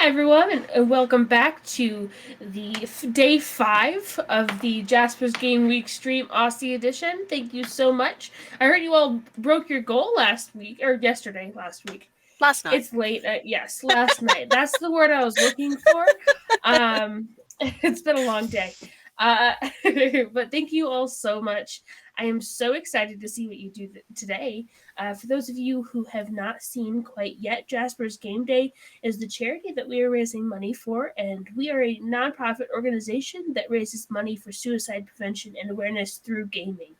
Hi everyone, and welcome back to the day 5 of the Jasper's Game Week stream Aussie Edition. Thank you so much. I heard you all broke your goal last week, or yesterday, last week. Last night. It's late. Yes, last night. That's the word I was looking for. It's been a long day. But thank you all so much. I am so excited to see what you do today. For those of you who have not seen quite yet, Jasper's Game Day is the charity that we are raising money for, and we are a nonprofit organization that raises money for suicide prevention and awareness through gaming.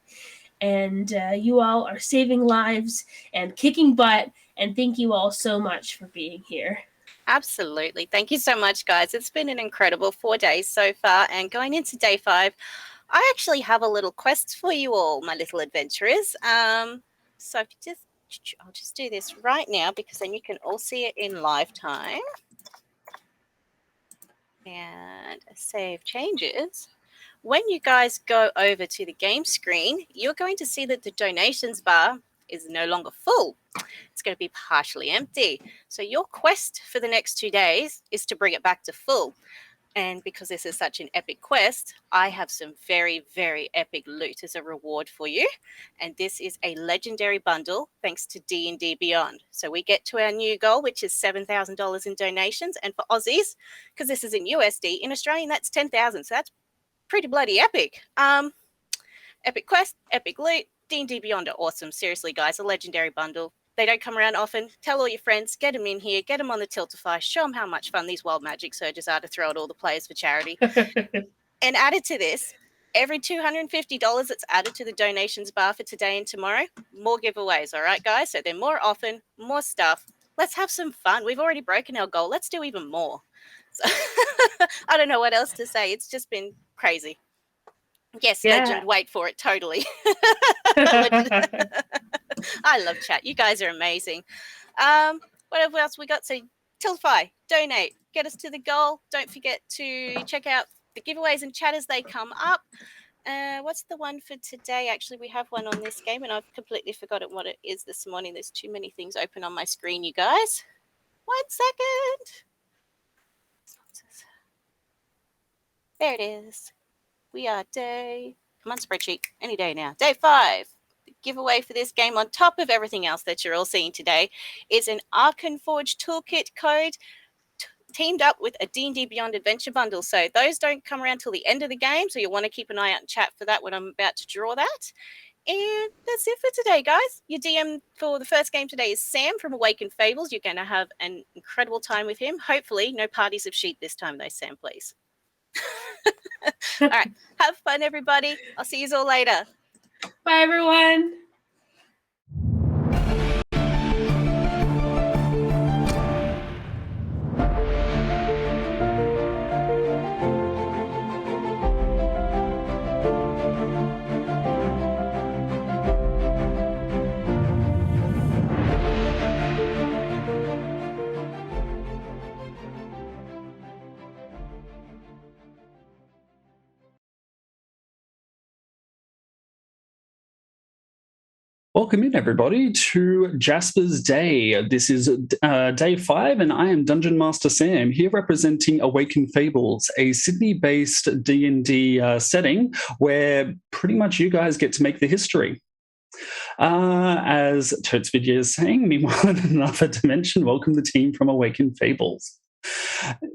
And you all are saving lives and kicking butt, and thank you all so much for being here. Absolutely. Thank you so much, guys. It's been an incredible 4 days so far, and going into day 5, I actually have a little quest for you all, my little adventurers. So if you I'll just do this right now because then you can all see it in live time. And save changes. When you guys go over to the game screen, you're going to see that the donations bar is no longer full. It's going to be partially empty. So your quest for the next 2 days is to bring it back to full. And because this is such an epic quest, I have some very, very epic loot as a reward for you. And this is a legendary bundle thanks to D&D Beyond. So we get to our new goal, which is $7,000 in donations. And for Aussies, because this is in USD, in Australian, that's 10,000. So that's pretty bloody epic. Epic quest, epic loot, D&D Beyond are awesome. Seriously, guys, a legendary bundle. They don't come around often. Tell all your friends, get them in here, get them on the Tiltify, show them how much fun these wild magic surges are to throw at all the players for charity. And added to this, every $250 that's added to the donations bar for today and tomorrow, more giveaways, all right, guys? So they're more often, more stuff. Let's have some fun. We've already broken our goal. Let's do even more. So I don't know what else to say. It's just been crazy. Yes, yeah. Legend, wait for it, totally. I love chat. You guys are amazing. What else we got? So Tiltify, donate, get us to the goal. Don't forget to check out the giveaways and chat as they come up. What's the one for today? Actually, we have one on this game, and I've completely forgotten what it is this morning. There's too many things open on my screen, you guys. 1 second. There it is. We are come on, spreadsheet, any day now. Day 5. The giveaway for this game, on top of everything else that you're all seeing today, is an Arkenforge Toolkit code teamed up with a D&D Beyond Adventure bundle. So those don't come around till the end of the game, so you'll want to keep an eye out in chat for that when I'm about to draw that. And that's it for today, guys. Your DM for the first game today is Sam from Awakened Fables. You're going to have an incredible time with him. Hopefully, no parties of sheep this time, though, Sam, please. All right. Have fun, everybody. I'll see you all later. Bye, everyone. Welcome in, everybody, to Jasper's Day. This is day 5, and I am Dungeon Master Sam, here representing Awakened Fables, a Sydney-based D&D setting where pretty much you guys get to make the history. As Totes Video is saying, meanwhile in another dimension, welcome the team from Awakened Fables.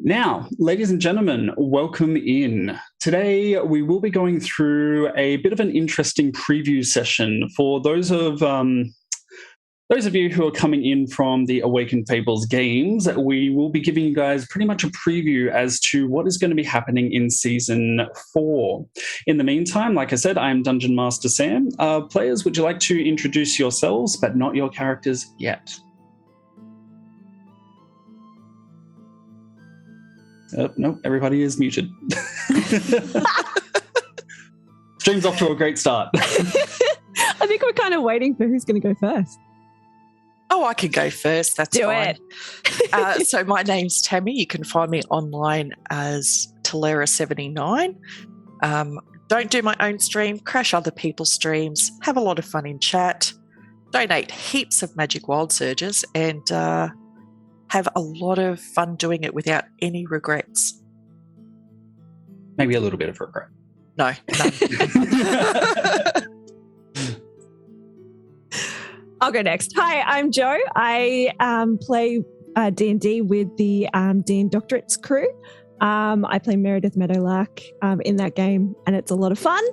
Now, ladies and gentlemen, welcome in. Today, we will be going through a bit of an interesting preview session for those of you who are coming in from the Awakened Fables games. We will be giving you guys pretty much a preview as to what is going to be happening in Season 4. In the meantime, like I said, I am Dungeon Master Sam. Players, would you like to introduce yourselves, but not your characters yet? No, everybody is muted. Stream's off to a great start. I think we're kind of waiting for who's going to go first. Oh, I can go first. That's fine. it. So my name's Tammie. You can find me online as Talera79. Don't do my own stream, crash other people's streams, have a lot of fun in chat, donate heaps of magic wild surges, and have a lot of fun doing it without any regrets. Maybe a little bit of regret. No, none. I'll go next. Hi, I'm Jo. I play D&D with the D&D Doctorates crew. I play Meredith Meadowlark in that game, and it's a lot of fun.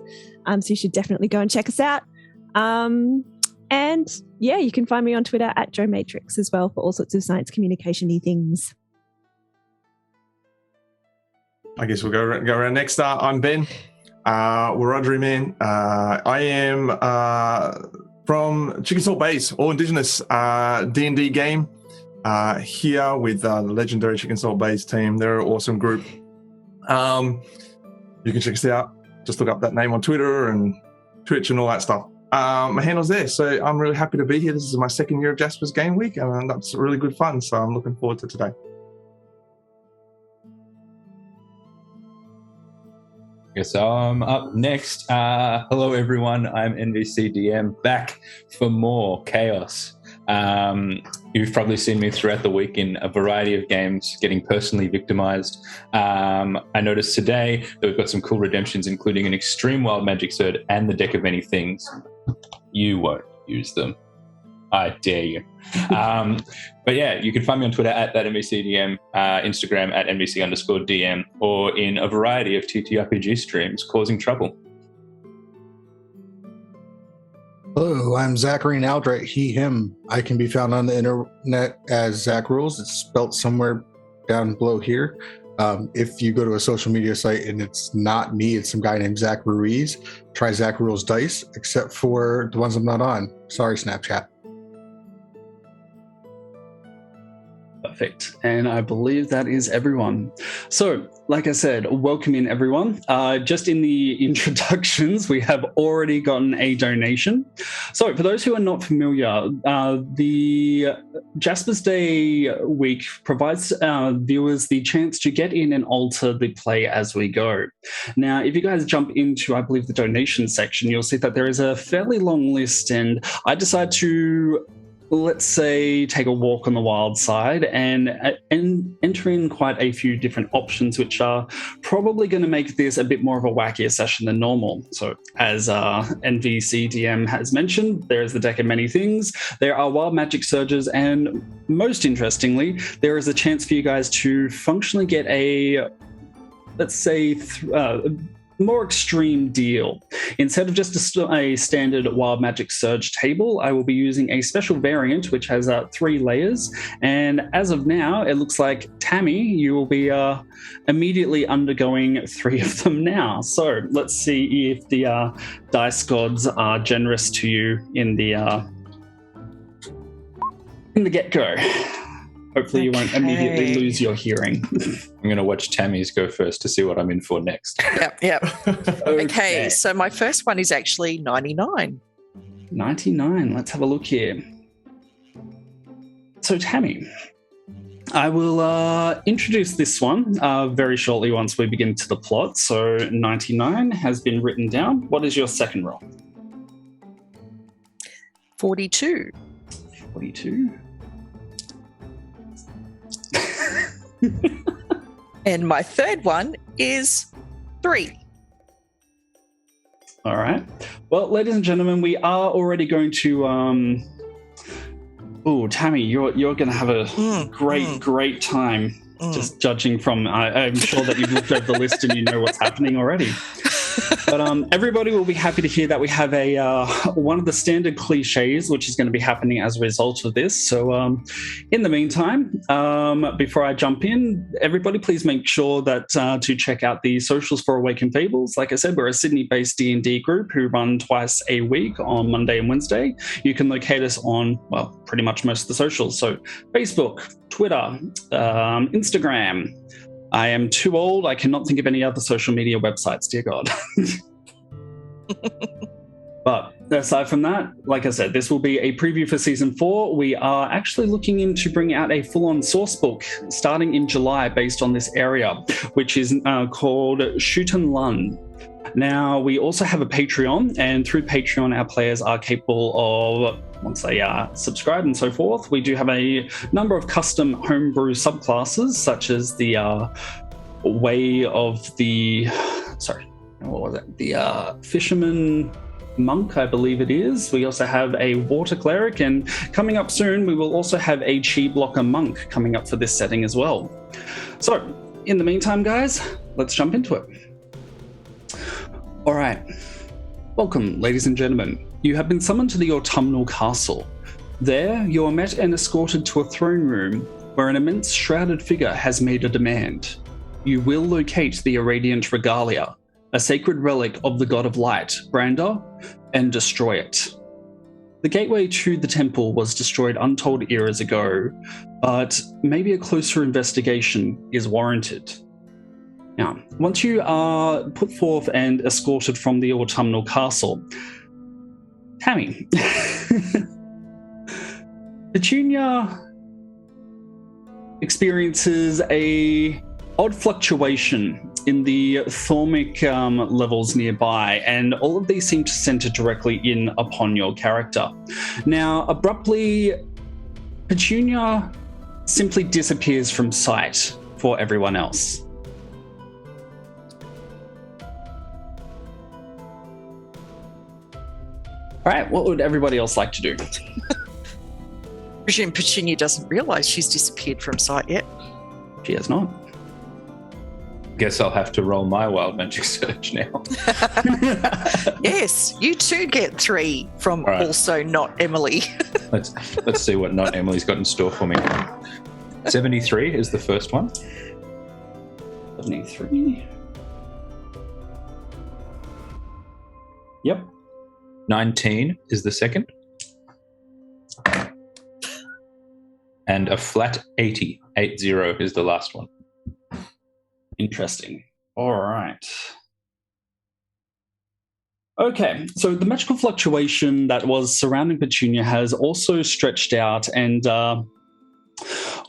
So you should definitely go and check us out. And yeah, you can find me on Twitter at Jo Matrix as well for all sorts of science communication-y things. I guess we'll go around next. I'm Ben. Wiradjuri Man. I am from Chicken Salt Base, all Indigenous D&D game. Here with the legendary Chicken Salt Base team. They're an awesome group. You can check us out. Just look up that name on Twitter and Twitch and all that stuff. My handle's there, so I'm really happy to be here. This is my second year of Jasper's Game Week, and that's really good fun, so I'm looking forward to today. Yes, I'm up next. Hello, everyone. I'm NVCDM, back for more chaos. You've probably seen me throughout the week in a variety of games getting personally victimized. I noticed today that we've got some cool redemptions, including an Extreme Wild Magic Sword and the Deck of Many Things. You won't use them. I dare you. But yeah, you can find me on Twitter at that NVCDM, Instagram at NVC_DM, or in a variety of TTRPG streams causing trouble. Hello, I'm Zachery and Ardent, he, him. I can be found on the internet as Zach Rules. It's spelt somewhere down below here. If you go to a social media site and it's not me, it's some guy named Zach Ruiz, try Zach Rules Dice, except for the ones I'm not on. Sorry, Snapchat. Perfect. And I believe that is everyone. So, like I said, welcome in everyone. Just in the introductions, we have already gotten a donation. So for those who are not familiar, the Jasper's Day week provides viewers the chance to get in and alter the play as we go. Now, if you guys jump into, I believe, the donation section, you'll see that there is a fairly long list, and I decided to, let's say, take a walk on the wild side and enter in quite a few different options, which are probably going to make this a bit more of a wackier session than normal. So as NVCDM has mentioned, there is the Deck of Many Things, there are Wild Magic Surges, and most interestingly, there is a chance for you guys to functionally get a, let's say, more extreme deal. Instead of just a standard Wild Magic Surge table, I will be using a special variant which has 3 layers, and as of now it looks like Tammie, you will be immediately undergoing 3 of them now. So let's see if the dice gods are generous to you in the get-go. Hopefully you won't immediately lose your hearing. I'm going to watch Tammie's go first to see what I'm in for next. Yep. Okay, so my first one is actually 99. 99. Let's have a look here. So, Tammie, I will introduce this one very shortly once we begin to the plot. So, 99 has been written down. What is your second roll? 42. 42. And my third one is 3. All right. Well, ladies and gentlemen, we are already going to... Oh, Tammie, you're going to have a great time. Just judging from... I'm sure that you've looked over the list and you know what's happening already. But everybody will be happy to hear that we have a one of the standard cliches, which is going to be happening as a result of this. So in the meantime, before I jump in, everybody please make sure that to check out the socials for Awaken Fables. Like I said, we're a Sydney-based D&D group who run twice a week on Monday and Wednesday. You can locate us on, well, pretty much most of the socials. So Facebook, Twitter, Instagram. I am too old. I cannot think of any other social media websites, dear God. But aside from that, like I said, this will be a preview for Season 4. We are actually looking into bringing out a full-on source book starting in July based on this area, which is called Shoot and Lun. Now, we also have a Patreon, and through Patreon, our players are capable of, once they are subscribed and so forth, we do have a number of custom homebrew subclasses, such as the way of the, the fisherman monk, I believe it is. We also have a water cleric, and coming up soon, we will also have a chi blocker monk coming up for this setting as well. So, in the meantime, guys, let's jump into it. All right. Welcome, ladies and gentlemen. You have been summoned to the autumnal castle. There, you are met and escorted to a throne room where an immense shrouded figure has made a demand. You will locate the irradiant regalia, a sacred relic of the god of light, Brander, and destroy it. The gateway to the temple was destroyed untold eras ago, but maybe a closer investigation is warranted. Now, once you are put forth and escorted from the autumnal castle, Tammie, Petunia experiences a odd fluctuation in the thaumic levels nearby, and all of these seem to center directly in upon your character. Now, abruptly, Petunia simply disappears from sight for everyone else. All right, what would everybody else like to do? Presume Petunia doesn't realise she's disappeared from sight yet. She has not. Guess I'll have to roll my wild magic search now. Yes, you too get 3 from Right. also not Emily. Let's see what not Emily's got in store for me. 73 is the first one. 73. Yep. 19 is the second. And a flat 80. 80 is the last one. Interesting. All right. Okay, so the magical fluctuation that was surrounding Petunia has also stretched out and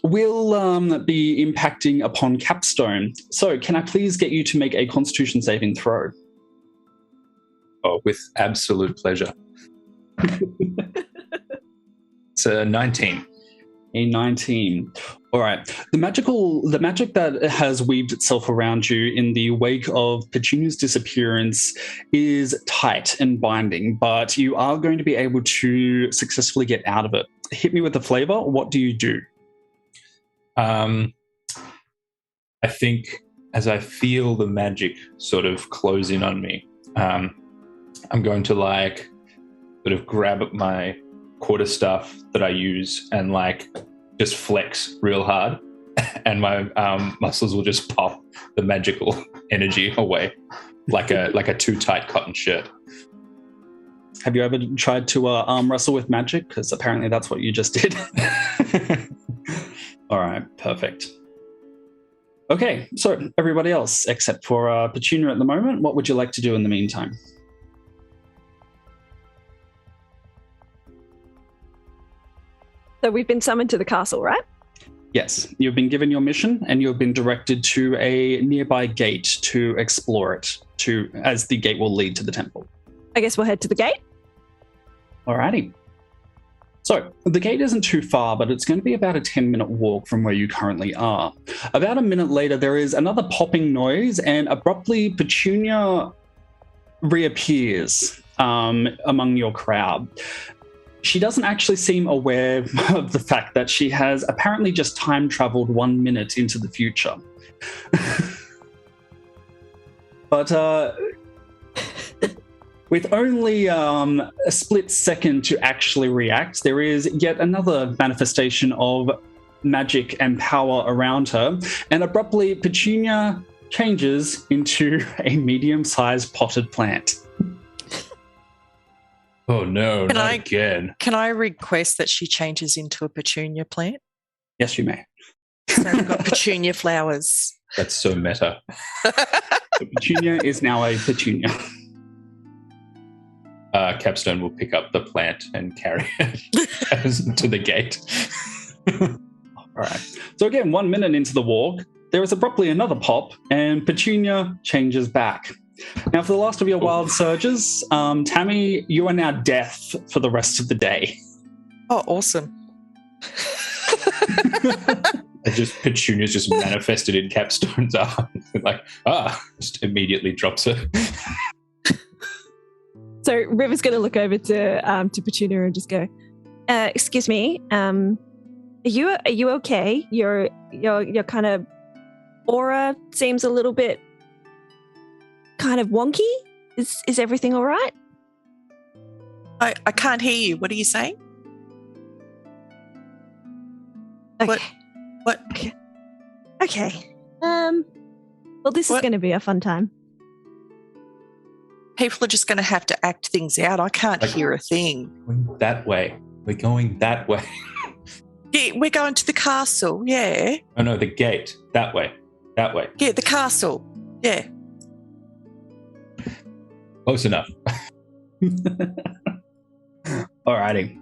will be impacting upon Capstone. So can I please get you to make a Constitution saving throw? Oh, with absolute pleasure. It's a 19. A 19. All right. The magic that has weaved itself around you in the wake of Petunia's disappearance is tight and binding, but you are going to be able to successfully get out of it. Hit me with the flavor. What do you do? I think as I feel the magic sort of close in on me, I'm going to sort of grab my quarterstaff that I use and just flex real hard, and my muscles will just pop the magical energy away like a too tight cotton shirt. Have you ever tried to arm wrestle with magic? Because apparently that's what you just did. All right, perfect. Okay, so everybody else except for Petunia at the moment, what would you like to do in the meantime? So we've been summoned to the castle, right? Yes, you've been given your mission and you've been directed to a nearby gate to explore it, as the gate will lead to the temple. I guess we'll head to the gate. Alrighty. So the gate isn't too far, but it's going to be about a 10-minute walk from where you currently are. About a minute later, there is another popping noise, and abruptly Petunia reappears among your crowd. She doesn't actually seem aware of the fact that she has apparently just time traveled 1 minute into the future. But with only a split second to actually react, there is yet another manifestation of magic and power around her, and abruptly Petunia changes into a medium-sized potted plant. Oh no, not again. Can I request that she changes into a petunia plant? Yes, you may. So we've got petunia flowers. That's so meta. The Petunia is now a Petunia. Capstone will pick up the plant and carry it to the gate. All right. So again, 1 minute into the walk, there is abruptly another pop, and Petunia changes back. Now, for the last of your wild surges, Tammie, you are now death for the rest of the day. Oh, awesome. Petunia's just manifested in Capstone's arm. Just immediately drops her. So River's going to look over to Petunia and just go, "Excuse me, are you okay? Your kind of aura seems a little bit kind of wonky. Is everything all right?" I can't hear you. What are you saying? Okay. What? Okay. Well, this is going to be a fun time. People are just going to have to act things out. I can't hear a thing. That way. We're going that way. Yeah, we're going to the castle. Yeah. Oh no, the gate. That way. That way. Yeah, the castle. Yeah. Close enough. Alrighty.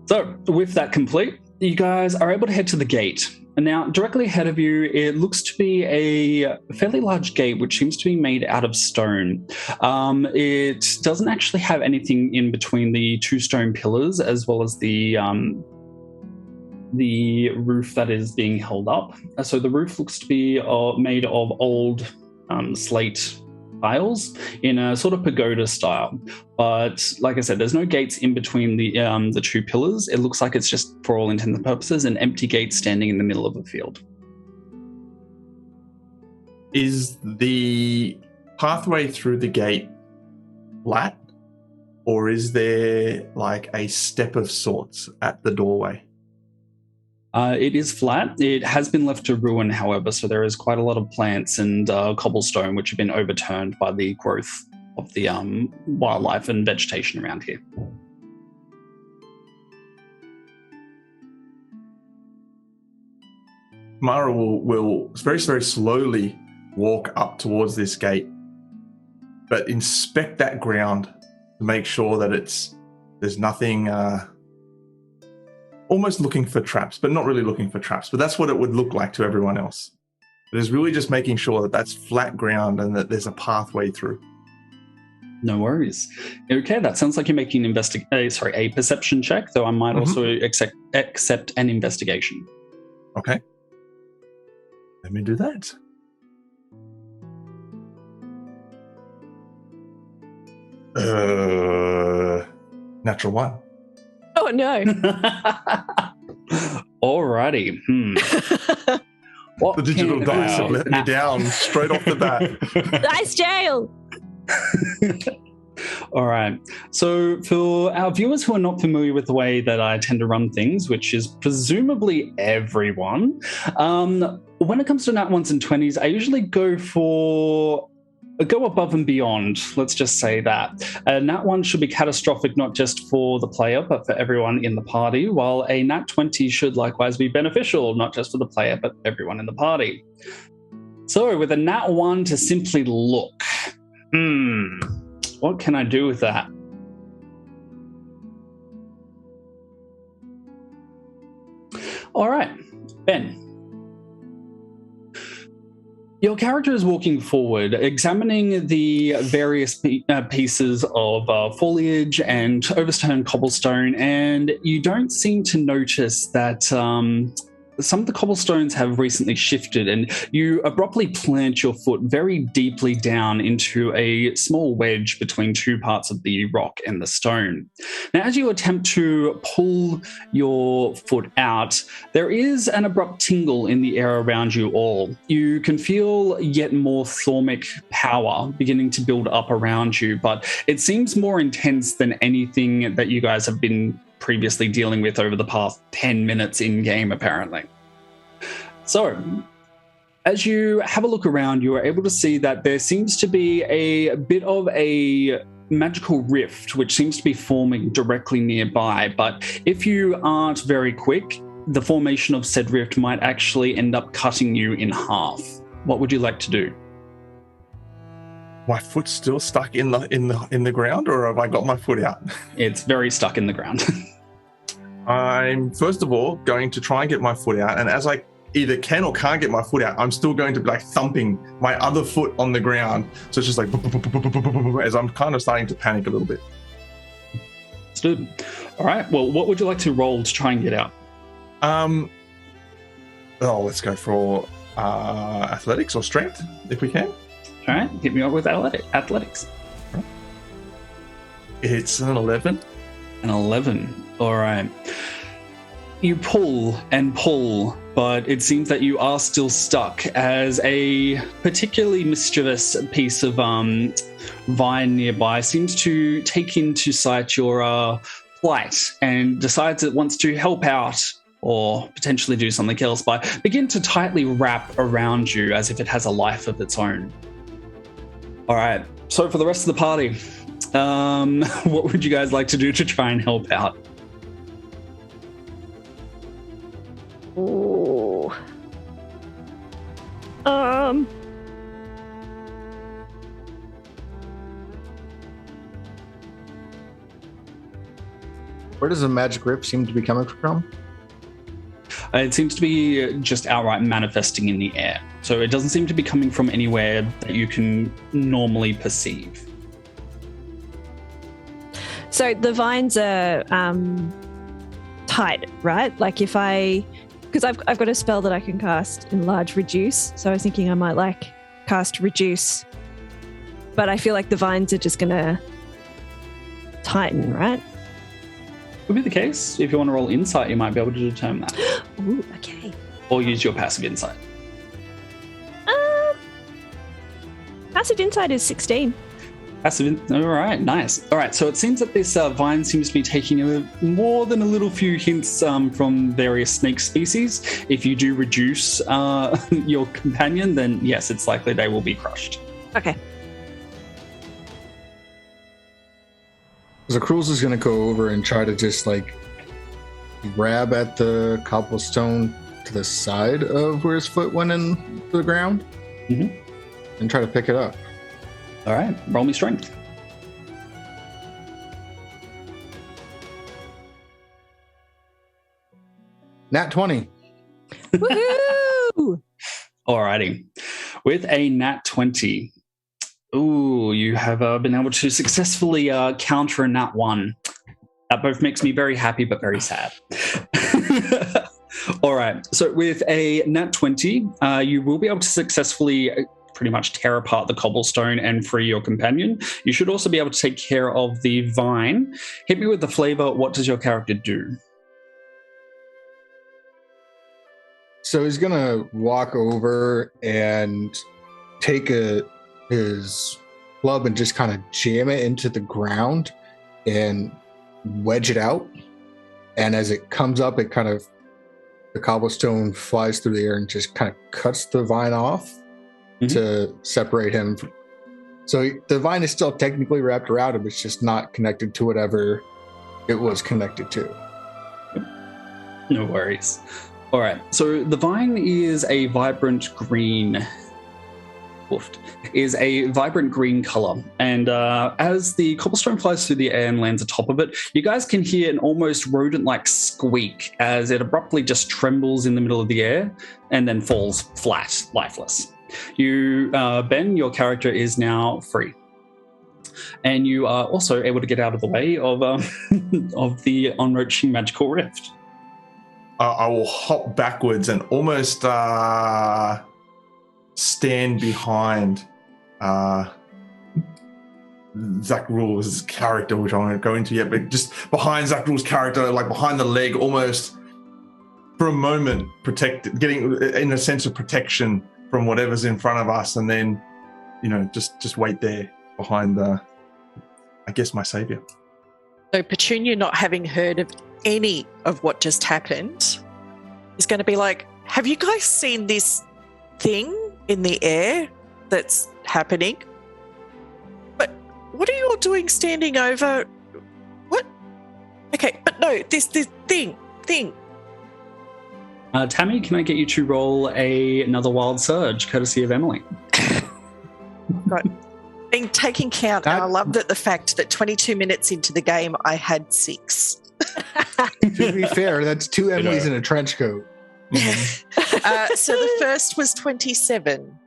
So, with that complete, you guys are able to head to the gate. And now, directly ahead of you, it looks to be a fairly large gate, which seems to be made out of stone. It doesn't actually have anything in between the two stone pillars, as well as the roof that is being held up. So the roof looks to be made of old slate tiles in a sort of pagoda style. But like I said, there's no gates in between the two pillars. It looks like it's just, for all intents and purposes, an empty gate standing in the middle of a field. Is the pathway through the gate flat, or is there like a step of sorts at the doorway? It is flat. It has been left to ruin, however, so there is quite a lot of plants and cobblestone which have been overturned by the growth of the wildlife and vegetation around here. Mara will very, very slowly walk up towards this gate, but inspect that ground to make sure that there's nothing... almost looking for traps, but not really looking for traps. But that's what it would look like to everyone else. It is really just making sure that that's flat ground and that there's a pathway through. No worries. Okay, that sounds like you're making a perception check, though I might also accept an investigation. Okay. Let me do that. Natural 1. Oh, no. Alrighty. The digital dice have let me down straight off the bat. Dice jail. All right. So for our viewers who are not familiar with the way that I tend to run things, which is presumably everyone, when it comes to nat 1s and 20s, I usually go above and beyond, let's just say that. A nat 1 should be catastrophic not just for the player, but for everyone in the party, while a nat 20 should likewise be beneficial, not just for the player, but everyone in the party. So with a nat 1 to simply look, what can I do with that? All right, Ben. Your character is walking forward, examining the various pieces of foliage and overturned cobblestone, and you don't seem to notice that some of the cobblestones have recently shifted, and you abruptly plant your foot very deeply down into a small wedge between two parts of the rock and the stone. Now, as you attempt to pull your foot out, there is an abrupt tingle in the air around you all. You can feel yet more thormic power beginning to build up around you, but it seems more intense than anything that you guys have been previously dealing with over the past 10 minutes in-game, apparently. So, as you have a look around, you are able to see that there seems to be a bit of a magical rift which seems to be forming directly nearby, but if you aren't very quick, the formation of said rift might actually end up cutting you in half. What would you like to do? My foot's still stuck in the ground, or have I got my foot out? It's very stuck in the ground. I'm first of all going to try and get my foot out, and as I either can or can't get my foot out, I'm still going to be like thumping my other foot on the ground. So it's just like as I'm kind of starting to panic a little bit. Understood. All right. Well, what would you like to roll to try and get out? Let's go for athletics or strength if we can. All right. Hit me up with athletics. It's an 11. An 11. All right. You pull and pull, but it seems that you are still stuck as a particularly mischievous piece of vine nearby seems to take into sight your plight and decides it wants to help out or potentially do something else by begin to tightly wrap around you as if it has a life of its own. All right. So for the rest of the party, what would you guys like to do to try and help out? Ooh. Where does the magic grip seem to be coming from? It seems to be just outright manifesting in the air. So it doesn't seem to be coming from anywhere that you can normally perceive. So the vines are tight, right? Like because I've got a spell that I can cast Enlarge Reduce. So I was thinking I might like cast Reduce, but I feel like the vines are just gonna tighten, right? Could be the case. If you want to roll insight, you might be able to determine that. Ooh, okay. Or use your passive insight. Passive insight is 16. All right, nice. All right, so it seems that this vine seems to be taking more than a little few hints from various snake species. If you do reduce your companion, then yes, it's likely they will be crushed. Okay. So Cruels is going to go over and try to just like grab at the cobblestone to the side of where his foot went into the ground and try to pick it up. All right, roll me strength. Nat 20. Woohoo! Alrighty. With a nat 20, you have been able to successfully counter a nat 1. That both makes me very happy but very sad. All right. So with a nat 20, you will be able to successfully pretty much tear apart the cobblestone and free your companion. You should also be able to take care of the vine. Hit me with the flavor. What does your character do? So he's going to walk over and take his club and just kind of jam it into the ground and wedge it out. And as it comes up, it kind of, the cobblestone flies through the air and just kind of cuts the vine off to separate him. So the vine is still technically wrapped around him. It's just not connected to whatever it was connected to. No worries. All right. So the vine is a vibrant green. Is a vibrant green color. And as the cobblestone flies through the air and lands atop of it, you guys can hear an almost rodent-like squeak as it abruptly just trembles in the middle of the air and then falls flat, lifeless. You, Ben, your character is now free. And you are also able to get out of the way of of the onroaching magical rift. I will hop backwards and almost stand behind Zacheryl's character, which I won't go into yet, but just behind Zacheryl's character, like behind the leg, almost for a moment, protected, getting in a sense of protection from whatever's in front of us, and then, just wait there behind my savior. So Petunia, not having heard of any of what just happened, is going to be like, have you guys seen this thing in the air that's happening? But what are you all doing standing over? What? Okay, but no, this thing. Tammie, can I get you to roll another wild surge, courtesy of Emily? Right. Being taking count, and I love that the fact that 22 minutes into the game, I had 6. To be fair, that's 2 Emilys in a trench coat. So the first was 27.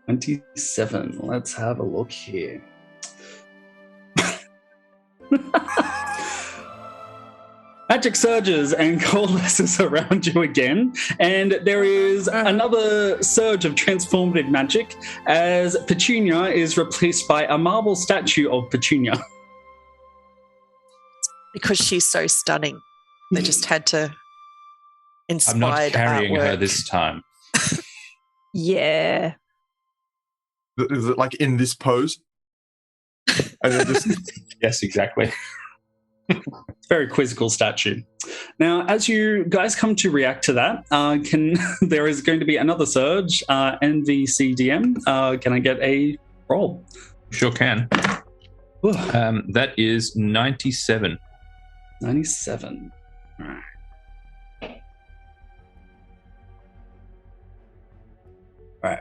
27. Let's have a look here. Magic surges and coalesces around you again, and there is another surge of transformative magic as Petunia is replaced by a marble statue of Petunia. Because she's so stunning. They just had to inspire I'm not carrying her artwork. this time. Yeah. Is it like in this pose? And then just Yes, exactly. Very quizzical statue. Now, as you guys come to react to that, there is going to be another surge, NVCDM. Can I get a roll? Sure can. That is 97. 97. All right.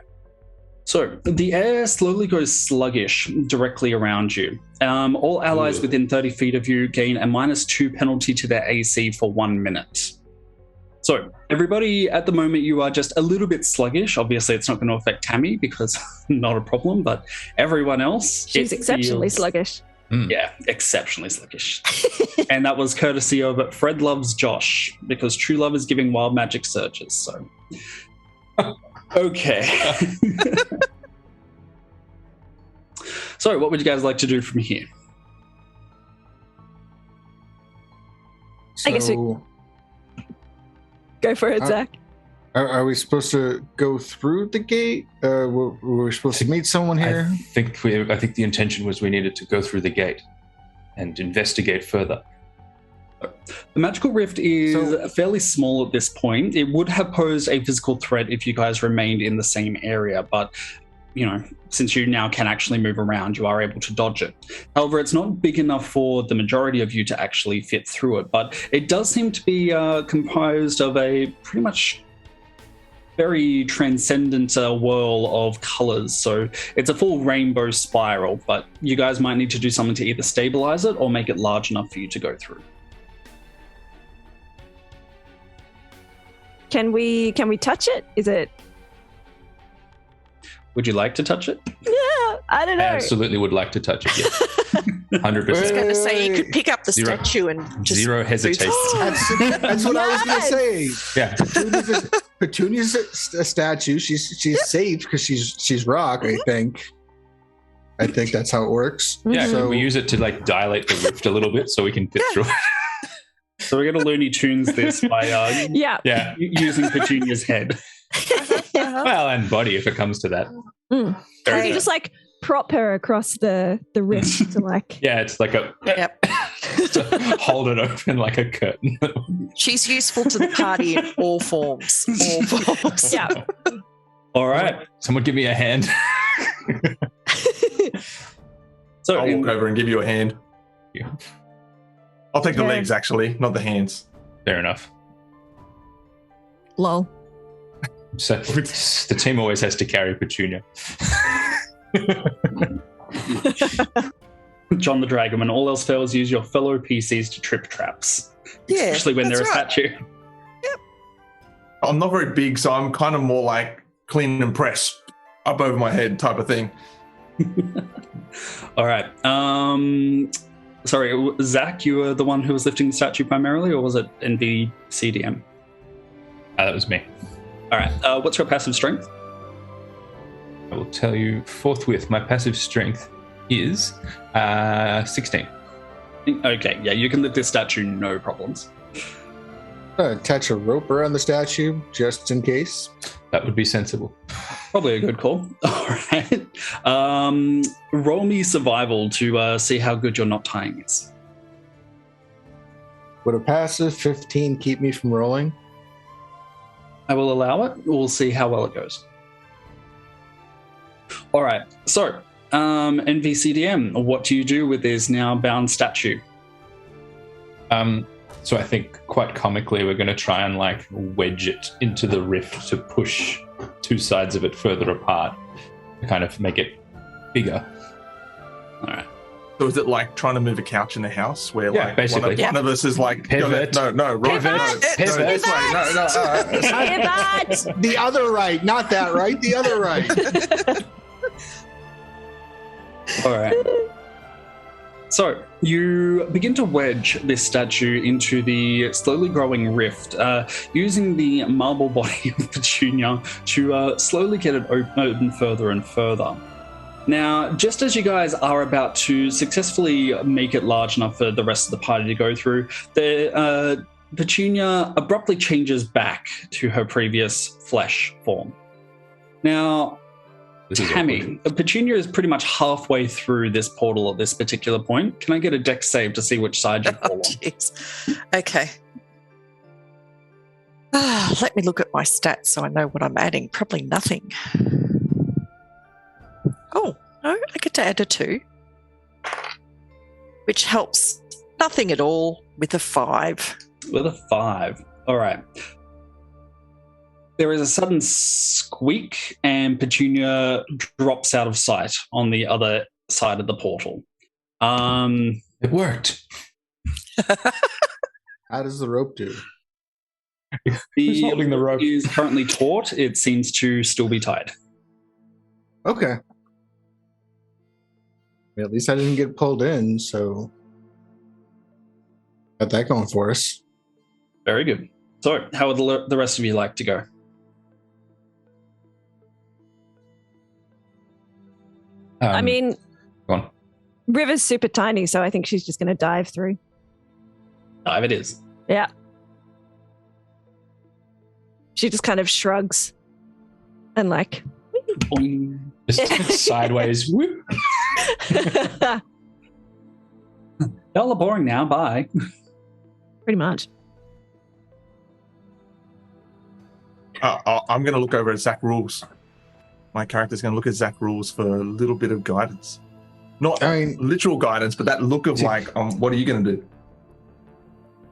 So the air slowly goes sluggish directly around you. All allies within 30 feet of you gain a -2 penalty to their AC for 1 minute. So everybody at the moment, you are just a little bit sluggish. Obviously, it's not going to affect Tammie because not a problem, but everyone else... She's exceptionally sluggish. Yeah, exceptionally sluggish. And that was courtesy of Fred Loves Josh, because true love is giving wild magic surges, so... Okay. So, what would you guys like to do from here? I guess we- So, Go for it, Zach. are we supposed to go through the gate? Were we supposed to meet someone here? I think the intention was we needed to go through the gate and investigate further. The magical rift is fairly small at this point. It would have posed a physical threat if you guys remained in the same area, but since you now can actually move around, you are able to dodge it. However, it's not big enough for the majority of you to actually fit through it, but it does seem to be composed of a pretty much very transcendent whirl of colors. So it's a full rainbow spiral, but you guys might need to do something to either stabilize it or make it large enough for you to go through. Can we touch it? Is it? Would you like to touch it? Yeah, I don't know. I absolutely would like to touch it, yes. 100%. I was going to say you could pick up the Zero. statue and just Zero hesitation. That's what I was going to say. Yeah. Petunia's a statue. She's safe because she's rock. I think that's how it works. Yeah, So- we use it to dilate the rift a little bit so we can fit through it. So we're going to Looney Tunes this by Yeah. using Petunia's head. Well, and body if it comes to that. Can you just prop her across the rift to Yeah, it's like a... Yep. to hold it open like a curtain. She's useful to the party in all forms. All forms. Yeah. All right. Someone give me a hand. So I'll walk over and give you a hand. Yeah. I'll take the Yeah. legs, actually, not the hands. Fair enough. Lol. So the team always has to carry Petunia. John the Dragon, when all else fails, use your fellow PCs to trip traps. Yeah, Especially when they're a that's right. statue. I'm not very big, so I'm kind of more like clean and press up over my head type of thing. All right. Sorry, Zach, you were the one who was lifting the statue primarily, or was it NVCDM? That was me. All right. What's your passive strength? I will tell you forthwith. My passive strength is 16. Okay, yeah, you can lift this statue, no problems. Attach a rope around the statue just in case. That would be sensible. Probably a good call. All right. Roll me survival to see how good your knot tying is. Would a passive 15 keep me from rolling? I will allow it. We'll see how well it goes. All right. So, NVCDM, what do you do with this now bound statue? So I think quite comically we're going to try and wedge it into the rift to push two sides of it further apart to kind of make it bigger. All right. So is it like trying to move a couch in the house where Yeah, like basically. one of us is like Pivot. no, right, no, Pivot. this way, no, Pivot! The other right, not that right. The other right. All right. So you begin to wedge this statue into the slowly growing rift, using the marble body of Petunia to slowly get it open further and further. Now, just as you guys are about to successfully make it large enough for the rest of the party to go through, the Petunia abruptly changes back to her previous flesh form. Now, Tammie, Petunia is pretty much halfway through this portal at this particular point. Can I get a dex save to see which side you fall on? Jeez. Okay. Let me look at my stats so I know what I'm adding. Probably nothing. Oh, no, I get to add a 2, which helps nothing at all with a 5. With a 5. All right. There is a sudden squeak, and Petunia drops out of sight on the other side of the portal. It worked. How does the rope do? Who's holding the rope? Is currently taut. It seems to still be tied. Okay. Well, at least I didn't get pulled in, so got that going for us. Very good. So, how would the rest of you like to go? I mean, go on. River's super tiny, so I think she's just going to dive through. Dive it is. Yeah. She just kind of shrugs and like... Boing. Just sideways. Whoop. Y'all are boring now. Bye. Pretty much. I'm going to look over at Zach Rules. My character's going to look at Zach Rules for a little bit of guidance. Not literal guidance, but that look of like, what are you going to do?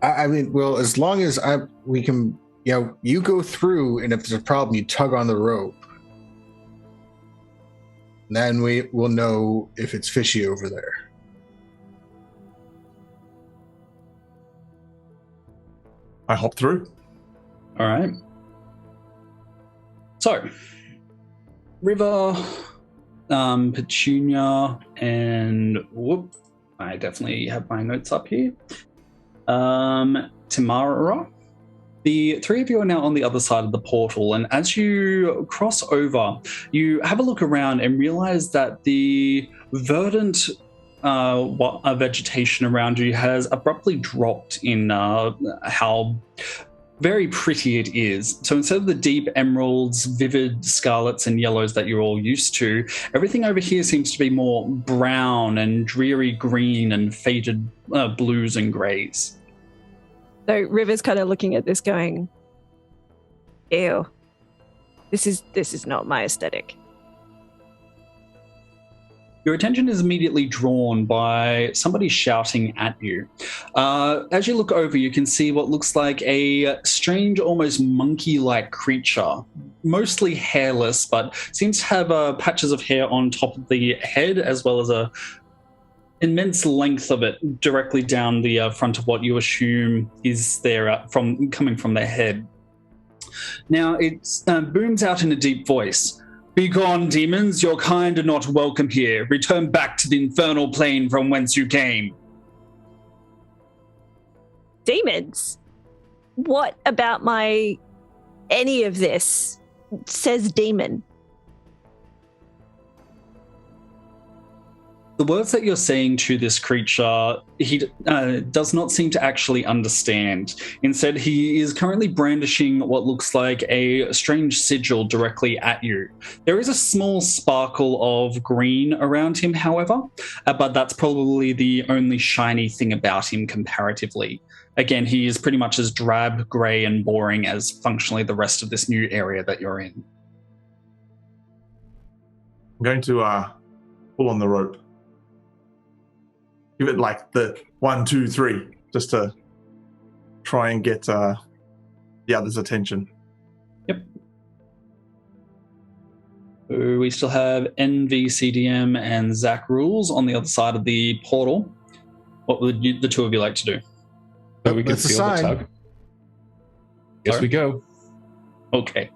I mean, well, as long as we can, you go through, and if there's a problem, you tug on the rope. Then we will know if it's fishy over there. I hop through. All right. So, River, Petunia, and I definitely have my notes up here. Tamara. The three of you are now on the other side of the portal, and as you cross over, you have a look around and realize that the verdant vegetation around you has abruptly dropped in how very pretty it is. So instead of the deep emeralds, vivid scarlets and yellows that you're all used to, everything over here seems to be more brown and dreary green and faded blues and greys. So River's kind of looking at this going, ew, this is not my aesthetic. Your attention is immediately drawn by somebody shouting at you. As you look over, you can see what looks like a strange, almost monkey-like creature, mostly hairless, but seems to have patches of hair on top of the head, as well as a immense length of it directly down the front of what you assume is there coming from their head. Now it booms out in a deep voice. "Begone, demons, your kind are not welcome here. Return back to the infernal plane from whence you came." Demons? What about any of this says demon? The words that you're saying to this creature, he does not seem to actually understand. Instead, he is currently brandishing what looks like a strange sigil directly at you. There is a small sparkle of green around him, however, but that's probably the only shiny thing about him comparatively. Again, he is pretty much as drab, grey, and boring as functionally the rest of this new area that you're in. I'm going to pull on the rope. Give it like the 1, 2, 3, just to try and get the others' attention. Yep. We still have NVCDM and Zach Rules on the other side of the portal. What would the two of you like to do? So we can That's a feel the sign. tug. Yes, Sorry? we go. Okay.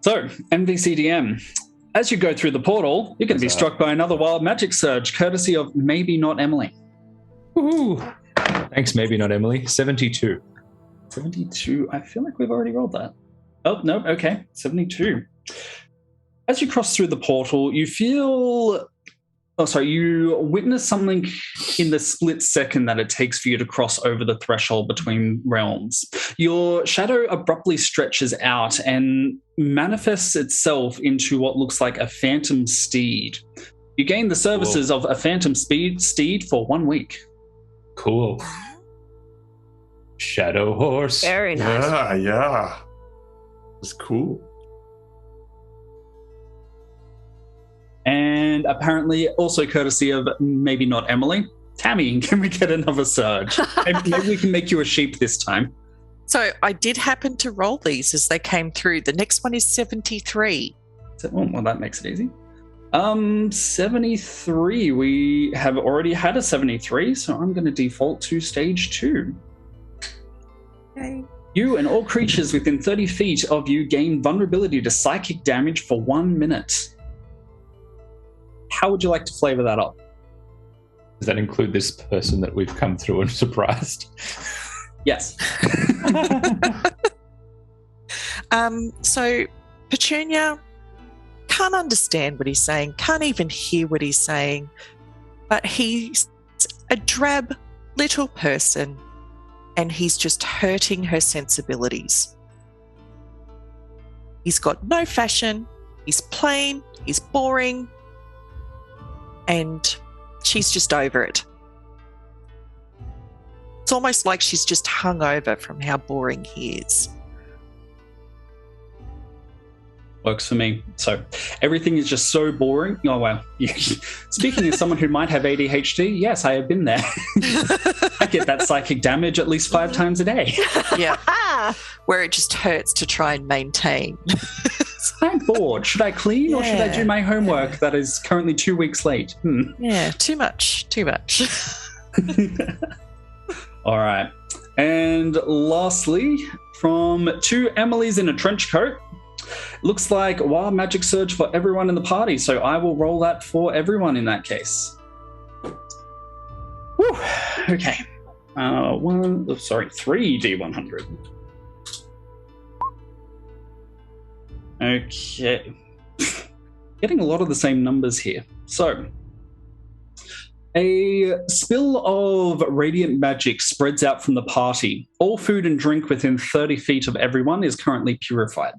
So, NVCDM. As you go through the portal, you're going to be struck by another wild magic surge, courtesy of Maybe Not Emily. Woohoo! Thanks, maybe not Emily. 72. 72. I feel like we've already rolled that. Oh, no. Okay. 72. As you cross through the portal, you you witness something in the split second that it takes for you to cross over the threshold between realms. Your shadow abruptly stretches out and manifests itself into what looks like a phantom steed. You gain the services of a phantom steed for 1 week. Cool. Shadow horse. Very nice. Yeah. It's cool. And apparently, also courtesy of Maybe Not Emily, Tammie, can we get another surge? Maybe we can make you a sheep this time. So I did happen to roll these as they came through. The next one is 73. Well, that makes it easy. 73. We have already had a 73, so I'm going to default to stage 2. Okay. You and all creatures within 30 feet of you gain vulnerability to psychic damage for 1 minute. How would you like to flavor that up? Does that include this person that we've come through and surprised? Yes. So Petunia can't understand what he's saying, can't even hear what he's saying, but he's a drab little person and he's just hurting her sensibilities. He's got no fashion, he's plain, he's boring, and she's just over it. It's almost like she's just hung over from how boring he is. Works for me. So everything is just so boring. Oh, wow. Speaking as someone who might have ADHD, yes, I have been there. I get that psychic damage at least 5 times a day. Yeah. Where it just hurts to try and maintain. I'm bored. Should I clean or should I do my homework that is currently 2 weeks late? Yeah, too much. All right. And lastly, from 2 Emilys in a trench coat, looks like wild magic surge for everyone in the party. So I will roll that for everyone in that case. Whew. Okay. 3D100. Okay. Getting a lot of the same numbers here. So, a spill of radiant magic spreads out from the party. All food and drink within 30 feet of everyone is currently purified.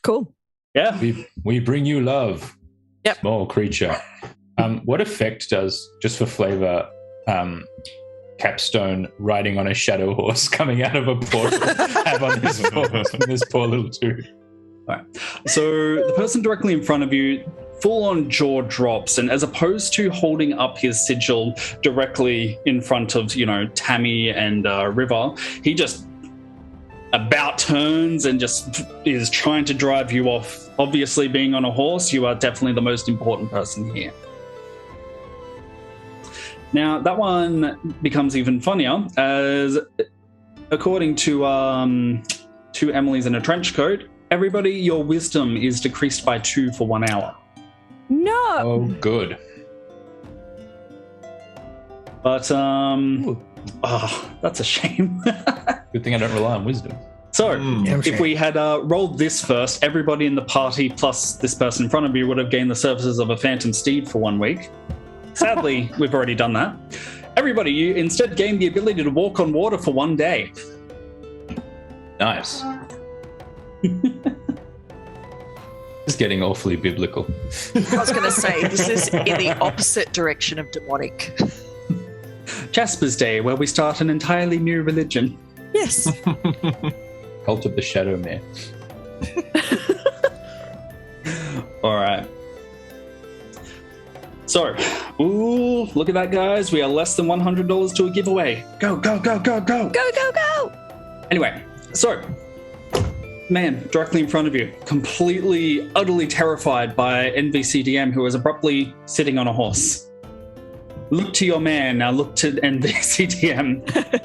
Cool. Yeah. We bring you love. Yep. Small creature. What effect does, just for flavor, Capstone riding on a shadow horse coming out of a portal have on this poor little dude? All right. So the person directly in front of you, full-on jaw drops, and as opposed to holding up his sigil directly in front of, Tammie and River, he just about turns and just is trying to drive you off. Obviously, being on a horse, you are definitely the most important person here. Now, that one becomes even funnier, as according to 2 Emilys in a trench coat, everybody, your wisdom is decreased by 2 for 1 hour. No. Oh, good. But, that's a shame. Good thing I don't rely on wisdom. So, if we had rolled this first, everybody in the party plus this person in front of you would have gained the services of a phantom steed for 1 week. Sadly, we've already done that. Everybody, you instead gain the ability to walk on water for 1 day. Nice. It's getting awfully biblical. I was going to say, this is in the opposite direction of demonic. Jasper's Day, where we start an entirely new religion. Yes. Cult of the Shadow Man. All right. So, ooh, look at that, guys. We are less than $100 to a giveaway. Go, go, go, go, go. Go, go, go. Anyway, so man directly in front of you, completely, utterly terrified by NVCDM, who is abruptly sitting on a horse. Look to your man, now look to NVCDM.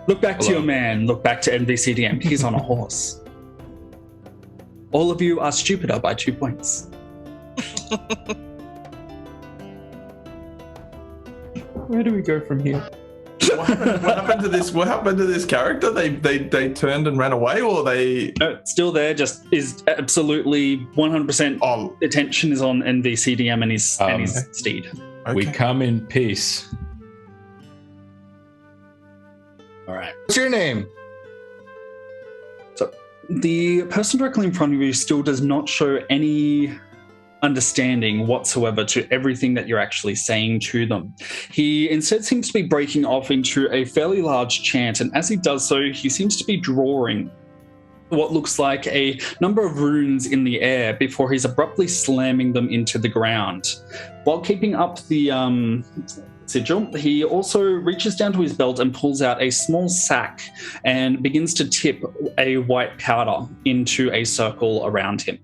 Look back to your man, look back to NVCDM. He's on a horse. All of you are stupider by 2 points. Where do we go from here? What happened to this? What happened to this character? They turned and ran away, or they? No, still there. Just is absolutely 100%. Attention is on NVCDM and his steed. Okay. We come in peace. All right. What's your name? So the person directly in front of you still does not show any understanding whatsoever to everything that you're actually saying to them. He instead seems to be breaking off into a fairly large chant, and as he does so, he seems to be drawing what looks like a number of runes in the air before he's abruptly slamming them into the ground. While keeping up the sigil, he also reaches down to his belt and pulls out a small sack and begins to tip a white powder into a circle around him.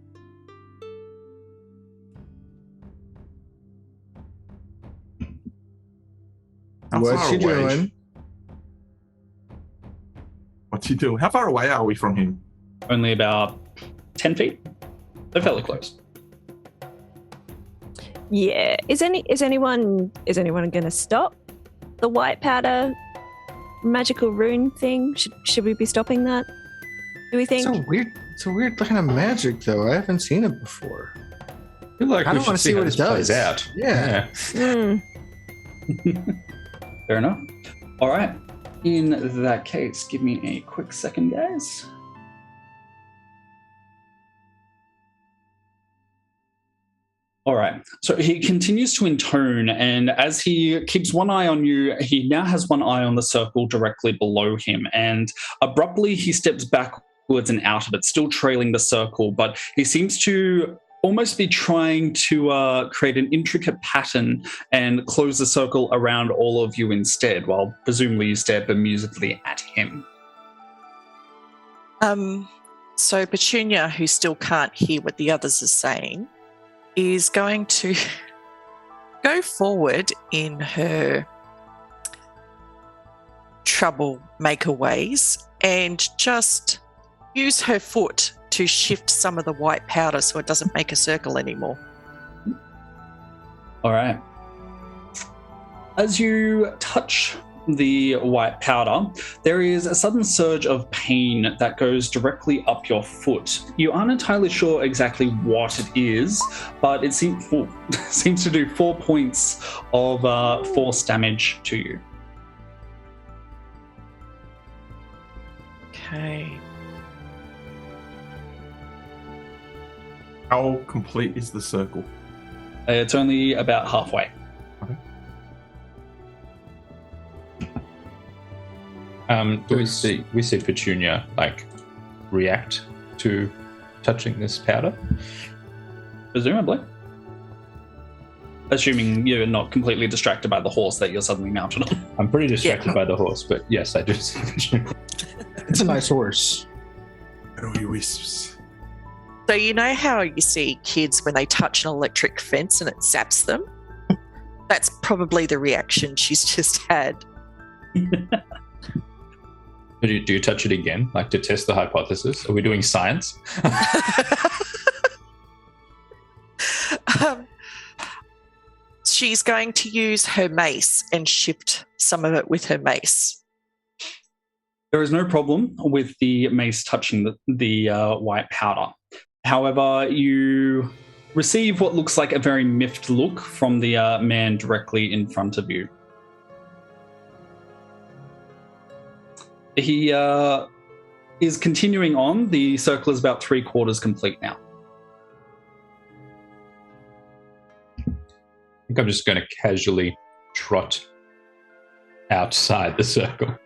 What's he doing? What's he doing? How far away are we from him? Only about 10 feet. They're fairly close. Yeah. Is anyone going to stop the white powder magical rune thing? Should we be stopping that? Do we think? It's a weird kind of magic, though. I haven't seen it before. I feel like I we don't want should to see how what this it does. plays out. Yeah. Fair enough. All right. In that case, give me a quick second, guys. All right. So he continues to intone, and as he keeps one eye on you, he now has one eye on the circle directly below him, and abruptly he steps backwards and out of it, still trailing the circle, but he seems to almost be trying to create an intricate pattern and close the circle around all of you instead, while presumably you stare bemusedly at him. So Petunia, who still can't hear what the others are saying, is going to go forward in her troublemaker ways and just use her foot to shift some of the white powder so it doesn't make a circle anymore. All right. As you touch the white powder, there is a sudden surge of pain that goes directly up your foot. You aren't entirely sure exactly what it is, but it seems to do 4 points of force damage to you. Okay. How complete is the circle? It's only about halfway. Okay. Do we see Petunia react to touching this powder? Presumably. Assuming you're not completely distracted by the horse that you're suddenly mounted on. I'm pretty distracted by the horse, but yes, I do see Petunia. It's a nice horse. Arrowy wisps. So you know how you see kids when they touch an electric fence and it zaps them? That's probably the reaction she's just had. Do you touch it again, to test the hypothesis? Are we doing science? She's going to use her mace and shift some of it with her mace. There is no problem with the mace touching the white powder. However, you receive what looks like a very miffed look from the man directly in front of you. He is continuing on. The circle is about 3/4 complete now. I think I'm just going to casually trot outside the circle.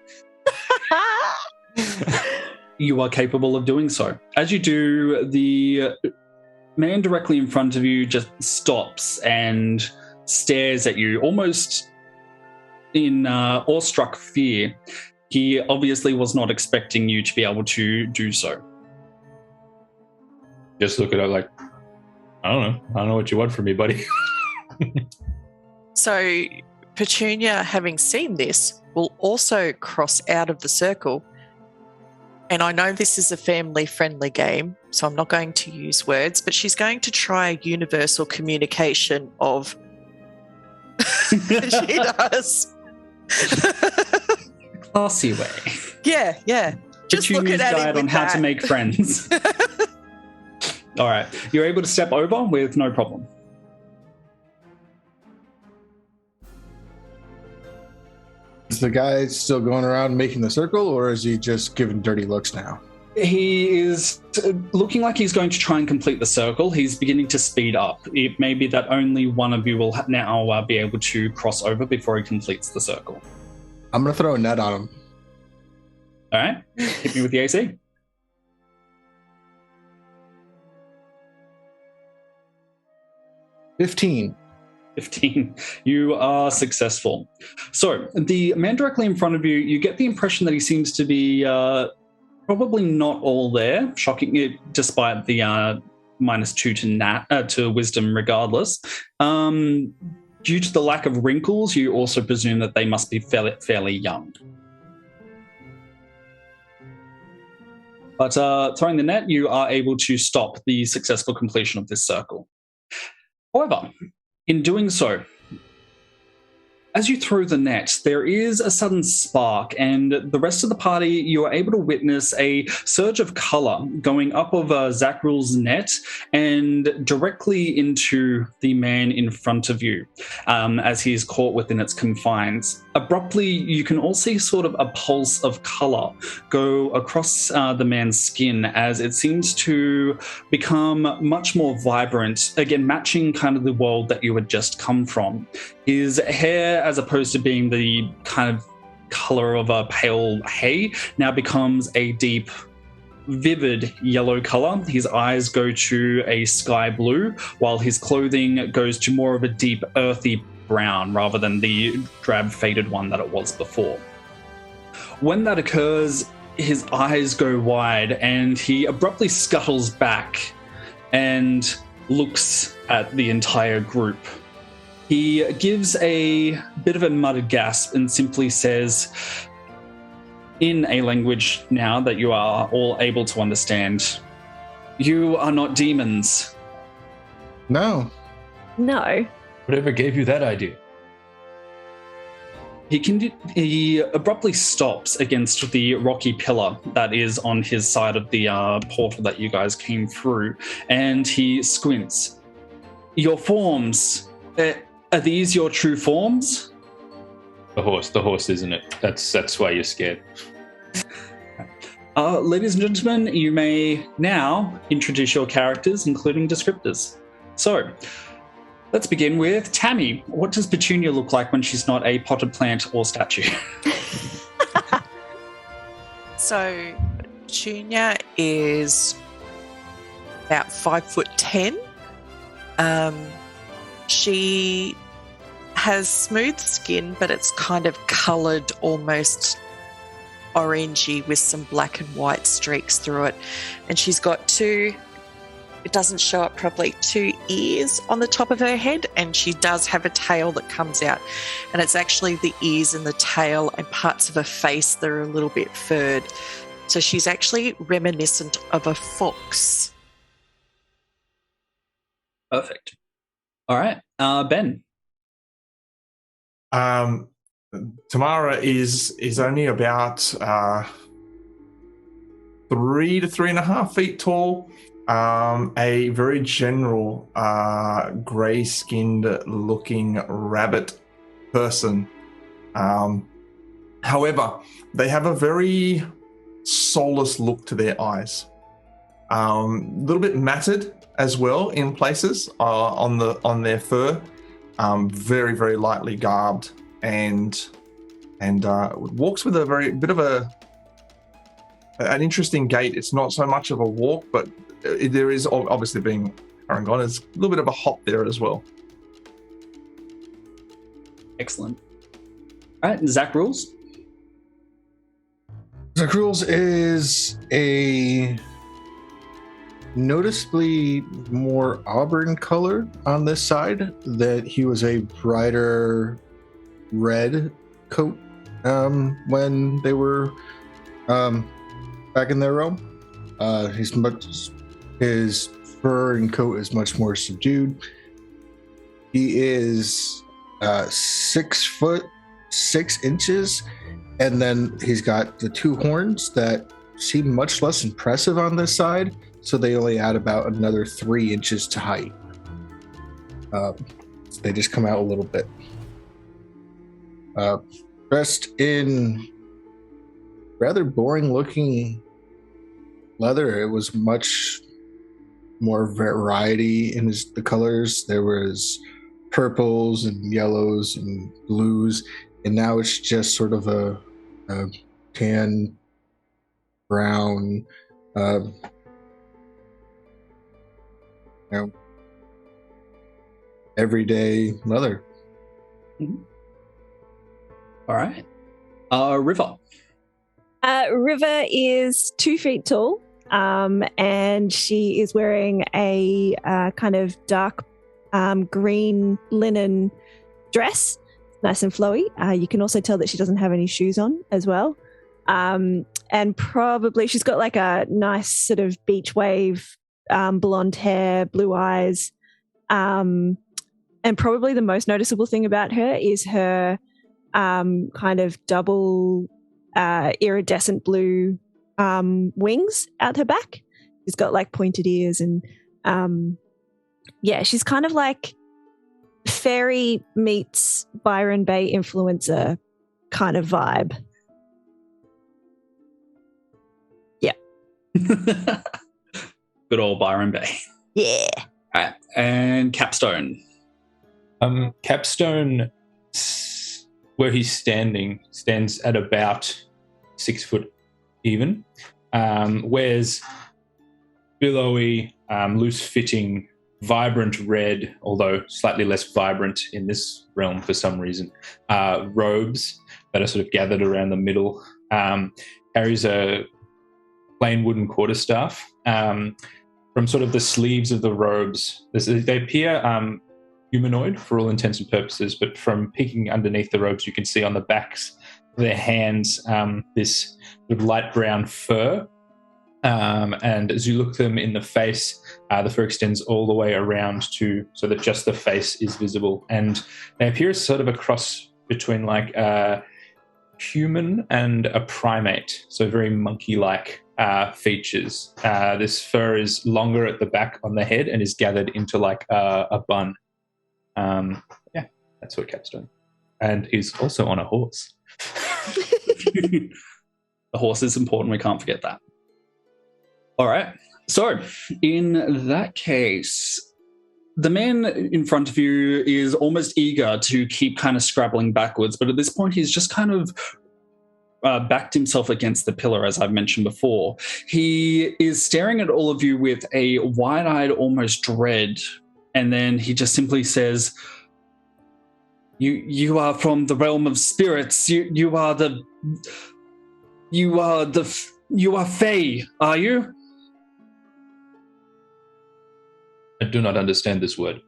You are capable of doing so. As you do, the man directly in front of you just stops and stares at you, almost in awestruck fear. He obviously was not expecting you to be able to do so. Just look at her like, I don't know what you want from me, buddy. So Petunia, having seen this, will also cross out of the circle. And I know this is a family-friendly game, so I'm not going to use words, but she's going to try a universal communication of... She does. Classy way. Yeah. Just look Petunia's at guide on how to make friends. All right. You're able to step over with no problem. Is the guy still going around making the circle, or is he just giving dirty looks now? He is looking like he's going to try and complete the circle. He's beginning to speed up. It may be that only one of you will now be able to cross over before he completes the circle. I'm going to throw a net on him. All right. Hit me with the AC. 15. 15. You are successful. So the man directly in front of you, you get the impression that he seems to be probably not all there, shocking, despite the -2 to wisdom regardless. Due to the lack of wrinkles, you also presume that they must be fairly young. But throwing the net, you are able to stop the successful completion of this circle. However, in doing so, as you throw the net, there is a sudden spark, and the rest of the party, you are able to witness a surge of colour going up of Zachryl's net and directly into the man in front of you as he is caught within its confines. Abruptly, you can all see sort of a pulse of colour go across the man's skin as it seems to become much more vibrant, again, matching kind of the world that you had just come from. His hair, as opposed to being the kind of colour of a pale hay, now becomes a deep, vivid yellow colour. His eyes go to a sky blue, while his clothing goes to more of a deep, earthy brown rather than the drab, faded one that it was before. When that occurs, his eyes go wide and he abruptly scuttles back and looks at the entire group. He gives a bit of a muttered gasp and simply says, in a language now that you are all able to understand, "You are not demons." No. No. Whatever gave you that idea? He abruptly stops against the rocky pillar that is on his side of the portal that you guys came through, and he squints. "Your forms, are these your true forms?" The horse, isn't it? That's why you're scared. Ladies and gentlemen, you may now introduce your characters, including descriptors. So, let's begin with Tammie. What does Petunia look like when she's not a potted plant or statue? So Petunia is about 5'10". She has smooth skin, but it's kind of coloured almost orangey with some black and white streaks through it. And she's got two, it doesn't show up properly, 2 ears on the top of her head, and she does have a tail that comes out. And it's actually the ears and the tail and parts of her face that are a little bit furred. So she's actually reminiscent of a fox. Perfect. All right. Ben. Tamara is only about 3 to 3.5 feet tall. A very general grey-skinned looking rabbit person. However, they have a very soulless look to their eyes. A little bit matted as well in places on their fur. Very, very lightly garbed and walks with a very bit of an interesting gait. It's not so much of a walk, but there is, obviously being Parangon, there's a little bit of a hop there as well. Excellent. All right, Zach rules. Zach Rules is a noticeably more auburn color on this side, that he was a brighter red coat when they were back in their realm. His fur and coat is much more subdued. He is 6 foot 6 inches, and then he's got the 2 horns that seem much less impressive on this side, so they only add about another 3 inches to height. So they just come out a little bit. Dressed in rather boring looking leather. It was much more variety in the colors. There was purples and yellows and blues, and now it's just sort of a tan brown everyday leather. Mm-hmm. All right. River. River is 2 feet tall, and she is wearing a kind of dark green linen dress, nice and flowy. You can also tell that she doesn't have any shoes on as well. And probably she's got like a nice sort of beach wave, blonde hair, blue eyes. And probably the most noticeable thing about her is her kind of double iridescent blue wings out her back. She's got like pointed ears, and she's kind of like fairy meets Byron Bay influencer kind of vibe. Yeah. Good old Byron Bay. Yeah. All right. And Capstone. Capstone, where he's stands at about 6 foot even. Wears billowy, loose-fitting, vibrant red, although slightly less vibrant in this realm for some reason, robes that are sort of gathered around the middle. Carries a plain wooden quarterstaff. From sort of the sleeves of the robes, they appear humanoid for all intents and purposes, but from peeking underneath the robes, you can see on the backs of their hands this sort of light brown fur. And as you look them in the face, the fur extends all the way around so that just the face is visible. And they appear as sort of a cross between like a human and a primate, so very monkey-like features. This fur is longer at the back on the head and is gathered into like a bun. That's what Capstone. And he's also on a horse. The horse is important. We can't forget that. All right. So in that case, the man in front of you is almost eager to keep kind of scrabbling backwards, but at this point he's just kind of backed himself against the pillar, as I've mentioned before. He is staring at all of you with a wide-eyed, almost dread, and then he just simply says, You are from the realm of spirits. You are Fae, are you? I do not understand this word.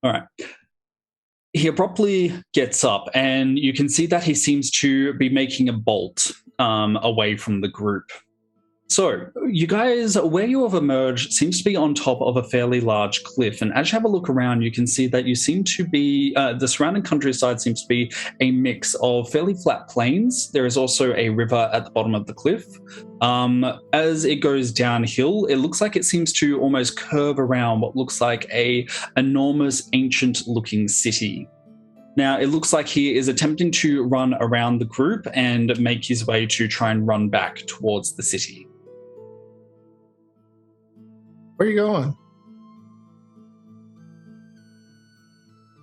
All right. He abruptly gets up, and you can see that he seems to be making a bolt away from the group. So, you guys, where you have emerged seems to be on top of a fairly large cliff, and as you have a look around, you can see that you seem to be, the surrounding countryside seems to be a mix of fairly flat plains. There is also a river at the bottom of the cliff. As it goes downhill, it looks like it seems to almost curve around what looks like a enormous, ancient-looking city. Now, it looks like he is attempting to run around the group and make his way to try and run back towards the city. Where are you going?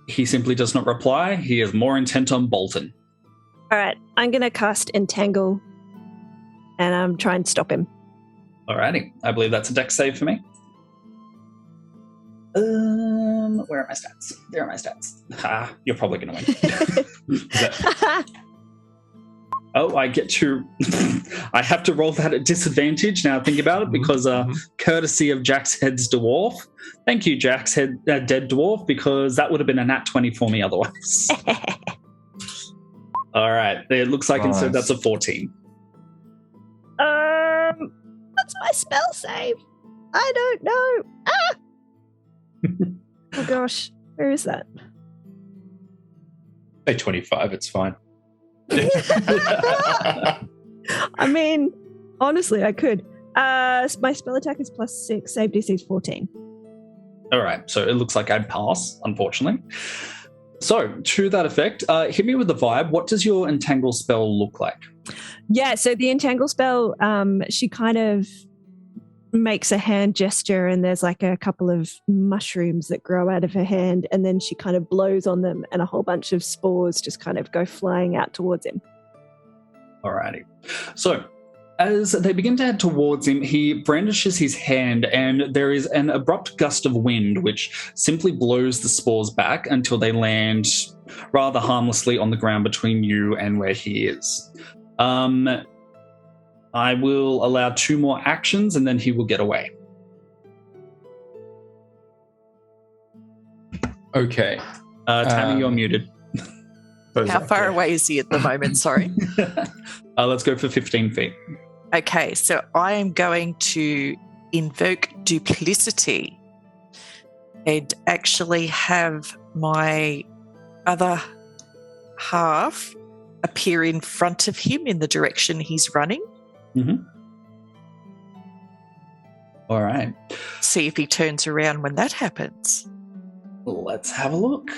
He simply does not reply. He is more intent on Bolton. All right, I'm going to cast Entangle, and I'm trying to stop him. Alrighty, I believe that's a dex save for me. Where are my stats? There are my stats. You're probably going to win. Oh, I get to... I have to roll that at disadvantage now think about it because courtesy of Jack's Head's Dwarf. Thank you, Jack's Head Dead Dwarf, because that would have been a nat 20 for me otherwise. All right. It looks like instead that's a 14. What's my spell save? I don't know. Oh gosh, where is that? Say 25, it's fine. I mean, honestly, I could. My spell attack is +6, save DC is 14. All right, so it looks like I'd pass, unfortunately. So, to that effect, hit me with the vibe. What does your entangle spell look like? Yeah, so the entangle spell, she kind of makes a hand gesture and there's like a couple of mushrooms that grow out of her hand and then she kind of blows on them and a whole bunch of spores just kind of go flying out towards him. Alrighty. So, as they begin to head towards him, he brandishes his hand and there is an abrupt gust of wind which simply blows the spores back until they land rather harmlessly on the ground between you and where he is. I will allow 2 more actions and then he will get away. Okay. Tammie, you're muted. How far away is he at the moment? Sorry. Let's go for 15 feet. Okay, so I am going to invoke duplicity and actually have my other half appear in front of him in the direction he's running. Mm-hmm. All right. See if he turns around when that happens. Let's have a look.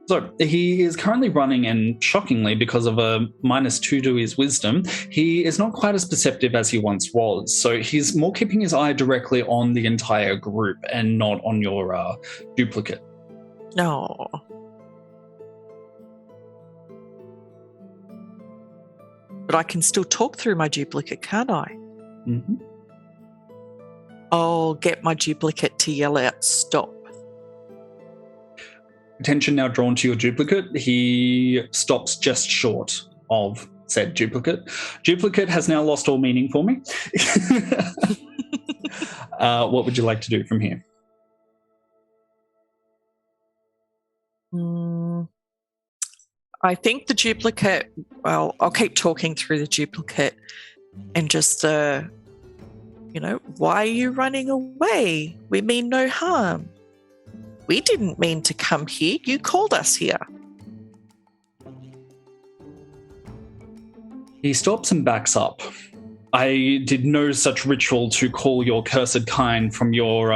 So he is currently running and shockingly, because of a -2 to his wisdom, he is not quite as perceptive as he once was. So he's more keeping his eye directly on the entire group and not on your duplicate. No. But I can still talk through my duplicate, can't I? Mm-hmm. I'll get my duplicate to yell out, stop. Attention now drawn to your duplicate. He stops just short of said duplicate. Duplicate has now lost all meaning for me. What would you like to do from here? I think the duplicate, well, I'll keep talking through the duplicate and just, why are you running away? We mean no harm. We didn't mean to come here. You called us here. He stops and backs up. I did no such ritual to call your cursed kind from your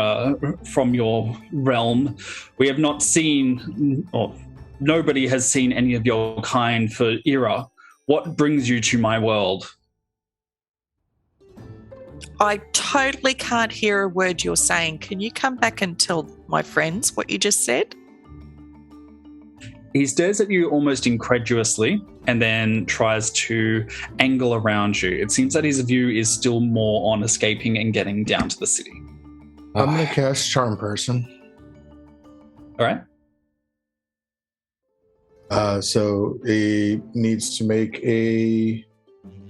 realm. We have not seen, or nobody has seen any of your kind for era. What brings you to my world? I totally can't hear a word you're saying. Can you come back and tell my friends what you just said? He stares at you almost incredulously and then tries to angle around you. It seems that his view is still more on escaping and getting down to the city. I'm going to cast Charm Person. All right. So he needs to make a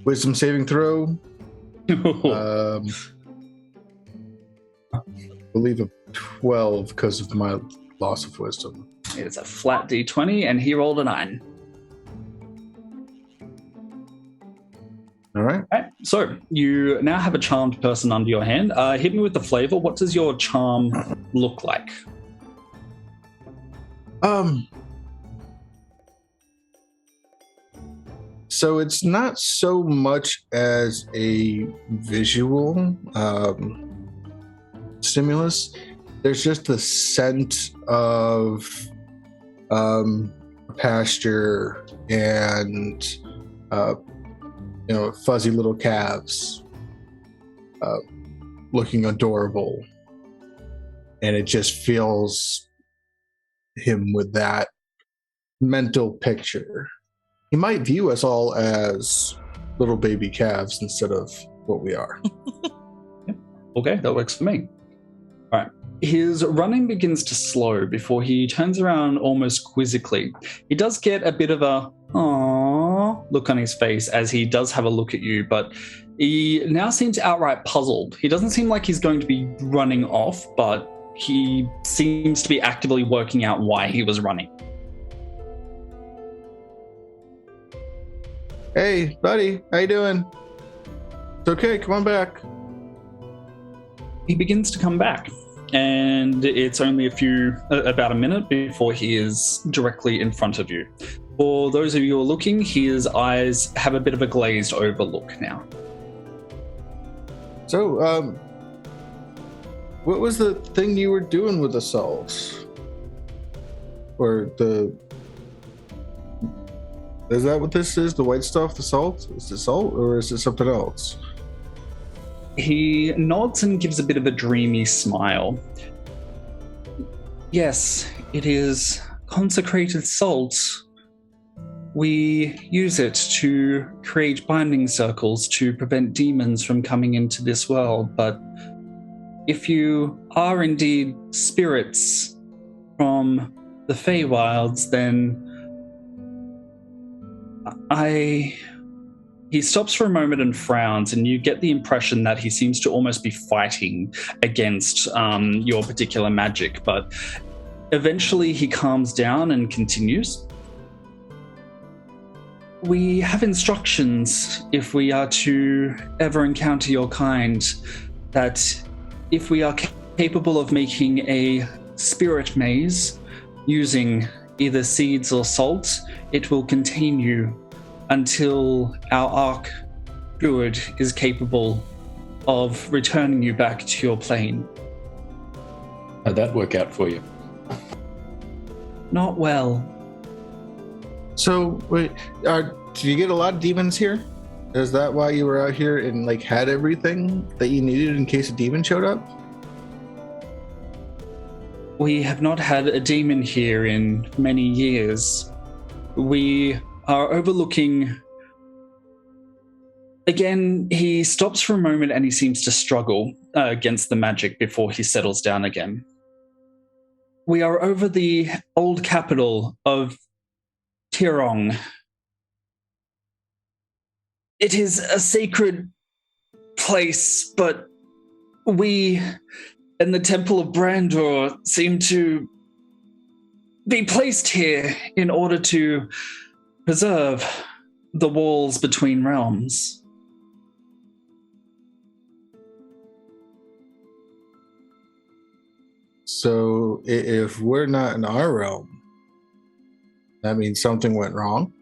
wisdom saving throw. I believe a 12 because of my loss of wisdom. It's a flat d20 and he rolled a 9. All right. All right. So you now have a charmed person under your hand. Hit me with the flavor. What does your charm look like? So it's not so much as a visual stimulus. There's just the scent of pasture and fuzzy little calves looking adorable, and it just fills him with that mental picture. He might view us all as little baby calves instead of what we are. Okay, that works for me. All right. His running begins to slow before he turns around almost quizzically. He does get a bit of a "aww" look on his face as he does have a look at you, but he now seems outright puzzled. He doesn't seem like he's going to be running off, but he seems to be actively working out why he was running. Hey, buddy, how you doing? It's okay, come on back. He begins to come back, and it's only about a minute before he is directly in front of you. For those of you who are looking, his eyes have a bit of a glazed over look now. So, what was the thing you were doing with the salts? Or is that what this is? The white stuff, the salt? Is it salt or is it something else? He nods and gives a bit of a dreamy smile. Yes, it is consecrated salt. We use it to create binding circles to prevent demons from coming into this world, but if you are indeed spirits from the Feywilds, then He stops for a moment and frowns, and you get the impression that he seems to almost be fighting against your particular magic, but eventually he calms down and continues. We have instructions, if we are to ever encounter your kind, that if we are capable of making a spirit maze using either seeds or salt, it will contain you until our Arch Druid is capable of returning you back to your plane. How'd that work out for you? Not well. So, wait, did you get a lot of demons here? Is that why you were out here and like had everything that you needed in case a demon showed up? We have not had a demon here in many years. We are overlooking... Again, he stops for a moment and he seems to struggle against the magic before he settles down again. We are over the old capital of Tirong. It is a sacred place, but we and the Temple of Brandor seem to be placed here in order to preserve the walls between realms. So if we're not in our realm, that means something went wrong?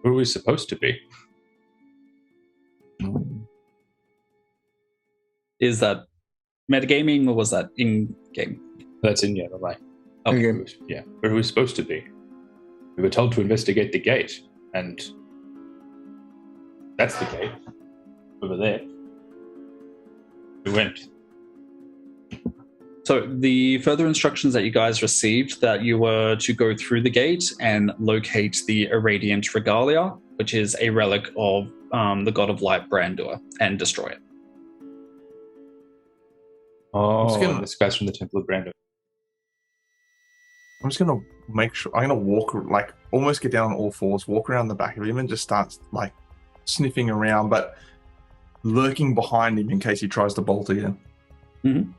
Where are we supposed to be? Is that metagaming or was that in-game? That's in the other way. Okay. In-game. Yeah, where are we supposed to be? We were told to investigate the gate, and that's the gate over there. We went. So the further instructions that you guys received that you were to go through the gate and locate the Irradiant Regalia, which is a relic of the god of light Brandor, and destroy it. Oh, this guy's from the Temple of Brandor. I'm just gonna make sure. I'm gonna walk, like, almost get down on all fours, walk around the back of him, and just start like sniffing around, but lurking behind him in case he tries to bolt again. Mm-hmm.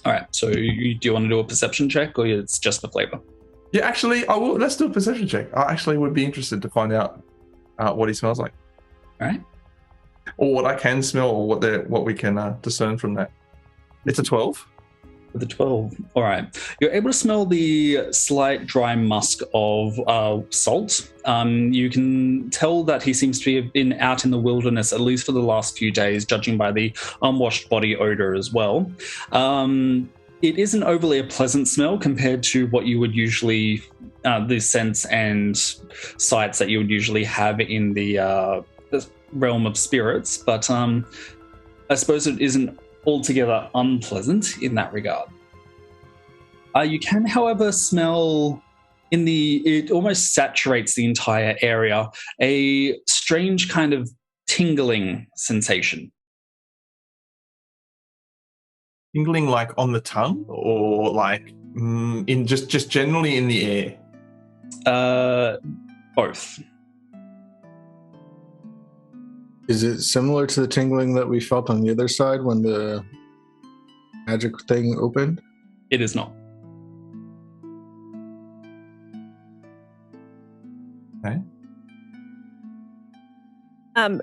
All right. So do you want to do a perception check, or it's just for flavor? Yeah, actually, I will. Let's do a perception check. I actually would be interested to find out what he smells like. All right. Or what I can smell, or what we can discern from that. It's a 12. With a 12. All right. You're able to smell the slight dry musk of salt. You can tell that he seems to have been out in the wilderness at least for the last few days, judging by the unwashed body odor as well. It isn't overly a pleasant smell compared to what you would usually, the scents and sights that you would usually have in the realm of spirits, but I suppose it isn't altogether unpleasant in that regard. You can, however, smell it almost saturates the entire area, a strange kind of tingling sensation. Tingling like on the tongue, or like In just generally in the air? Both. Is it similar to the tingling that we felt on the other side when the magic thing opened? It is not. Okay.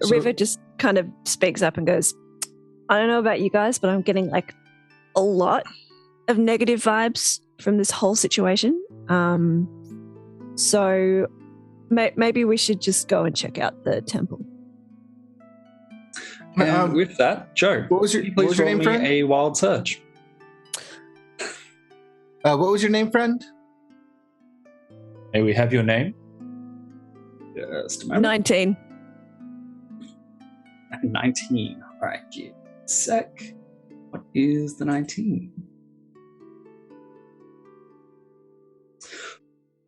River just kind of speaks up and goes, I don't know about you guys, but I'm getting like a lot of negative vibes from this whole situation. So maybe we should just go and check out the temple. And with that, Joe, what was your name, friend? A wild search. What was your name, friend? May we have your name? Just a moment. 19. 19. All right, give me a sec. What is the 19?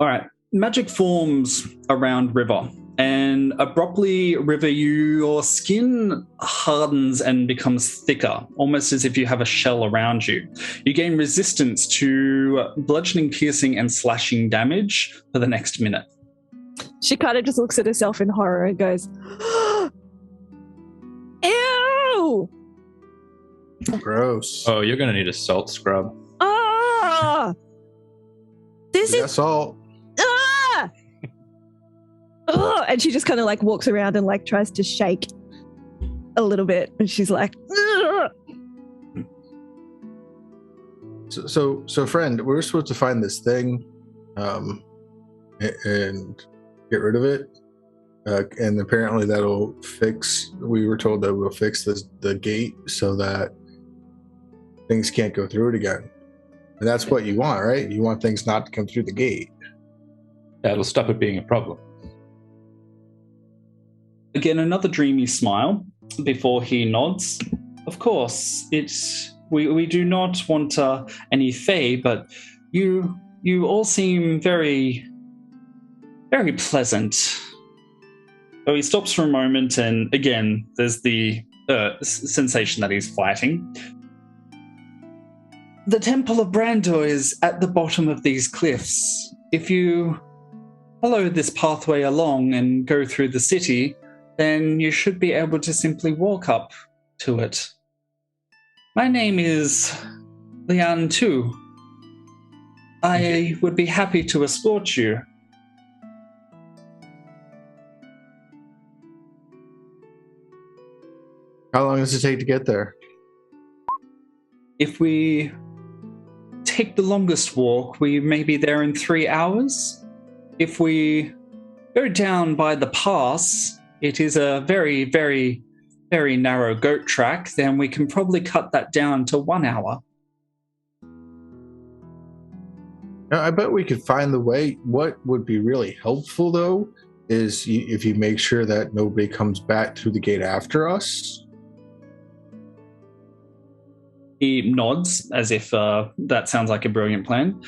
All right. Magic forms around River, and abruptly, River, your skin hardens and becomes thicker, almost as if you have a shell around you. You gain resistance to bludgeoning, piercing, and slashing damage for the next minute. She kind of just looks at herself in horror and goes, ew! Gross. Oh, you're going to need a salt scrub. Ah! This is salt. ah! Oh, and she just kind of like walks around and like tries to shake a little bit, and she's like, ugh! So, friend, we're supposed to find this thing, and get rid of it, and apparently that'll fix. We were told that we'll fix the gate so that things can't go through it again. And that's what you want, right? You want things not to come through the gate. That'll stop it being a problem. Again, another dreamy smile before he nods. Of course, we do not want any Fae, but you all seem very, very pleasant. So he stops for a moment, and again, there's the sensation that he's fighting. The Temple of Brandor is at the bottom of these cliffs. If you follow this pathway along and go through the city, then you should be able to simply walk up to it. My name is Lian Tu. I would be happy to escort you. How long does it take to get there? If we take the longest walk, we may be there in 3 hours. If we go down by the pass, it is a very, very, very narrow goat track, then we can probably cut that down to 1 hour. I bet we could find the way. What would be really helpful, though, is if you make sure that nobody comes back through the gate after us. He nods as if that sounds like a brilliant plan.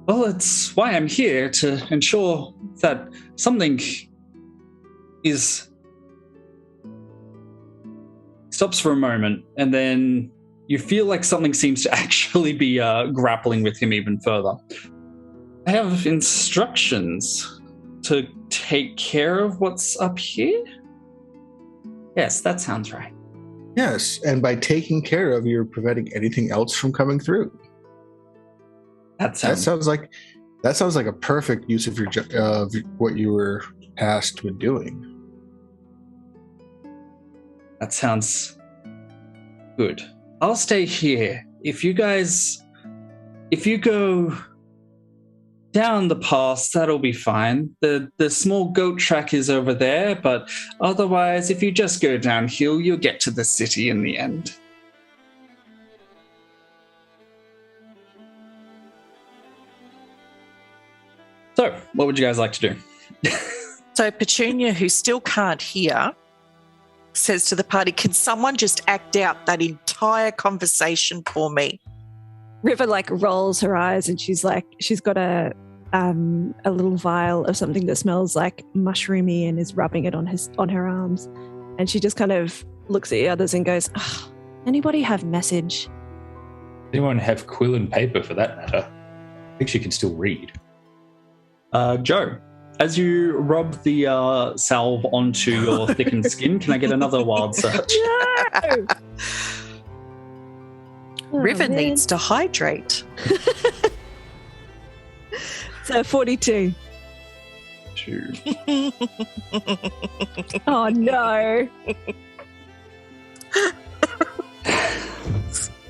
Well, it's why I'm here, to ensure that something is... Stops for a moment, and then you feel like something seems to actually be grappling with him even further. I have instructions to take care of what's up here? Yes, that sounds right. Yes, and by taking care of, you're preventing anything else from coming through. That sounds like a perfect use of your what you were tasked with doing. That sounds good. I'll stay here. If you go down the pass, that'll be fine. The small goat track is over there, but otherwise, if you just go downhill, you'll get to the city in the end. So, what would you guys like to do? So Petunia, who still can't hear, says to the party, can someone just act out that entire conversation for me? River like rolls her eyes, and she's got a little vial of something that smells like mushroomy and is rubbing it on her arms. And she just kind of looks at the others and goes, anybody have message? Anyone have quill and paper for that matter? think she can still read. Joe, as you rub the salve onto your thickened skin, can I get another wild search? No! River Oh, man. needs to hydrate. So 42. 2. Oh no.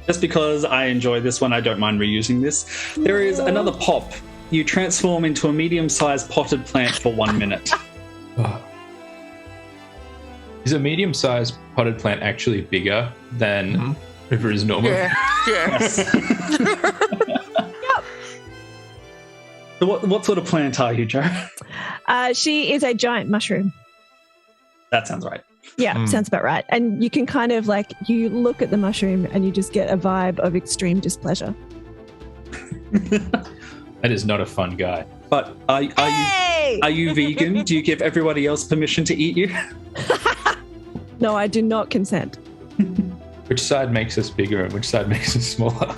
Just because I enjoy this one, I don't mind reusing this. There is another pop. You transform into a medium-sized potted plant for 1 minute. Oh. Is a medium-sized potted plant actually bigger than River is normal? Yeah. Yes. So what sort of plant are you, Joe? She is a giant mushroom. That sounds right. Yeah, sounds about right. And you can kind of like, you look at the mushroom and you just get a vibe of extreme displeasure. That is not a fun guy. But are you vegan? Do you give everybody else permission to eat you? No, I do not consent. Which side makes us bigger and which side makes us smaller?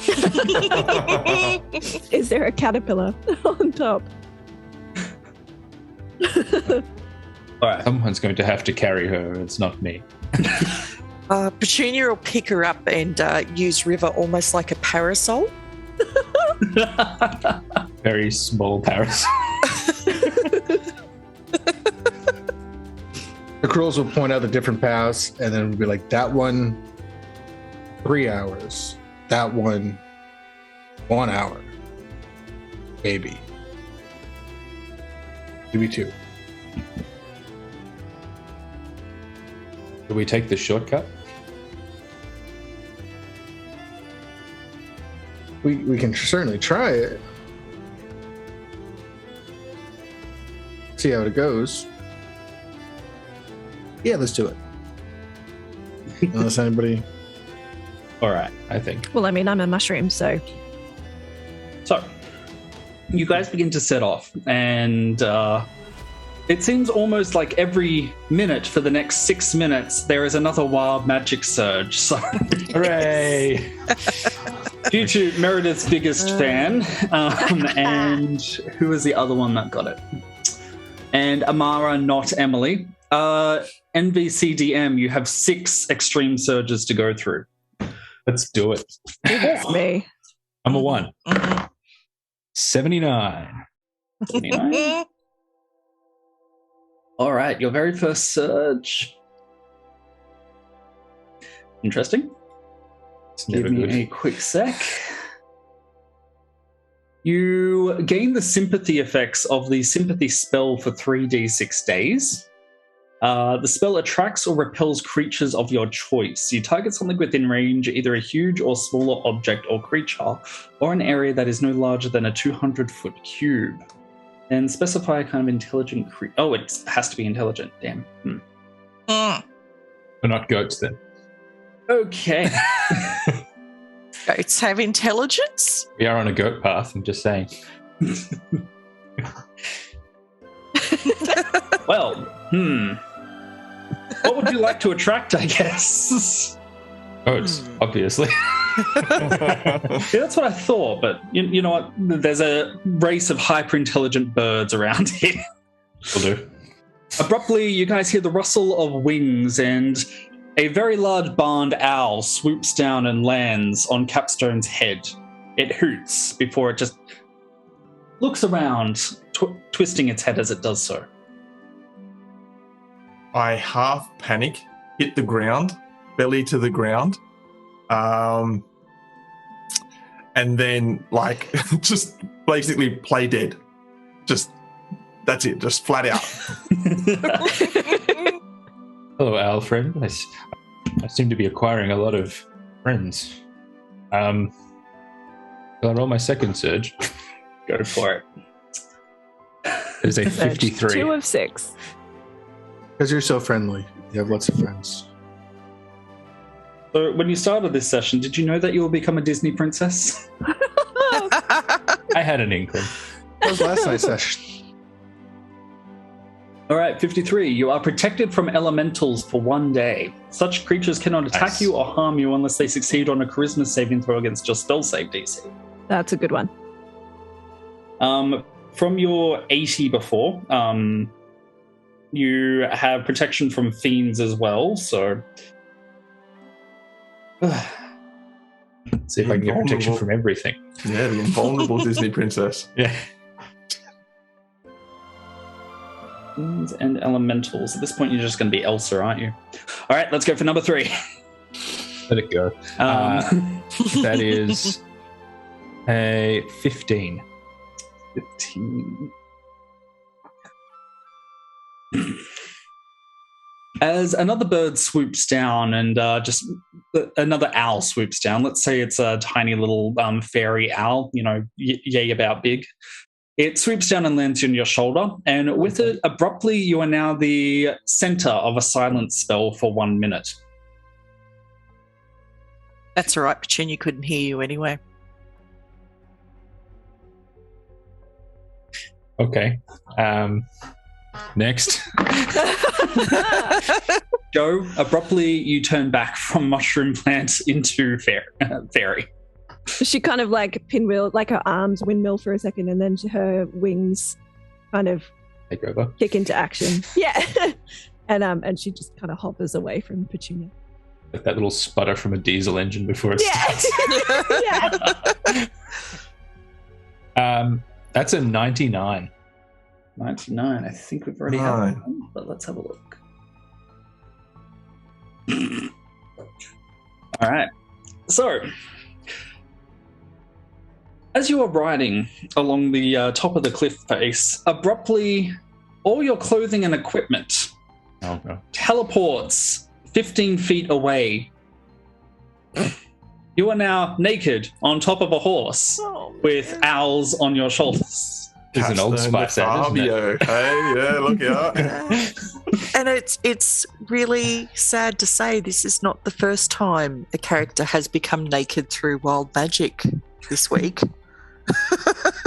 Is there a caterpillar on top? All right. Someone's going to have to carry her. It's not me. Petunia will pick her up and use River almost like a parasol. Very small parasol. The girls will point out the different paths, and then we'll be like, that one, 3 hours. That one, 1 hour. Maybe. Maybe 2. Do we take the shortcut? We can certainly try it. See how it goes. Yeah, let's do it. Unless anybody... All right. I think. Well, I mean, I'm a mushroom, so. So, you guys begin to set off, and it seems almost like every minute for the next 6 minutes, there is another wild magic surge. So, Hooray! due to Meredith's biggest fan, and who was the other one that got it? And Amara, not Emily. NVCDM, you have 6 extreme surges to go through. Let's do it. It's me. Number 1. 79. 79. All right, your very first surge. Interesting. It's never Give me good. a quick sec. You gain the sympathy effects of the sympathy spell for 3d6 days. The spell attracts or repels creatures of your choice. You target something within range, either a huge or smaller object or creature, or an area that is no larger than a 200-foot cube. And specify a kind of intelligent creature. Oh, it has to be intelligent. Damn. We're not goats then. Okay. Goats have intelligence? We are on a goat path, I'm just saying. Well, what would you like to attract, I guess? Goats, obviously. Yeah, that's what I thought, but you know what? There's a race of hyper-intelligent birds around here. Will do. Abruptly, you guys hear the rustle of wings, and a very large barned owl swoops down and lands on Capstone's head. It hoots before it just looks around, twisting its head as it does so. I half panic, hit the ground, belly to the ground, and then like just basically play dead. Just that's it, just flat out. Hello, Alfred. I seem to be acquiring a lot of friends. Got all my second surge. Go for it. It is a 53. 2 of 6. Because you're so friendly. You have lots of friends. So, when you started this session, did you know that you will become a Disney princess? I had an inkling. That was last night's session. All right, 53. You are protected from elementals for 1 day. Such creatures cannot attack Nice. you or harm you unless they succeed on a charisma saving throw against your spell save DC. That's a good one. From your 80 before, you have protection from fiends as well, so... See if I can get protection from everything. Yeah, the invulnerable Disney princess. Yeah. Fiends and elementals. At this point, you're just going to be Elsa, aren't you? All right, let's go for number 3. Let it go. That is a 15. 15. As another bird swoops down and just another owl swoops down, let's say it's a tiny little fairy owl, yay about big. It swoops down and lands on your shoulder, and with it, abruptly, you are now the center of a silence spell for 1 minute. That's all right, Petunia couldn't hear you anyway. Okay. Next. Joe, abruptly, you turn back from mushroom plant into fairy. She kind of like pinwheel, like her arms windmill for a second, and then her wings kind of Take over. kick into action. Yeah. And she just kind of hovers away from Petunia. Like that little sputter from a diesel engine before it starts. Yeah. That's a 99. 99. I think we've already had one, but let's have a look. All right. So, as you are riding along the top of the cliff face, abruptly, all your clothing and equipment teleports 15 feet away. You are now naked on top of a horse with owls on your shoulders. There's an Old Spice ad, isn't it? Hey, yeah, look out. And it's really sad to say this is not the first time a character has become naked through wild magic this week.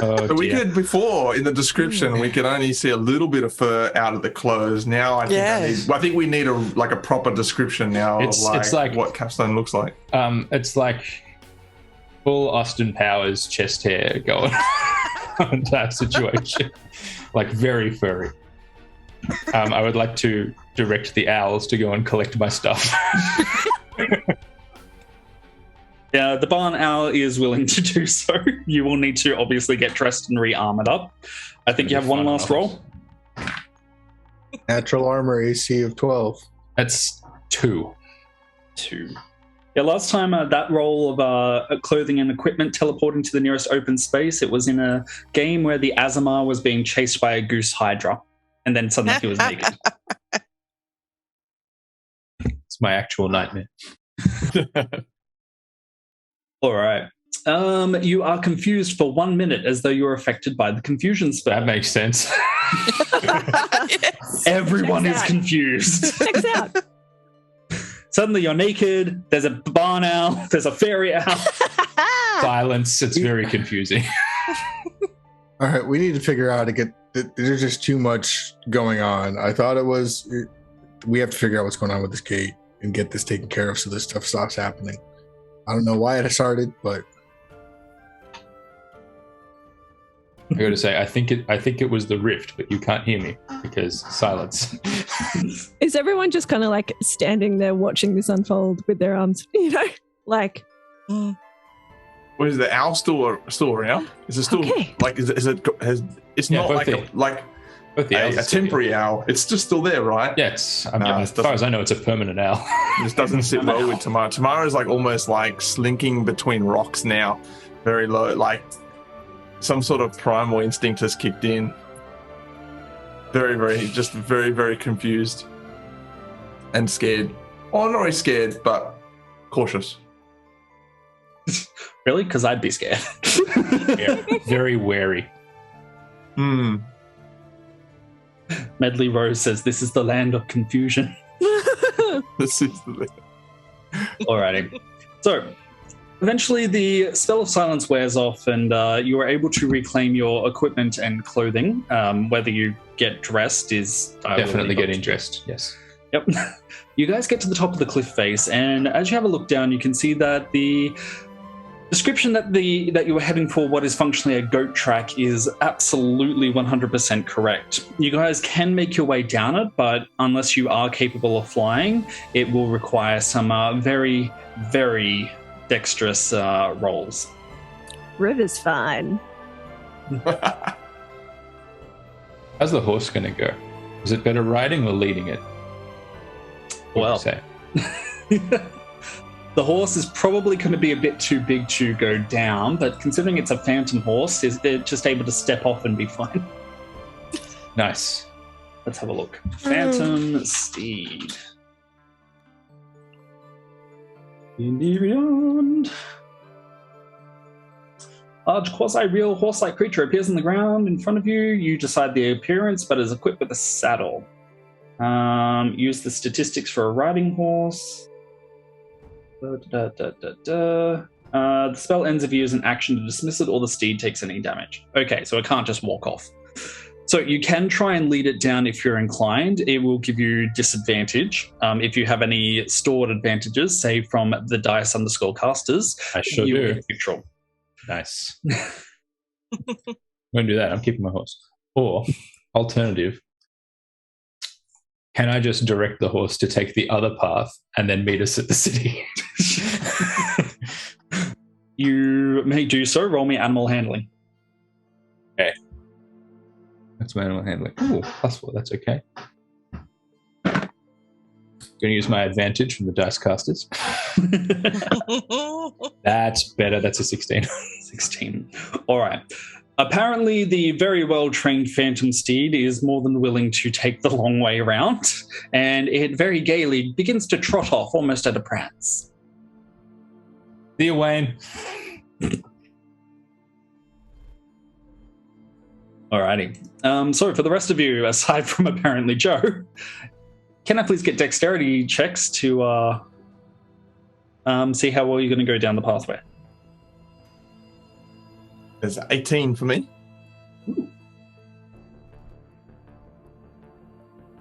Oh, We could before in the description we could only see a little bit of fur out of the clothes. Now I think we need a proper description now. It's like what Capstone looks like. It's like full Austin Powers chest hair going on type situation, like very furry. I would like to direct the owls to go and collect my stuff. Yeah, the barn owl is willing to do so. You will need to obviously get dressed and re-armored up. I think you have one last roll. Natural armor AC of 12. That's 2. 2. Yeah, last time that roll of clothing and equipment teleporting to the nearest open space, it was in a game where the Azamar was being chased by a goose hydra, and then suddenly he was naked. It's my actual nightmare. All right. You are confused for 1 minute as though you're affected by the confusion spell. That makes sense. Yes. Everyone Checks is out. confused. Checks out. Suddenly you're naked, there's a barn owl, there's a fairy owl. Silence. It's very confusing. All right, we need to figure out how to get. There's just too much going on. I thought we have to figure out what's going on with this gate and get this taken care of so this stuff stops happening. I don't know why it started, but I got to say, I think it was the rift, but you can't hear me because silence. Is everyone just kind of like standing there watching this unfold with their arms, like? Well, is the owl still around? Is it still Okay. like? Is it? It's Yeah, not both like the owls a are still temporary here. owl. It's just still there, right? Yes. No, as it far doesn't- as I know, it's a permanent owl. This doesn't sit well with Tamara. Tamara is like almost like slinking between rocks now, very low. Like some sort of primal instinct has kicked in. Very, very, very confused and scared. Well, not really scared, but cautious. Really? Because I'd be scared. Very wary. Medley Rose says, this is the land of confusion. This is the Alrighty. So, eventually the spell of silence wears off and you are able to reclaim your equipment and clothing. Whether you get dressed is... Definitely getting dressed. Yes. Yep. You guys get to the top of the cliff face, and as you have a look down, you can see that the description that you were heading for what is functionally a goat track is absolutely 100% correct. You guys can make your way down it, but unless you are capable of flying, it will require some very, very dexterous rolls. River's fine. How's the horse going to go? Is it better riding or leading it? What do you say? The horse is probably going to be a bit too big to go down, but considering it's a phantom horse, they're just able to step off and be fine. Nice. Let's have a look. Phantom steed. D&D Beyond. Large quasi-real horse-like creature appears on the ground in front of you. You decide the appearance, but is equipped with a saddle. Use the statistics for a riding horse. The spell ends if you use an action to dismiss it or the steed takes any damage. Okay, so it can't just walk off. So you can try and lead it down if you're inclined. It will give you disadvantage. If you have any stored advantages, say from the dice _ casters, I sure you do. get neutral. Nice. I'm going to do that. I'm keeping my horse. Or, alternative, can I just direct the horse to take the other path and then meet us at the city? You may do so. Roll me animal handling. Okay. That's my animal handling. Ooh, +4. That's okay. Going to use my advantage from the dice casters. That's better. That's a 16. 16. All right. Apparently, the very well-trained phantom steed is more than willing to take the long way around, and it very gaily begins to trot off almost at a prance. See you, Wayne. Alrighty. So for the rest of you, aside from apparently Joe, can I please get dexterity checks to see how well you're going to go down the pathway? There's 18 for me. Ooh.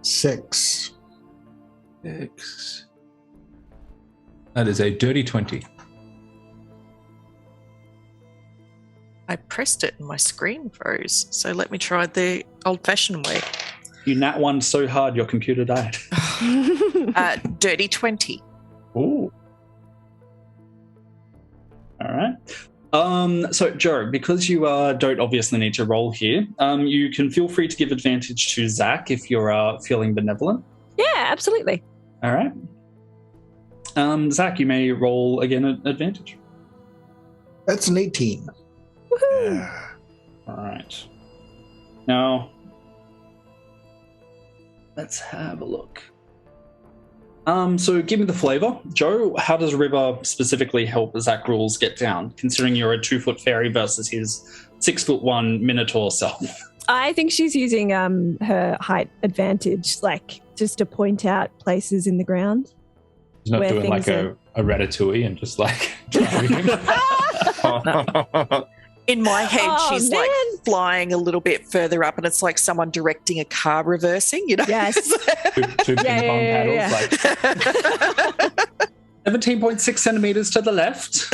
6. 6. That is a dirty 20. I pressed it and my screen froze. So let me try the old-fashioned way. You nat one so hard your computer died. Dirty 20. Ooh. All right. So, Joe, because you don't obviously need to roll here, you can feel free to give advantage to Zach if you're feeling benevolent. Yeah, absolutely. All right. Zach, you may roll again at advantage. That's an 18. Woohoo! Yeah. All right. Now, let's have a look. So give me the flavor. Joe, how does River specifically help Zach Rules get down, considering you're a 2-foot fairy versus his 6'1" minotaur self? I think she's using her height advantage, like just to point out places in the ground. He's not Where doing like things a ratatouille and just like driving him. In my head, Oh, she's man. like flying a little bit further up, and it's like someone directing a car reversing, you know? Yes. Two ping pong paddles. Like, 17.6 centimeters to the left.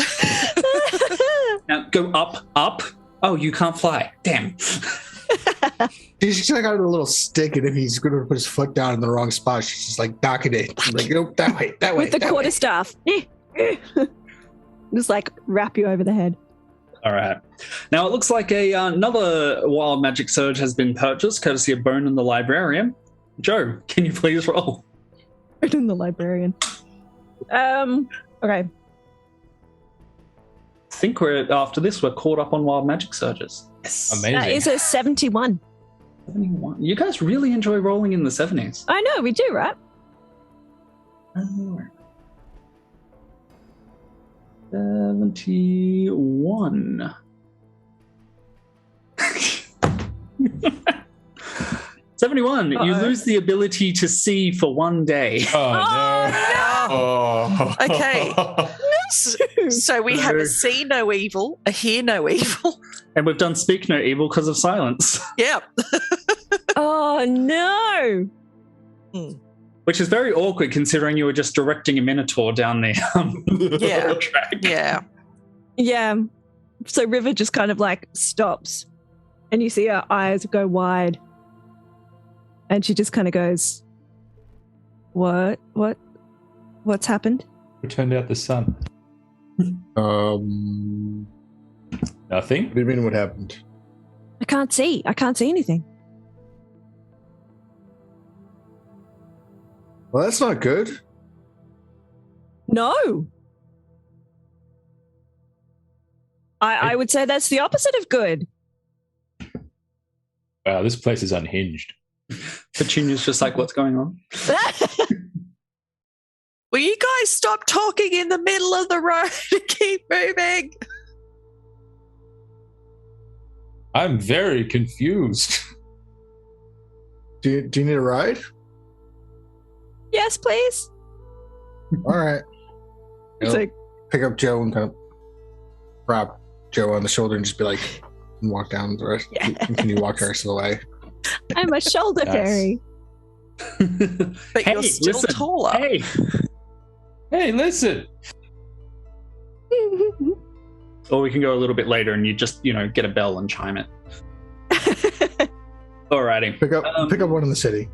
Now go up. Oh, you can't fly. Damn. She's just got a little stick, and if he's going to put his foot down in the wrong spot, she's just like docking it. Like, nope, that way. With the that way. quarterstaff. Just like wrap you over the head. All right. Now it looks like another wild magic surge has been purchased, courtesy of Bone and the Librarian. Joe, can you please roll? In the librarian. Okay. I think after this we're caught up on wild magic surges. Yes. amazing. That is a 71. 71. You guys really enjoy rolling in the 70s. I know, we do, right? 71. 71. You lose the ability to see for one day. Oh, no. Oh. Okay. So we have a see no evil, a hear no evil. And we've done speak no evil because of silence. Yeah. Oh, no. Which is very awkward considering you were just directing a minotaur down the Yeah. track. Yeah. Yeah. So River just kind of like stops and you see her eyes go wide. And she just kind of goes, What's happened? We turned out the sun. Nothing. What do you mean what happened? I can't see anything. Well, that's not good. No. I would say that's the opposite of good. Wow, this place is unhinged. Petunia's just like, what's going on? Will you guys stop talking in the middle of the road and keep moving? I'm very confused. Do you need a ride? Yes, please. All right. It's like, Pick up Joe and kind of wrap Joe on the shoulder and just be like, and walk down the rest. Yeah. Continue walking the rest of the way. I'm a shoulder Nice. fairy. But Hey, you're still listen. taller. Hey, listen. Or we can go a little bit later and you just, get a bell and chime it. Alrighty. Pick up one in the city.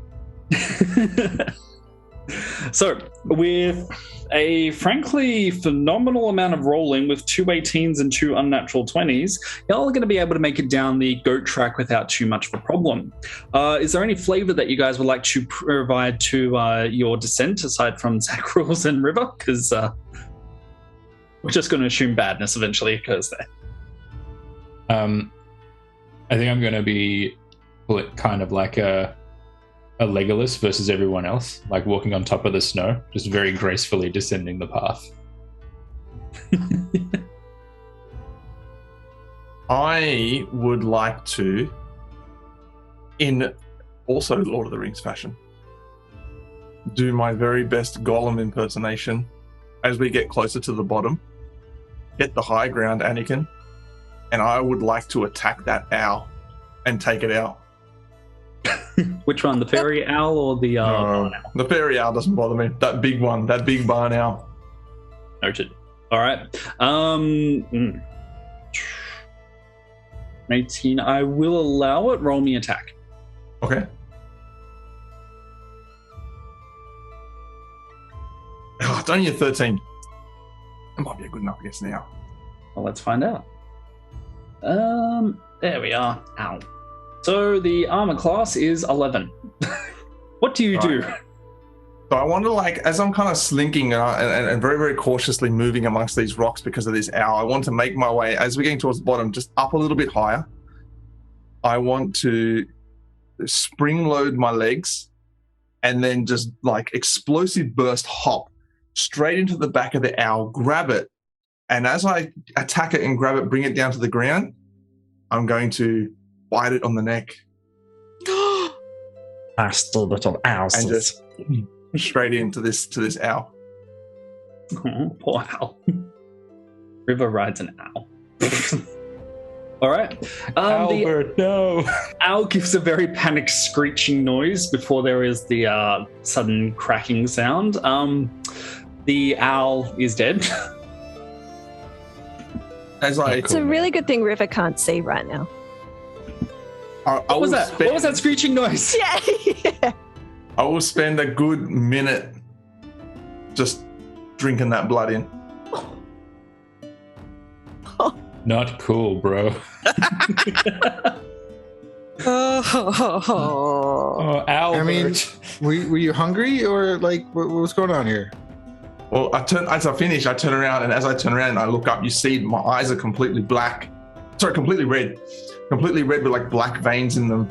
So, with a frankly phenomenal amount of rolling with 2 18s and 2 unnatural 20s, y'all are going to be able to make it down the goat track without too much of a problem. Is there any flavor that you guys would like to provide to your descent aside from Zach Rules and River? Because we're just going to assume badness eventually occurs there. I think I'm going to be kind of like a Legolas versus everyone else, like walking on top of the snow, just very gracefully descending the path. I would like to, in also Lord of the Rings fashion, do my very best Gollum impersonation as we get closer to the bottom. Get the high ground, Anakin, and I would like to attack that owl and take it out. Which one, the fairy owl or the barn owl? The fairy owl doesn't bother me. That big one, that big barn owl. Noted. All right. 18. I will allow it. Roll me attack. Okay. Oh, it's only a 13. That might be a good enough guess now. Well, let's find out. There we are. Ow. So the armor class is 11. What do you do? So I want to, as I'm kind of slinking and very, very cautiously moving amongst these rocks because of this owl, I want to make my way, as we're getting towards the bottom, just up a little bit higher. I want to spring load my legs and then just explosive burst hop straight into the back of the owl, grab it, and as I attack it and grab it, bring it down to the ground, I'm going to bite it on the neck. Bastard little owl. And just straight into this owl. Oh, poor owl. River rides an owl. All right. Albert, no. Owl gives a very panicked screeching noise before there is the sudden cracking sound. The owl is dead. It's a really good thing River can't see right now. What was that? What was that screeching noise? Yeah. I will spend a good minute just drinking that blood in. Not cool, bro. Oh, Albert. I mean, were you hungry or what was going on here? Well, as I finish, I turn around, and as I turn around and I look up, you see my eyes are completely black. Sorry, completely red. Completely red with black veins in them.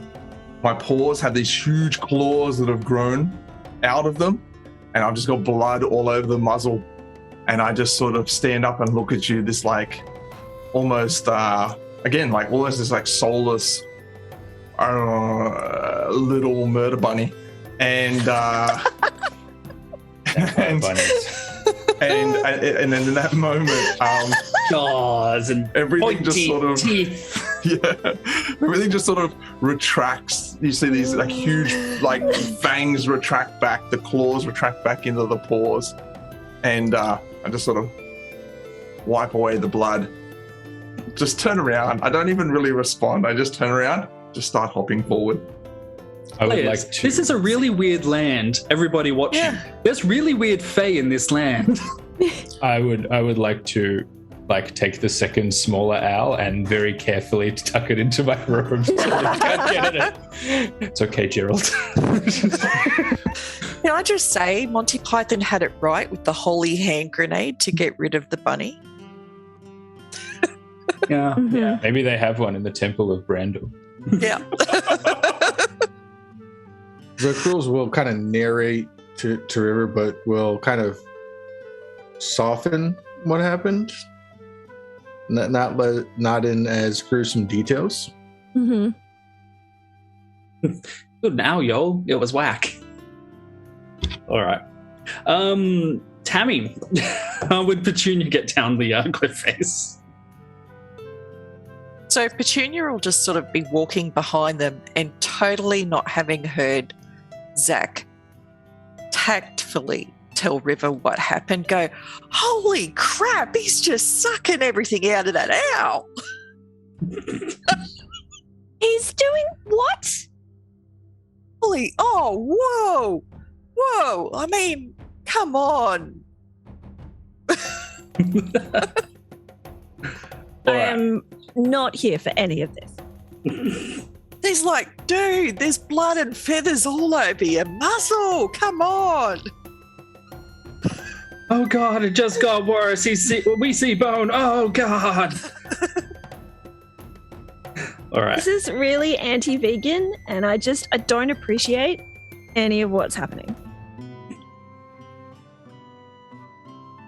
My paws have these huge claws that have grown out of them, and I've just got blood all over the muzzle. And I just sort of stand up and look at you, this almost, again, almost this soulless little murder bunny. And and then in that moment, jaws and everything just sort of teeth. Yeah, everything just sort of retracts. You see these huge fangs retract back, the claws retract back into the paws, and I just sort of wipe away the blood just turn around. I don't even really respond. I just turn around, just start hopping forward. I would Players, like to. This is a really weird land. Everybody watching. Yeah. There's really weird fae in this land. I would like to take the second smaller owl and very carefully tuck it into my robe so I can't get at it. It's okay, Gerald. Can I just say, Monty Python had it right with the holy hand grenade to get rid of the bunny? Yeah. Mhm. Maybe they have one in the Temple of Brandon. Yeah. The crews will kind of narrate to River, but will kind of soften what happened. Not in as gruesome details. Mm-hmm. Good now, yo. It was whack. All right. Tammie, how would Petunia get down the cliff face? So Petunia will just sort of be walking behind them and totally not having heard Zach tactfully tell River what happened, go, holy crap, he's just sucking everything out of that owl. He's doing what? Holy, oh, whoa, I mean, come on. I am not here for any of this. He's like, dude, there's blood and feathers all over your muzzle. Come on. Oh God, it just got worse. We see bone. Oh God. All right. This is really anti-vegan, and I don't appreciate any of what's happening.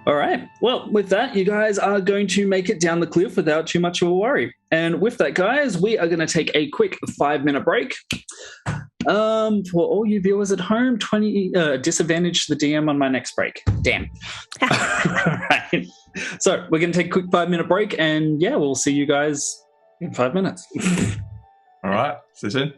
All right. Well, with that, you guys are going to make it down the cliff without too much of a worry. And with that, guys, we are going to take a quick 5-minute break. For all you viewers at home, disadvantage the DM on my next break. Damn. All right. So we're going to take a quick 5-minute break, and yeah, we'll see you guys in 5 minutes. All right, see you soon.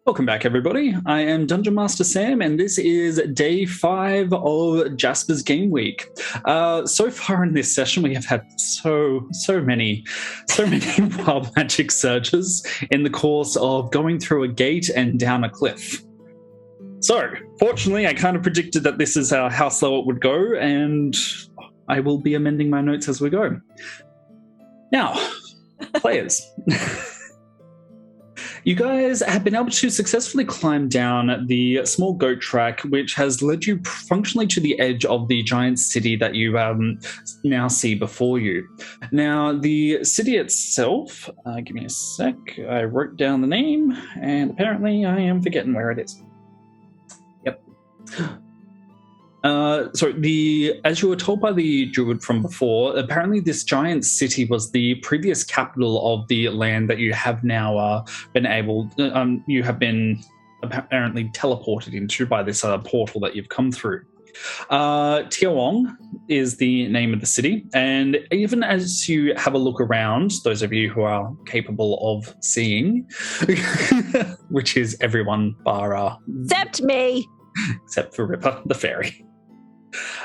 Welcome back, everybody. I am Dungeon Master Sam, and this is day 5 of Jasper's Game Week. So far in this session, we have had so many wild magic surges in the course of going through a gate and down a cliff. So, fortunately, I kind of predicted that this is how slow it would go, and I will be amending my notes as we go. Now, players. You guys have been able to successfully climb down the small goat track, which has led you functionally to the edge of the giant city that you now see before you. Now, the city itself, give me a sec, I wrote down the name, and apparently I am forgetting where it is. Yep. As you were told by the druid from before, apparently this giant city was the previous capital of the land that you have now you have been apparently teleported into by this portal that you've come through. Tiawong is the name of the city, and even as you have a look around, those of you who are capable of seeing, which is everyone bar Except me. Except for Ripper, the fairy.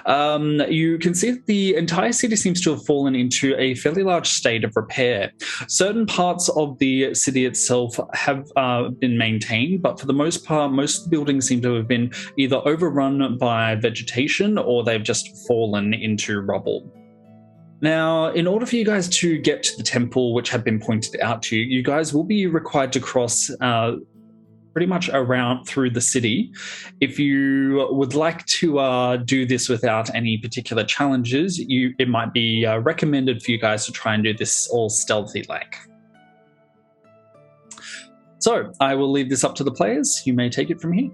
You can see that the entire city seems to have fallen into a fairly large state of repair. Certain parts of the city itself have been maintained, but for the most part, most of the buildings seem to have been either overrun by vegetation or they've just fallen into rubble. Now, in order for you guys to get to the temple, which had been pointed out to you, you guys will be required to cross pretty much around through the city. If you would like to do this without any particular challenges, it might be recommended for you guys to try and do this all stealthy-like. So I will leave this up to the players. You may take it from here.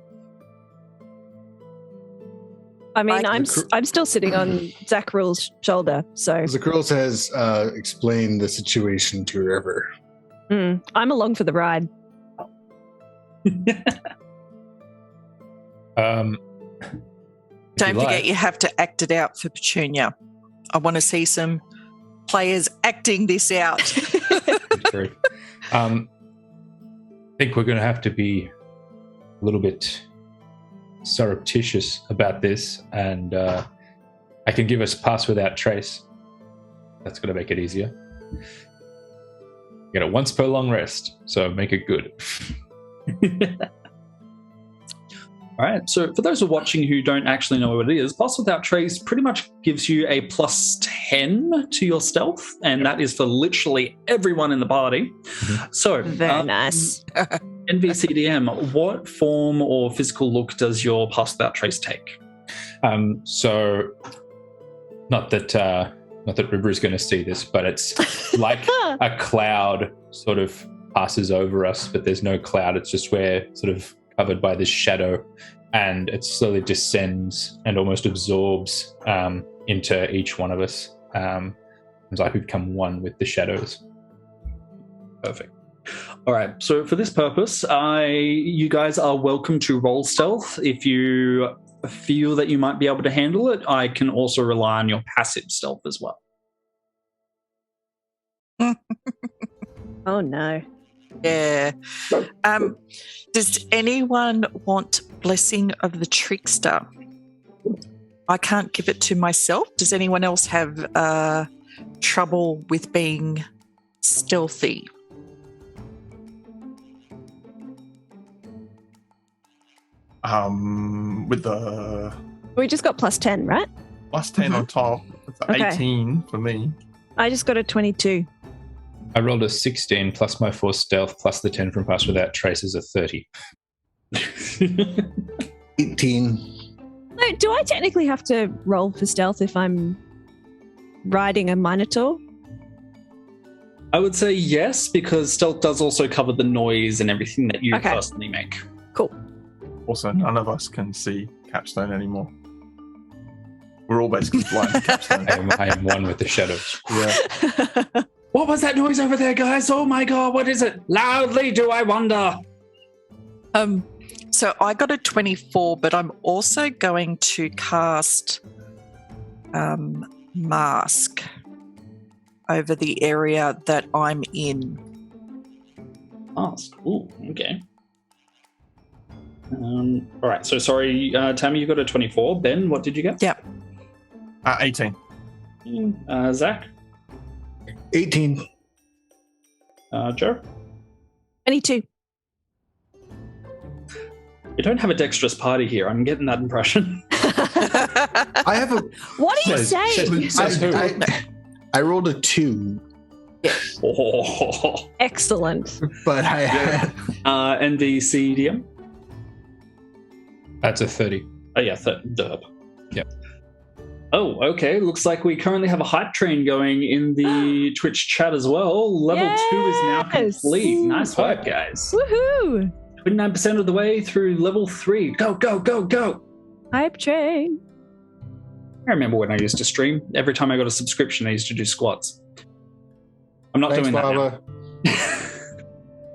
I mean, I'm still sitting on Zacheryl's shoulder, so Zachery has explained the situation to River. I'm along for the ride. Don't forget you have to act it out for Petunia. I want to see some players acting this out. True. I think we're going to have to be a little bit surreptitious about this, and I can give us pass without trace. That's going to make it easier. Get it once per long rest, so make it good. All right, so for those who are watching who don't actually know what it is, Pass Without Trace pretty much gives you a plus 10 to your stealth, and that is for literally everyone in the party. Mm-hmm. So, very nice. NVCDM, what form or physical look does your Pass Without Trace take? So, not that River is going to see this, but it's like a cloud sort of passes over us, but there's no cloud. It's just we're sort of covered by this shadow, and it slowly descends and almost absorbs into each one of us. It's like we become one with the shadows. Perfect. All right, so for this purpose, you guys are welcome to roll stealth. If you feel that you might be able to handle it, I can also rely on your passive stealth as well. Oh no. Yeah. Does anyone want Blessing of the Trickster? I can't give it to myself. Does anyone else have trouble with being stealthy? With the We just got plus 10, right? plus 10 on top, it's 18 for me. I just got a 22. I rolled a 16 plus my 4 stealth plus the 10 from Pass Without Trace is a 30. 18. No, do I technically have to roll for stealth if I'm riding a Minotaur? I would say yes, because stealth does also cover the noise and everything that you personally make. Cool. Also, none of us can see Capstone anymore. We're all basically blind to Capstone. I am one with the shadows. Yeah. What was that noise over there, guys? Oh my god, what is it? Loudly do I wonder. So I got a 24, but I'm also going to cast Mask over the area that I'm in. Mask. Ooh, okay. All right. So sorry, Tammie, you got a 24. Ben, what did you get? Yeah. 18. Zach? 18. Joe? 22. You don't have a dexterous party here. I'm getting that impression. I have a. What are you saying? I rolled a 2, Oh. Excellent. but I had. NVCDM? That's a 30. Oh, yeah, derp. Yep. Oh, okay. Looks like we currently have a hype train going in the Twitch chat as well. Level 2 is now complete. Nice work, guys. Woohoo! 29% of the way through level 3. Go, go, go, go. Hype train. I remember when I used to stream. Every time I got a subscription, I used to do squats. I'm not doing that now.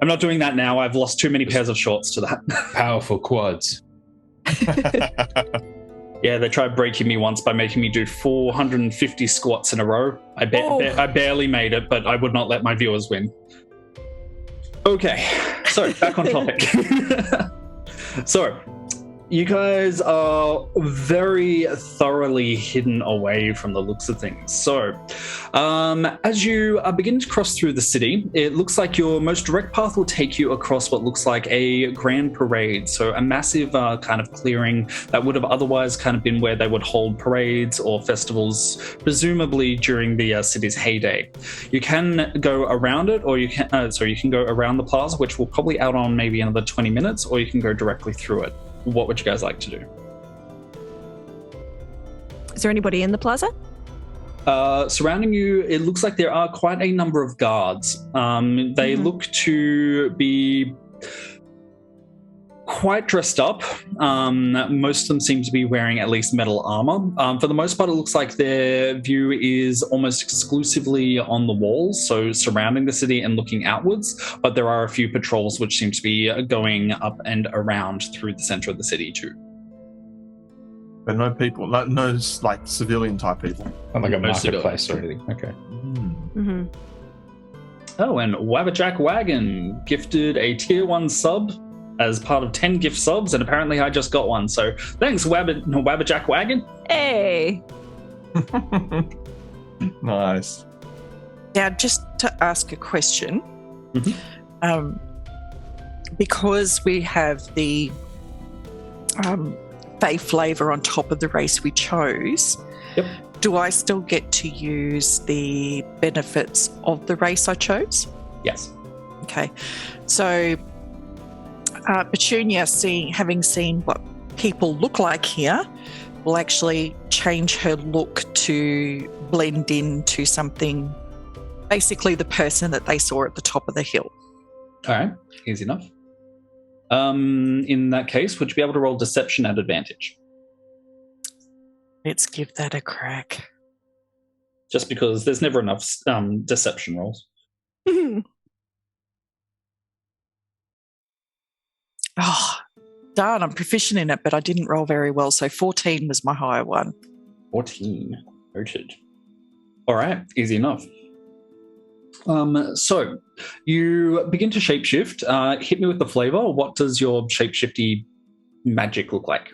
I'm not doing that now. I've lost too many pairs of shorts to that. Powerful quads. Yeah, they tried breaking me once by making me do 450 squats in a row. I barely made it, but I would not let my viewers win. Okay, so back on topic. So, you guys are very thoroughly hidden away from the looks of things. So, as you begin to cross through the city, it looks like your most direct path will take you across what looks like a grand parade. So, a massive kind of clearing that would have otherwise kind of been where they would hold parades or festivals, presumably during the city's heyday. You can go around it, or you can you can go around the plaza, which will probably out on maybe another 20 minutes, or you can go directly through it. What would you guys like to do? Is there anybody in the plaza? Surrounding you, it looks like there are quite a number of guards. They look to be quite dressed up. Most of them seem to be wearing at least metal armor. For the most part, it looks like their view is almost exclusively on the walls, so surrounding the city and looking outwards, but there are a few patrols which seem to be going up and around through the center of the city too. But no people, no like civilian type people. Not like a No marketplace or civilians. anything. Okay. Mm-hmm. Oh, and Wabberjack Wagon gifted a tier 1 sub as part of 10 gift subs, and apparently I just got one. So thanks, Wabberjack Wagon. Hey. Nice. Now, just to ask a question, because we have the Fae flavor on top of the race we chose, Yep. do I still get to use the benefits of the race I chose? Yes. Okay. So, Petunia, having seen what people look like here, will actually change her look to blend into something, basically the person that they saw at the top of the hill. All right, easy enough. In that case, would you be able to roll deception at advantage? Let's give that a crack. Just because there's never enough deception rolls. Oh, darn, I'm proficient in it, but I didn't roll very well. So 14 was my higher one. 14. Noted. All right, easy enough. So you begin to shapeshift. Hit me with the flavor. What does your shapeshifty magic look like?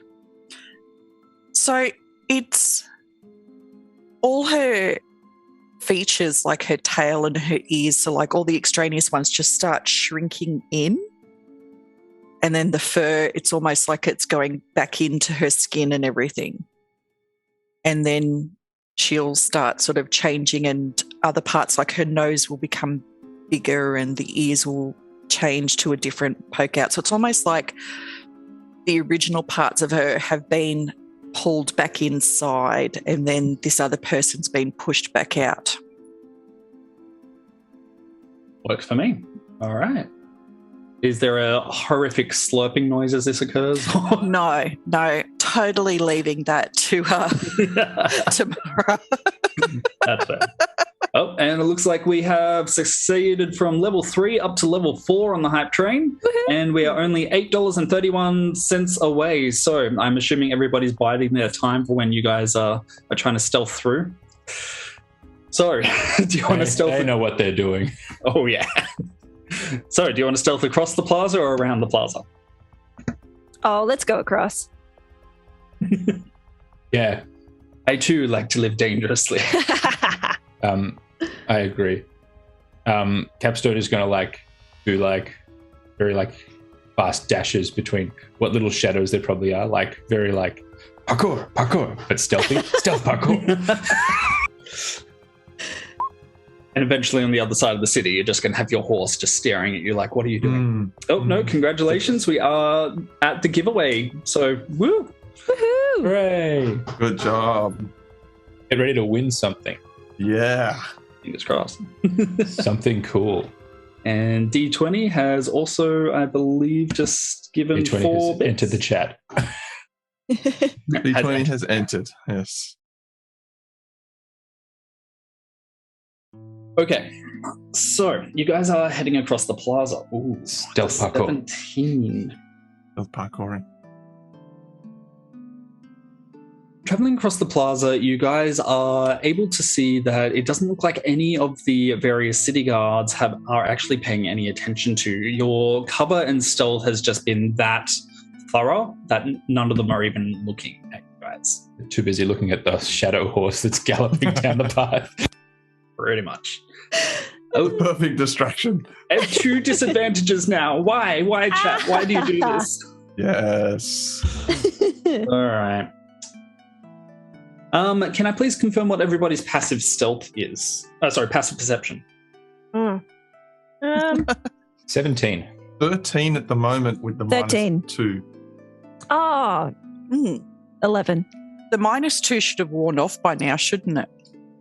So it's all her features, like her tail and her ears, so like all the extraneous ones just start shrinking in. And then the fur, it's almost like it's going back into her skin and everything. And then she'll start sort of changing, and other parts like her nose will become bigger and the ears will change to a different poke out. So it's almost like the original parts of her have been pulled back inside and then this other person's been pushed back out. Works for me. All right. Is there a horrific slurping noise as this occurs? No, totally leaving that to tomorrow. That's fair. Oh, and it looks like we have succeeded from level 3 up to level 4 on the hype train, and we are only $8.31 away. So I'm assuming everybody's biding their time for when you guys are trying to stealth through. So, do you want to stealth? They know what they're doing. Oh, yeah. So, do you want to stealth across the plaza or around the plaza? Oh, let's go across. Yeah, I too like to live dangerously. I agree. Capstone is going to do very fast dashes between what little shadows there probably are, very parkour, but stealthy, stealth parkour. And eventually on the other side of the city, you're just going to have your horse just staring at you like, what are you doing? No, congratulations. We are at the giveaway. So, woo. Woohoo! Hooray! Good job. Get ready to win something. Yeah. Fingers crossed. Something cool. And D20 has also, I believe, just given D20 4 has bits. entered the chat. D20 has entered. Yes. Okay, so you guys are heading across the plaza. Ooh, Stealth parkour. 17. Of parkouring. Traveling across the plaza, you guys are able to see that it doesn't look like any of the various city guards are actually paying any attention to. Your cover and stealth has just been that thorough that none of them are even looking at you guys. Too busy looking at the shadow horse that's galloping down the path. Pretty much. Perfect distraction. I have 2 disadvantages now. Why? Why, chat? Why do you do this? Yes. All right. Can I please confirm what everybody's passive stealth is? Passive perception. 17. 13 at the moment with the 13. -2. Oh, 11. The -2 should have worn off by now, shouldn't it?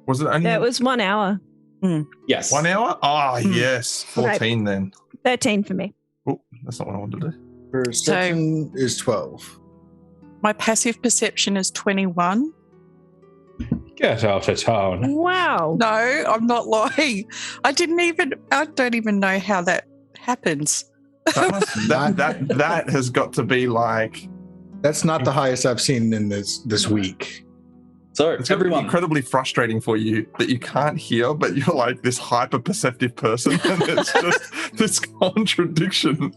Was it only Yeah, it was 1 hour. Yes. 1 hour? Ah, yes. 14 then. 13 for me. Oh, that's not what I wanted to do. Perception is 12. My passive perception is 21. Get out of town. Wow. No, I'm not lying. I don't even know how that happens. That has got to be like... That's not the highest I've seen in this week. So, It's going to be incredibly frustrating for you that you can't hear, but you're like this hyper-perceptive person, and it's just this contradiction.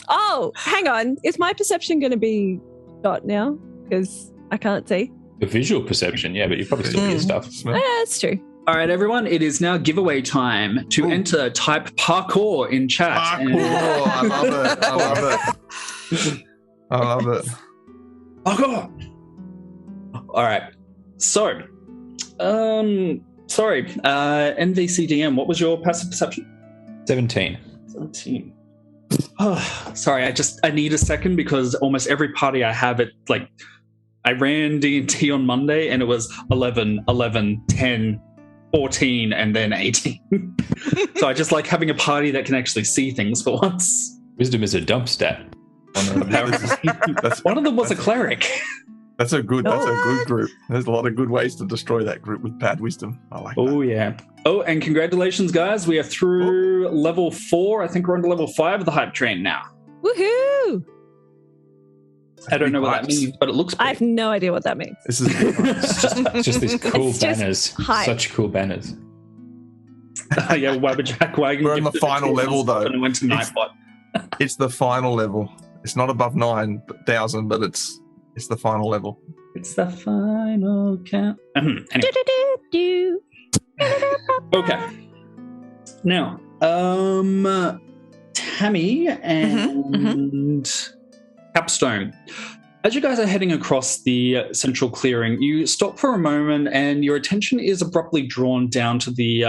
Oh, hang on. Is my perception going to be shot now? Because I can't see. The visual perception, yeah, but you probably still hear stuff. Yeah, that's true. all right, everyone, it is now giveaway time. To enter, type parkour in chat. Parkour. I love it. I love it. I love it. Parkour. All right. So, NVCDM, what was your passive perception? 17. 17. Oh, sorry, I need a second because almost every party I have it, like, I ran D&T on Monday and it was 11, 11, 10, 14, and then 18. So I just like having a party that can actually see things for once. Wisdom is a dump stat. One of them was a cleric. That's a good group. There's a lot of good ways to destroy that group with bad wisdom. I like that. Oh, yeah. Oh, and congratulations, guys. We are through level 4. I think we're on to level 5 of the hype train now. Woohoo! I don't know what that means, but it looks big. I have no idea what that means. This is It's just these cool It's just banners. hype. Such cool banners. Yeah, Wabberjack Wagon. We're on the gifted final it to level, us though. when it went to Nightbot. it's the final level. It's not above 9,000, but it's the final level. It's the final count. Anyway. Do-do-do-do. Okay. Now, Tammie and Capstone. As you guys are heading across the central clearing, you stop for a moment and your attention is abruptly drawn down to the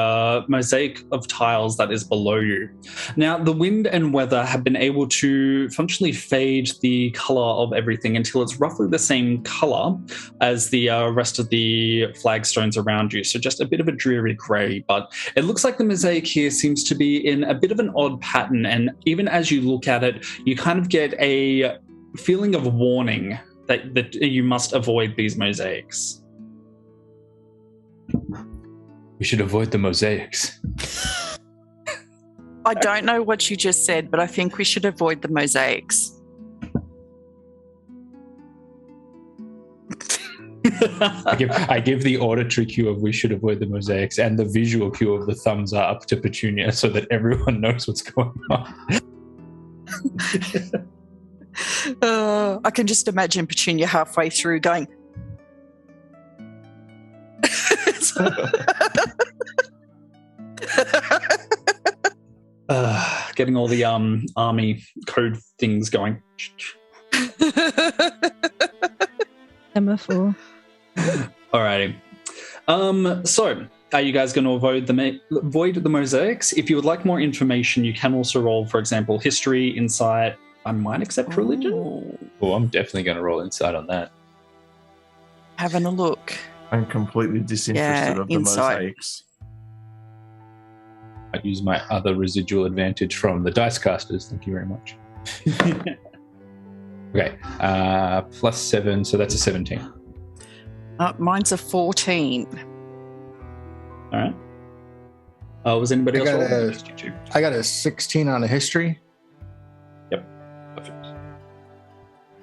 mosaic of tiles that is below you. Now, the wind and weather have been able to functionally fade the color of everything until it's roughly the same color as the rest of the flagstones around you. So just a bit of a dreary grey, but it looks like the mosaic here seems to be in a bit of an odd pattern. And even as you look at it, you kind of get a feeling of warning that you must avoid these mosaics. We should avoid the mosaics. I don't know what you just said, but I think we should avoid the mosaics. I give the auditory cue of we should avoid the mosaics and the visual cue of the thumbs up to Petunia so that everyone knows what's going on. I can just imagine Petunia halfway through going. Getting all the army code things going. Semaphore. Alrighty. So, are you guys going to avoid the mosaics? If you would like more information, you can also roll, for example, history, insight. I might accept religion. Oh, I'm definitely going to roll insight on that. Having a look. I'm completely disinterested of the insight. mosaics. I'd use my other residual advantage from the dice casters. Thank you very much. Okay, +7, so that's a 17. Mine's a 14. All right. Was anybody else rolling? I got a 16 on a history. Yep. Perfect.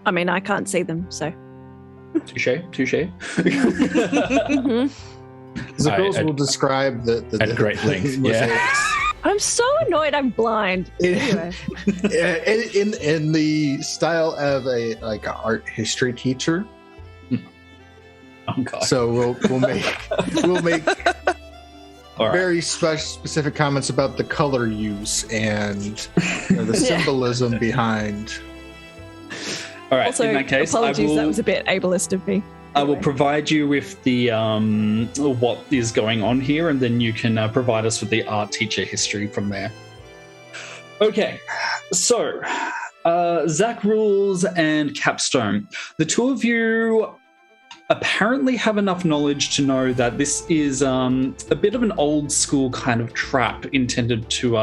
I mean, I can't see them, so. Touche. Mhm. The girls will describe the at great length. mosaics. I'm so annoyed I'm blind. Anyway. in the style of a art history teacher. Oh, God. So we'll make All right. very specific comments about the color use and the symbolism behind. All right. Also, in that case, apologies, that was a bit ableist of me. I will provide you with the what is going on here, and then you can provide us with the art teacher history from there. Okay, so Zach Rules and Capstone, the two of you apparently have enough knowledge to know that this is a bit of an old school kind of trap intended to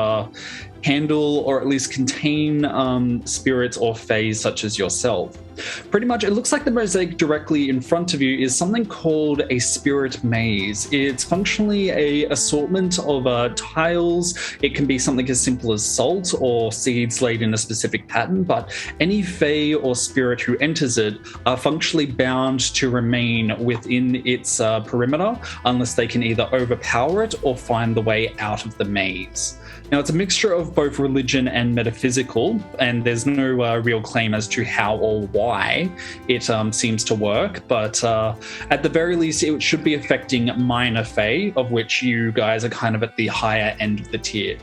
handle or at least contain spirits or fays such as yourself. Pretty much, it looks like the mosaic directly in front of you is something called a spirit maze. It's functionally an assortment of tiles. It can be something as simple as salt or seeds laid in a specific pattern, but any fae or spirit who enters it are functionally bound to remain within its perimeter unless they can either overpower it or find the way out of the maze. Now, it's a mixture of both religion and metaphysical, and there's no real claim as to how or why it seems to work, but at the very least, it should be affecting minor fae, of which you guys are kind of at the higher end of the tier.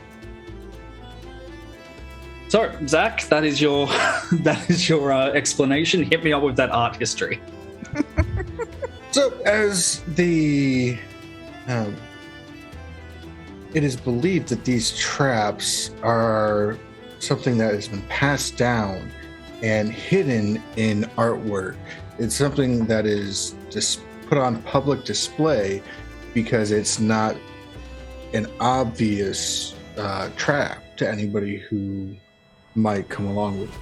So, Zach, that is your explanation. Hit me up with that art history. So, as the it is believed that these traps are something that has been passed down and hidden in artwork. It's something that is just put on public display because it's not an obvious trap to anybody who might come along with it.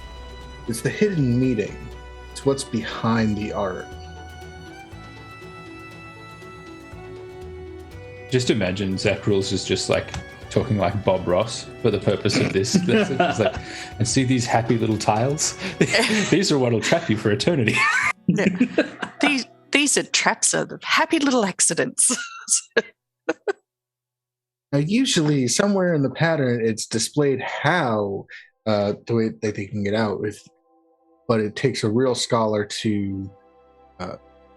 It's the hidden meaning. It's what's behind the art. Just imagine Zach Rules is just like talking like Bob Ross for the purpose of this. It's like, and see these happy little tiles? These are what will trap you for eternity. These are traps of the happy little accidents. Now, usually, somewhere in the pattern, it's displayed how the way that they can get out with, but it takes a real scholar to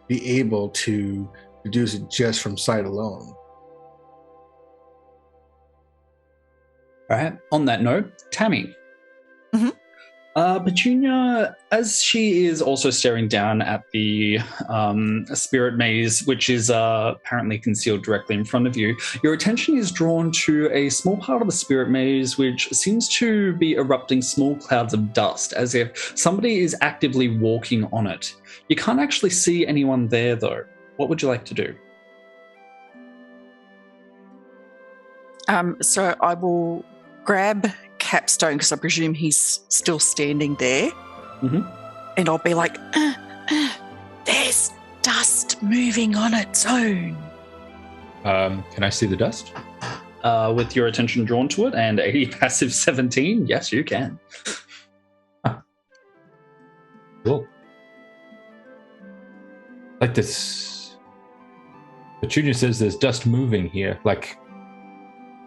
be able to deduce it just from sight alone. All right. On that note, Tammie. Mhm. Petunia, as she is also staring down at the spirit maze, which is apparently concealed directly in front of you, your attention is drawn to a small part of the spirit maze which seems to be erupting small clouds of dust, as if somebody is actively walking on it. You can't actually see anyone there, though. What would you like to do? So I will grab Capstone, because I presume he's still standing there. Mm-hmm. And I'll be like, there's dust moving on its own. Can I see the dust? With your attention drawn to it and a passive 17, yes, you can. Cool. Like this. Petunia says there's dust moving here. Like,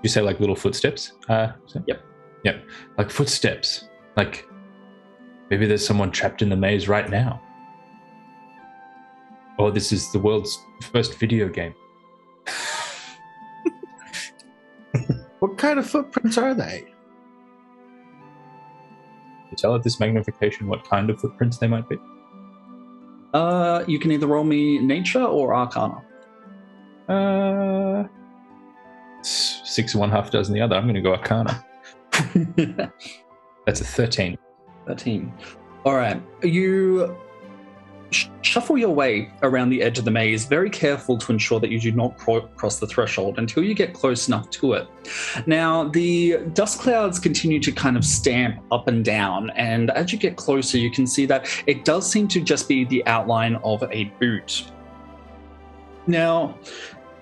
you say like little footsteps? Yep. Yep. Like footsteps. Like Maybe there's someone trapped in the maze right now. Or this is the world's first video game. What kind of footprints are they? You tell at this magnification what kind of footprints they might be? You can either roll me nature or arcana. 6 of one, half dozen the other. I'm going to go arcana. That's a 13. 13. All right. You shuffle your way around the edge of the maze, very careful to ensure that you do not cross the threshold until you get close enough to it. Now, the dust clouds continue to kind of stamp up and down, and as you get closer, you can see that it does seem to just be the outline of a boot. Now,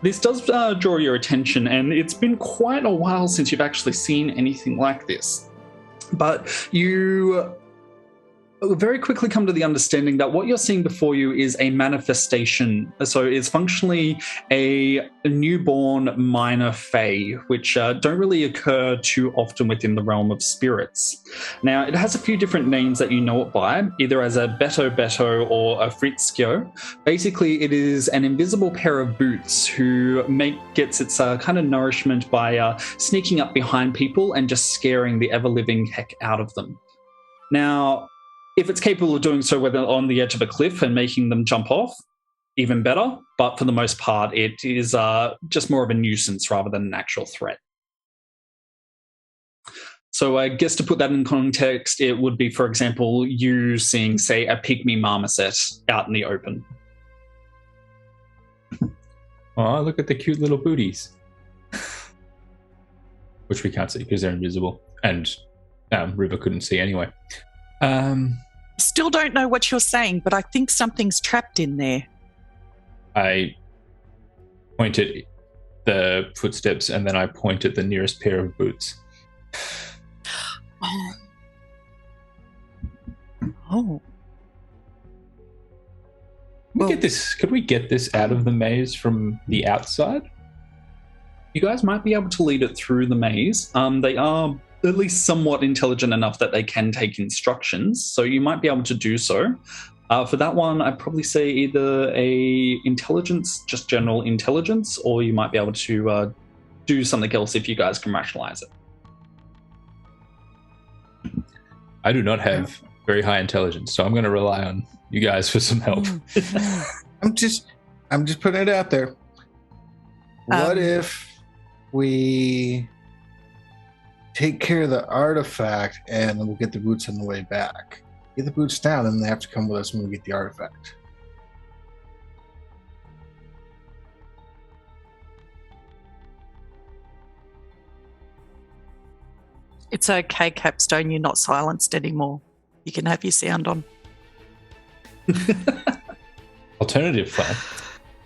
this does draw your attention, and it's been quite a while since you've actually seen anything like this. But you very quickly come to the understanding that what you're seeing before you is a manifestation. So it's functionally a newborn minor fae, which don't really occur too often within the realm of spirits. Now, it has a few different names that you know it by, either as a Beto or a Fritzkio. Basically, it is an invisible pair of boots who gets its kind of nourishment by sneaking up behind people and just scaring the ever-living heck out of them. Now, if it's capable of doing so whether on the edge of a cliff and making them jump off, even better. But for the most part, it is just more of a nuisance rather than an actual threat. So I guess to put that in context, it would be, for example, you seeing, say, a pygmy marmoset out in the open. Oh, look at the cute little booties. Which we can't see because they're invisible. And River couldn't see anyway. Still don't know what you're saying, but I think something's trapped in there. I point at the footsteps and then I point at the nearest pair of boots. Oh. Could we get this out of the maze from the outside? You guys might be able to lead it through the maze. They are at least somewhat intelligent enough that they can take instructions, so you might be able to do so. For that one, I'd probably say either a intelligence, just general intelligence, or you might be able to do something else if you guys can rationalize it. I do not have very high intelligence, so I'm going to rely on you guys for some help. I'm just putting it out there. What if we take care of the artifact and we'll get the boots on the way back? Get the boots down, and they have to come with us when we get the artifact. It's okay, Capstone. You're not silenced anymore. You can have your sound on. Alternative plan.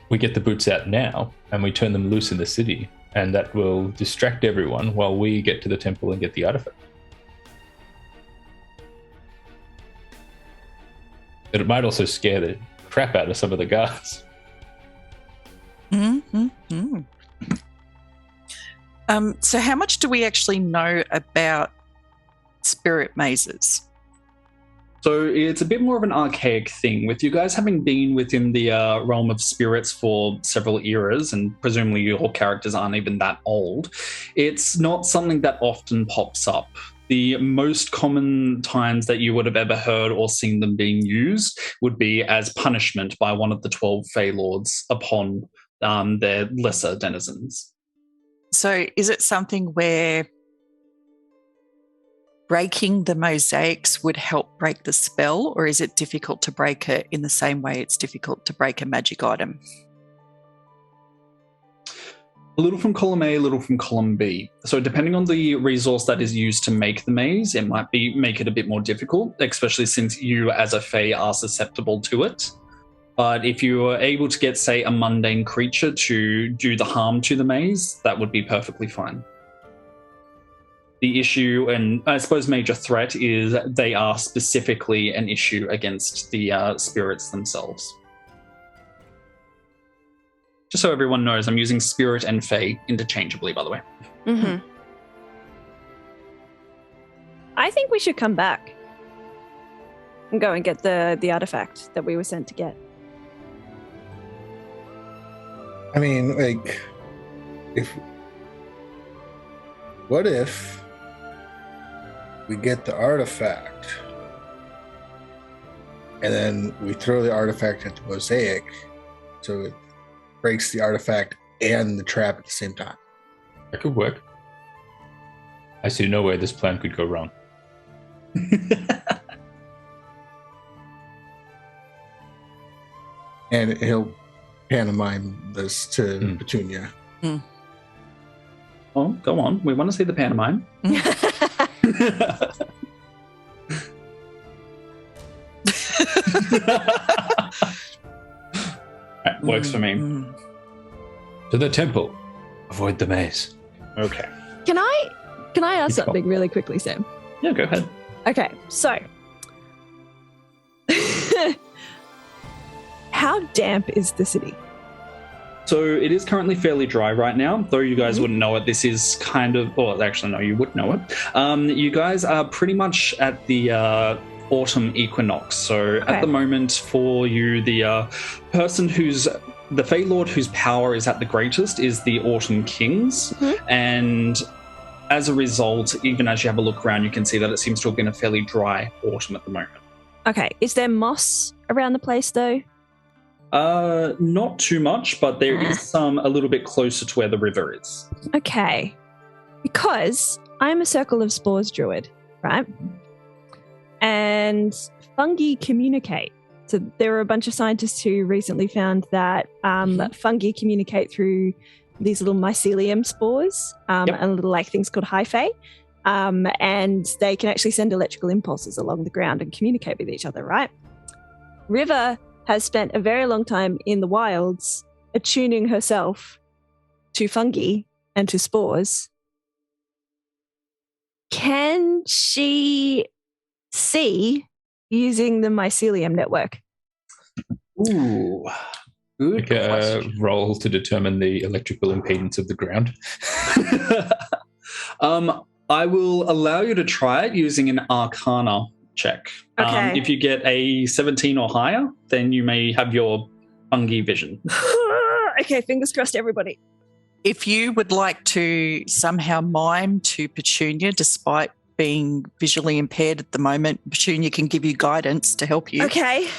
We get the boots out now and we turn them loose in the city, and that will distract everyone while we get to the temple and get the artifact. But it might also scare the crap out of some of the guards. Mm-hmm. So how much do we actually know about spirit mazes? So it's a bit more of an archaic thing. With you guys having been within the realm of spirits for several eras, and presumably your characters aren't even that old, it's not something that often pops up. The most common times that you would have ever heard or seen them being used would be as punishment by one of the 12 Fey Lords upon their lesser denizens. So is it something where breaking the mosaics would help break the spell, or is it difficult to break it in the same way it's difficult to break a magic item? A little from column A, a little from column B. So depending on the resource that is used to make the maze, it might make it a bit more difficult, especially since you as a Fae are susceptible to it. But if you are able to get, say, a mundane creature to do the harm to the maze, that would be perfectly fine. The issue, and I suppose major threat, is they are specifically an issue against the spirits themselves. Just so everyone knows, I'm using spirit and Fae interchangeably, by the way. Mm-hmm. I think we should come back. and go and get the artifact that we were sent to get. I mean, like, what if we get the artifact and then we throw the artifact at the mosaic so it breaks the artifact and the trap at the same time? That could work. I see no way this plan could go wrong. And he'll pantomime this to Petunia. Oh, go on. We want to see the pantomime. That works for me. To the temple. Avoid the maze. Okay. Can I ask something really quickly, Sam? Yeah, go ahead. Okay, so how damp is the city? So it is currently fairly dry right now, though you guys wouldn't know it. This is kind of, well, actually, no, you would know it. You guys are pretty much at the autumn equinox. So at the moment, for you, the person who's the Fey Lord whose power is at the greatest is the Autumn Kings. And as a result, even as you have a look around, you can see that it seems to have been a fairly dry autumn at the moment. Okay, is there moss around the place though? Not too much, but there is some a little bit closer to where the river is. Okay, because I'm a Circle of Spores druid, right? And fungi communicate. So there are a bunch of scientists who recently found that fungi communicate through these little mycelium spores and little like things called hyphae. And they can actually send electrical impulses along the ground and communicate with each other, right? River has spent a very long time in the wilds attuning herself to fungi and to spores. Can she see using the mycelium network? Ooh, good question. Roll to determine the electrical impedance of the ground. I will allow you to try it using an Arcana check. Okay. If you get a 17 or higher, then you may have your fungi vision. Okay, fingers crossed, everybody. If you would like to somehow mime to Petunia, despite being visually impaired at the moment, Petunia can give you guidance to help you. Okay.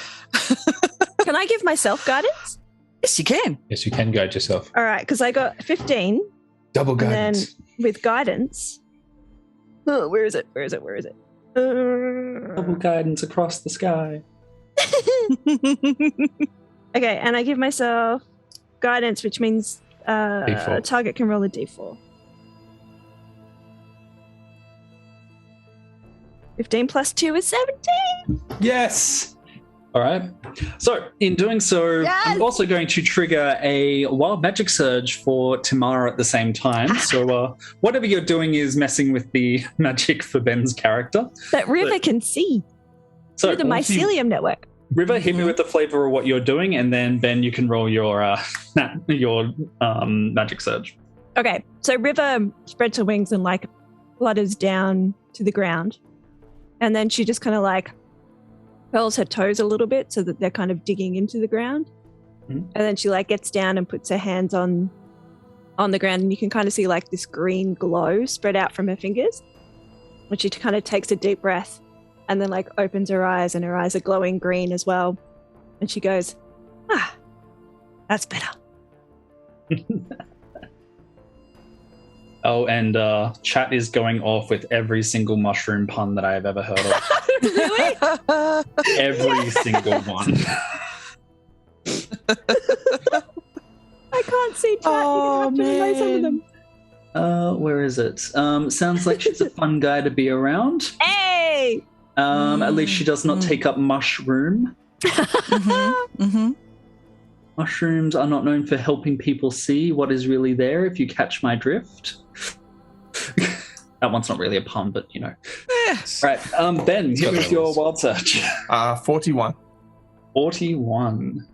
Can I give myself guidance? Yes, you can. Yes, you can guide yourself. All right, because I got 15. Double And guidance. then with guidance. Oh, where is it? Double guidance across the sky. Okay, and I give myself guidance, which means D4. a target can roll a d4. 15 plus 2 is 17. Yes. All right. So in doing so, I'm also going to trigger a wild magic surge for Tamara at the same time. So whatever you're doing is messing with the magic for Ben's character. That River can see through the mycelium network. River, hit me with the flavor of what you're doing, and then Ben, you can roll your magic surge. Okay, so River spreads her wings and like flutters down to the ground, and then she just kind of like curls her toes a little bit so that they're kind of digging into the ground, and then she like gets down and puts her hands on the ground, and you can kind of see like this green glow spread out from her fingers, when she kind of takes a deep breath. And then like opens her eyes, and her eyes are glowing green as well. And she goes, that's better. Oh, and chat is going off with every single mushroom pun that I have ever heard of. Really? Every single one. I can't see chat. Oh, you can have to know some of them. Where is it? Sounds like she's a fun guy to be around. Hey! At least she does not take up mushroom. Mushrooms are not known for helping people see what is really there, if you catch my drift. That one's not really a pun, but you know. Yes. Right, Ben, hit with your wild search. 41. 41.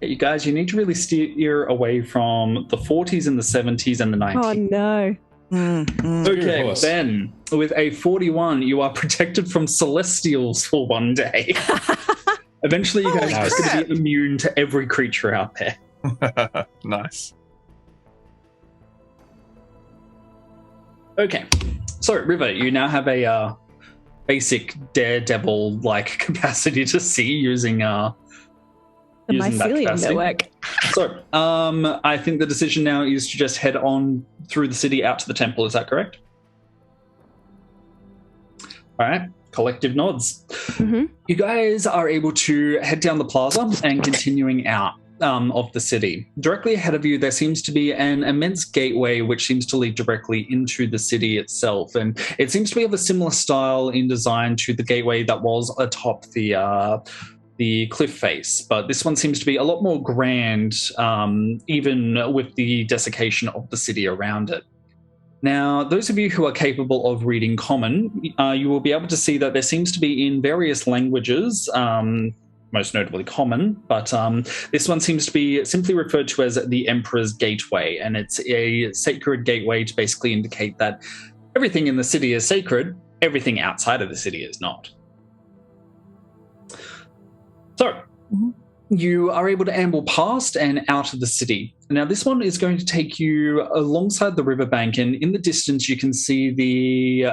Yeah, you guys, you need to really steer away from the 40s and the 70s and the 90s. Oh no. Okay, horse. then with a 41, you are protected from celestials for one day. Eventually, you guys are just going to be immune to every creature out there. Nice. Okay, so River, you now have a basic daredevil-like capacity to see using The using that mycelium capacity. network. So, I think the decision now is to just head on through the city out to the temple. Is that correct? All right. Collective nods. Mhm. You guys are able to head down the plaza and continuing out of the city. Directly ahead of you, there seems to be an immense gateway which seems to lead directly into the city itself. And it seems to be of a similar style in design to the gateway that was atop the cliff face. But this one seems to be a lot more grand, even with the desiccation of the city around it. Now, those of you who are capable of reading Common, you will be able to see that there seems to be in various languages, most notably Common, but this one seems to be simply referred to as the Emperor's Gateway, and it's a sacred gateway to basically indicate that everything in the city is sacred, everything outside of the city is not. So, you are able to amble past and out of the city. Now, this one is going to take you alongside the riverbank, and in the distance, you can see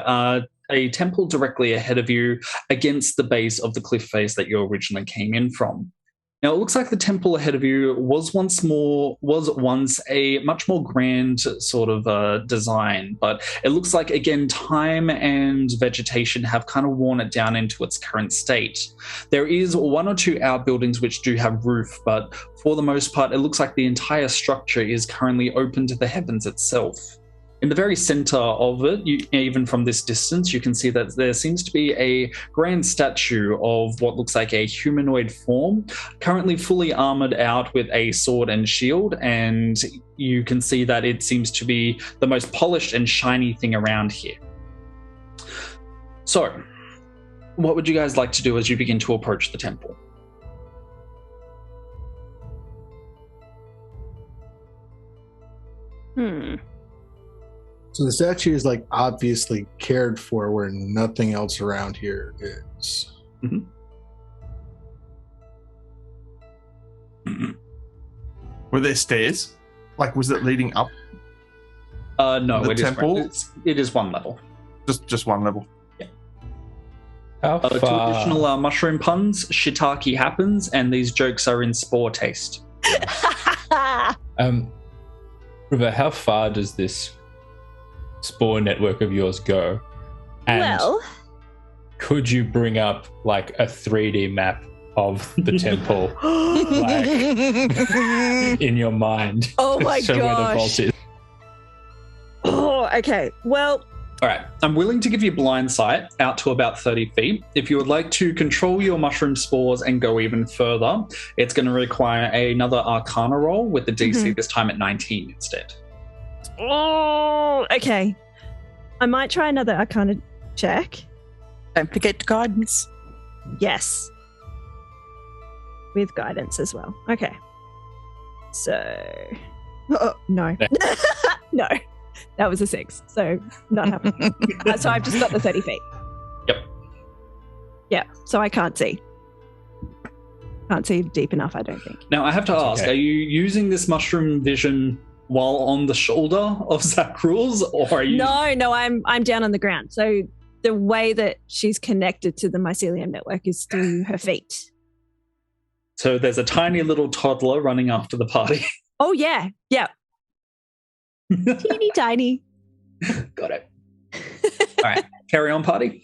a temple directly ahead of you against the base of the cliff face that you originally came in from. Now, it looks like the temple ahead of you was once a much more grand sort of design, but it looks like, again, time and vegetation have kind of worn it down into its current state. There is one or two outbuildings which do have roof, but for the most part, it looks like the entire structure is currently open to the heavens itself. In the very center of it, even from this distance, you can see that there seems to be a grand statue of what looks like a humanoid form, currently fully armored out with a sword and shield, and you can see that it seems to be the most polished and shiny thing around here. So, what would you guys like to do as you begin to approach the temple? So the statue is like obviously cared for where nothing else around here is. Were there stairs? Like, was it leading up? No, The it temple? it is one level. Just one level. How Two far? additional mushroom puns, shiitake happens, and these jokes are in spore taste. River, how far does this spore network of yours go? And Well, could you bring up like a 3D map of the temple like, in your mind? Oh my Show where the gosh. vault is. oh, okay. Well, All right, I'm willing to give you blind sight out to about 30 feet. If you would like to control your mushroom spores and go even further, it's going to require another Arcana roll with the DC this time at 19 instead. oh, okay. I might try another Arcana check. Don't forget guidance. Yes. With guidance as well. Okay. So. Oh, no. No. That was a 6. So, not happening. So, I've just got the 30 feet. Yep. Yeah. So, I can't see. Can't see deep enough, I don't think. Now, I have to ask, okay. are you using this mushroom vision while on the shoulder of Zachery's, or are you... No, I'm down on the ground. So, the way that she's connected to the mycelium network is through her feet. So there's a tiny little toddler running after the party. Oh, yeah. Yeah. Teeny tiny. Got it. All right, carry on, party.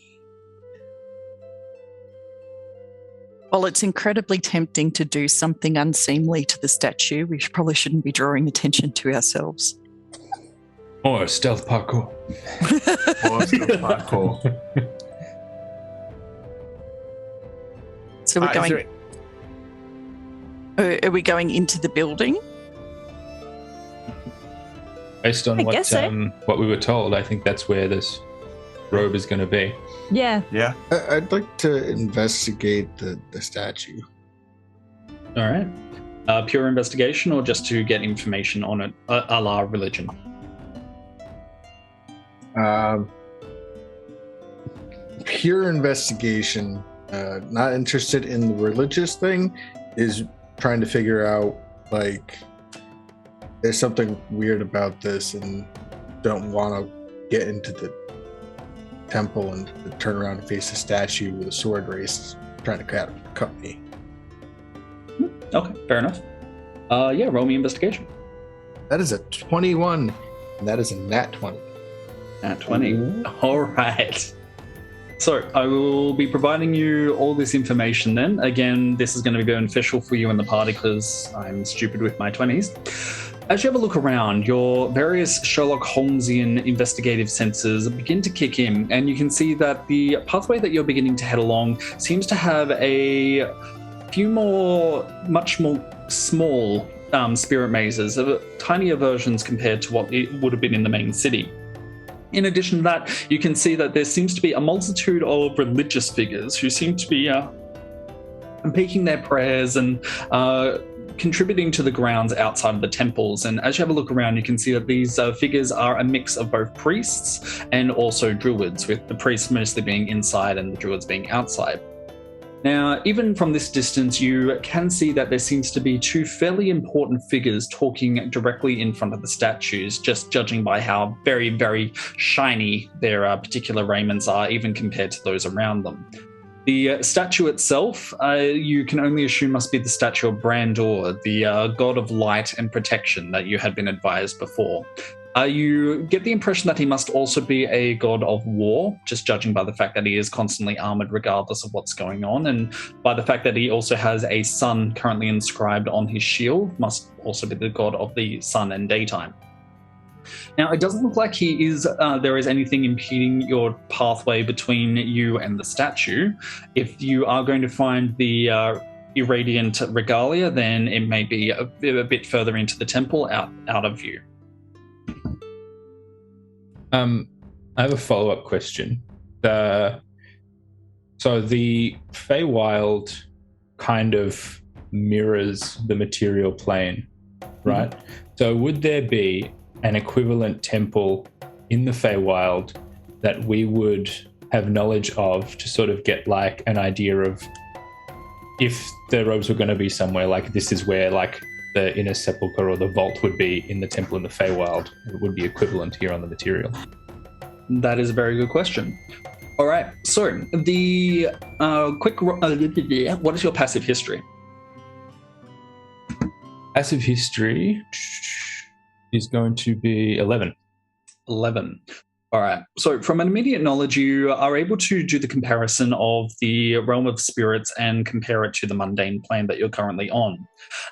Well, it's incredibly tempting to do something unseemly to the statue. We probably shouldn't be drawing attention to ourselves. Or stealth parkour. Parkour. So we're going. Are we going into the building? Based on I guess so. what we were told, I think that's where this robe is going to be. Yeah. Yeah. I'd like to investigate the statue. All right. Pure investigation or just to get information on it, a la religion? Pure investigation. Not interested in the religious thing. Is trying to figure out, like, there's something weird about this and don't want to get into the temple and turn around and face a statue with a sword raised trying to cut me. Okay, fair enough. Yeah, roll me investigation. That is a 21, and that is a nat 20. Nat 20. All right. So I will be providing you all this information then. Again, this is going to be beneficial for you in the party because I'm stupid with my 20s. As you have a look around, your various Sherlock Holmesian investigative senses begin to kick in, and you can see that the pathway that you're beginning to head along seems to have a few more, much more small spirit mazes, tinier versions compared to what it would have been in the main city. In addition to that, you can see that there seems to be a multitude of religious figures who seem to be making their prayers and contributing to the grounds outside of the temples. And as you have a look around, you can see that these figures are a mix of both priests and also druids, with the priests mostly being inside and the druids being outside. Now, even from this distance, you can see that there seems to be two fairly important figures talking directly in front of the statues, just judging by how very, very shiny their particular raiments are, even compared to those around them. The statue itself, you can only assume must be the statue of Brandor, the god of light and protection that you had been advised before. You get the impression that he must also be a god of war, just judging by the fact that he is constantly armored regardless of what's going on, and by the fact that he also has a sun currently inscribed on his shield, must also be the god of the sun and daytime. Now, it doesn't look like there is anything impeding your pathway between you and the statue. If you are going to find the irradiant regalia, then it may be a bit further into the temple, out of view. I have a follow-up question. So the Feywild kind of mirrors the material plane, right? Mm-hmm. So would there be an equivalent temple in the Feywild that we would have knowledge of to sort of get like an idea of if the robes were going to be somewhere, like this is where like the inner sepulchre or the vault would be in the temple in the Feywild? It would be equivalent here on the material. That is a very good question. All right, so the what is your passive history? Passive history is going to be 11. 11. All right. So from an immediate knowledge, you are able to do the comparison of the realm of spirits and compare it to the mundane plane that you're currently on.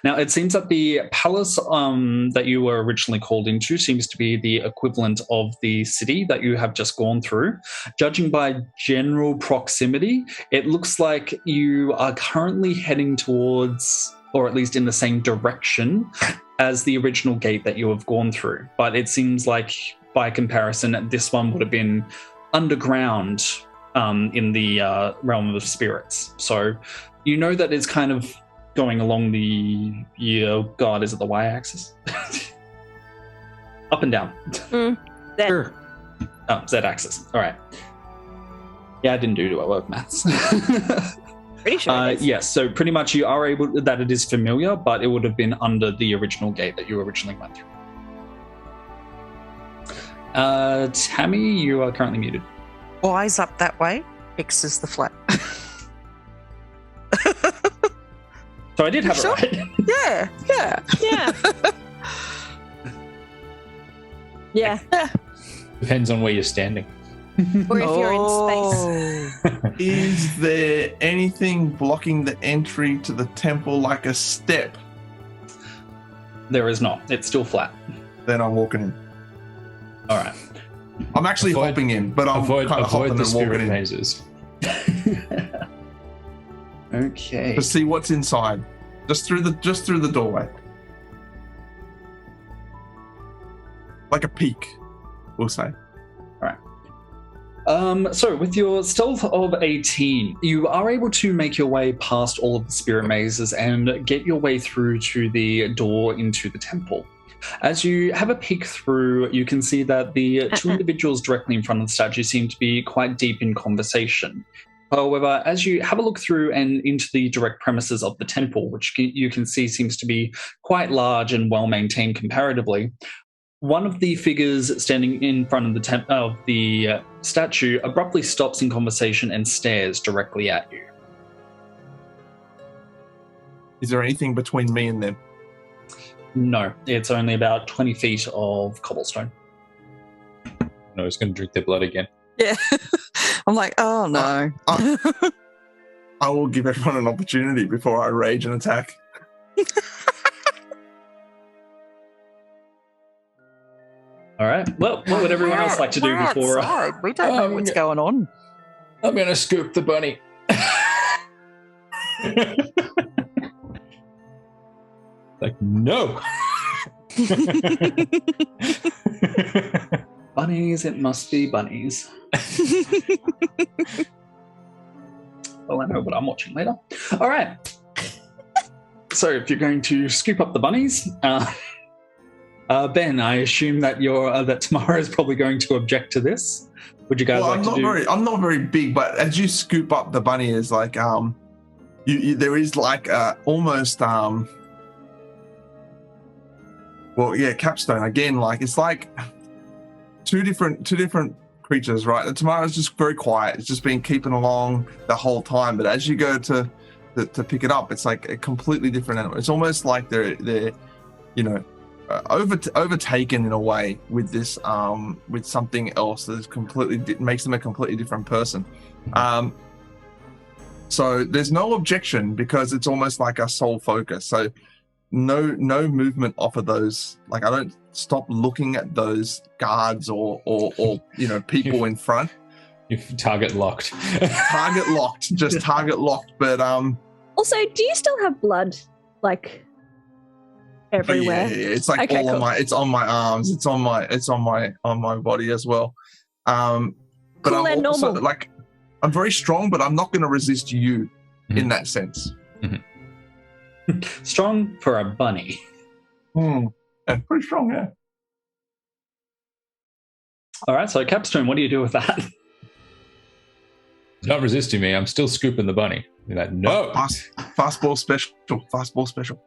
Now, it seems that the palace that you were originally called into seems to be the equivalent of the city that you have just gone through. Judging by general proximity, it looks like you are currently heading towards, or at least in the same direction as the original gate that you have gone through. But it seems like, by comparison, this one would have been underground in the realm of spirits. So you know that it's kind of going along the, is it the y-axis? Up and down. Sure. Oh, z-axis. All right. Yeah, I didn't do well with maths. Pretty sure it is. Yes, so pretty much you are able, that it is familiar, but it would have been under the original gate that you originally went through. Tammie, you are currently muted. Eyes up that way, X is the flat. So I did have it right. Yeah. Depends on where you're standing. Or if you're in space. Is there anything blocking the entry to the temple, like a step? There is not. It's still flat. Then I'm walking in. All right. I'm actually hopping in, but I'm kind of hopping the and walking spirit in mazes. Okay. to see what's inside, just through the doorway, like a peek, we'll say. So with your stealth of 18, you are able to make your way past all of the spirit mazes and get your way through to the door into the temple. As you have a peek through, you can see that the two individuals directly in front of the statue seem to be quite deep in conversation. However, as you have a look through and into the direct premises of the temple, which you can see seems to be quite large and well-maintained comparatively, one of the figures standing in front of the statue abruptly stops in conversation and stares directly at you. Is there anything between me and them? No, it's only about 20 feet of cobblestone. No, he's going to drink their blood again. Yeah. I'm like, oh no. I will give everyone an opportunity before I rage and attack. All right. Well, what would everyone else like to do before? We don't know what's going on. I'm going to scoop the bunny. Like, no. Bunnies, it must be bunnies. Well, I know what I'm watching later. All right. So if you're going to scoop up the bunnies, Ben, I assume that that Tamara is probably going to object to this. Would you guys like to do? I'm not very big, but as you scoop up the bunny, is like there is like almost capstone again. Like it's like two different creatures, right? And Tamara's just very quiet. It's just been keeping along the whole time, but as you go to pick it up, it's like a completely different animal. It's almost like they're overtaken in a way with this with something else that is completely makes them a completely different person. So there's no objection because it's almost like a sole focus. So no movement off of those. Like I don't stop looking at those guards or people in front. You've target locked. Just target locked. But Also, do you still have blood like everywhere? Yeah. It's like Okay, all cool. it's on my arms. It's on my body as well. But Cool I'm and also normal. like I'm very strong, but I'm not going to resist you in that sense. Strong for a bunny. Yeah, pretty strong, yeah. All right, so Capstone, what do you do with that? He's not resisting me. I'm still scooping the bunny. You're like, no. Fastball special.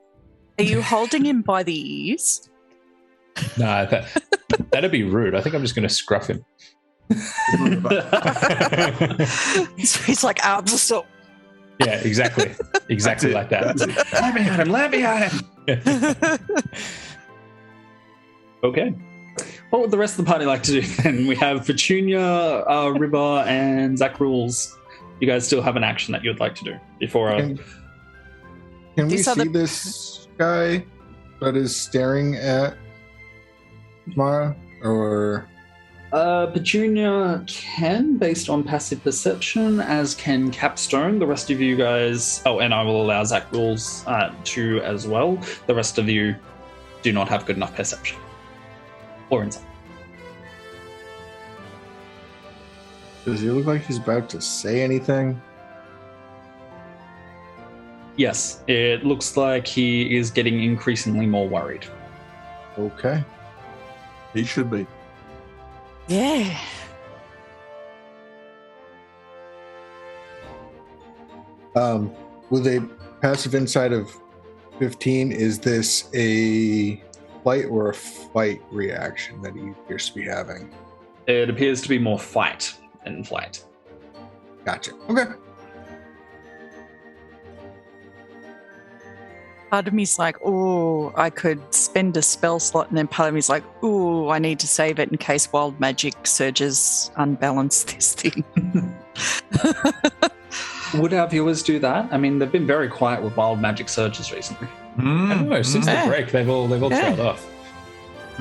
Are you holding him by the ears? Nah, that'd be rude. I think I'm just going to scruff him. He's like, arms are still. Yeah, exactly. Exactly like that. Let me at him. Okay. What would the rest of the party like to do then? We have Petunia, River, and Zach Rules. You guys still have an action that you'd like to do before... Can we These are see the- this guy that is staring at Mara? Or Petunia can, based on passive perception, as can Capstone. The rest of you guys... Oh, and I will allow Zach Rules to as well. The rest of you do not have good enough perception. Or insight. does he look like he's about to say anything? Yes, it looks like he is getting increasingly more worried. Okay. He should be. Yeah. With a passive insight of 15, is this a flight or a fight reaction that he appears to be having? It appears to be more fight than flight. Gotcha. Okay. Part of me's like, oh, I could spend a spell slot, and then part of me's like, oh, I need to save it in case wild magic surges unbalance this thing. Would our viewers do that? I mean, they've been very quiet with wild magic surges recently. I don't know. Since the break, they've all trailed off.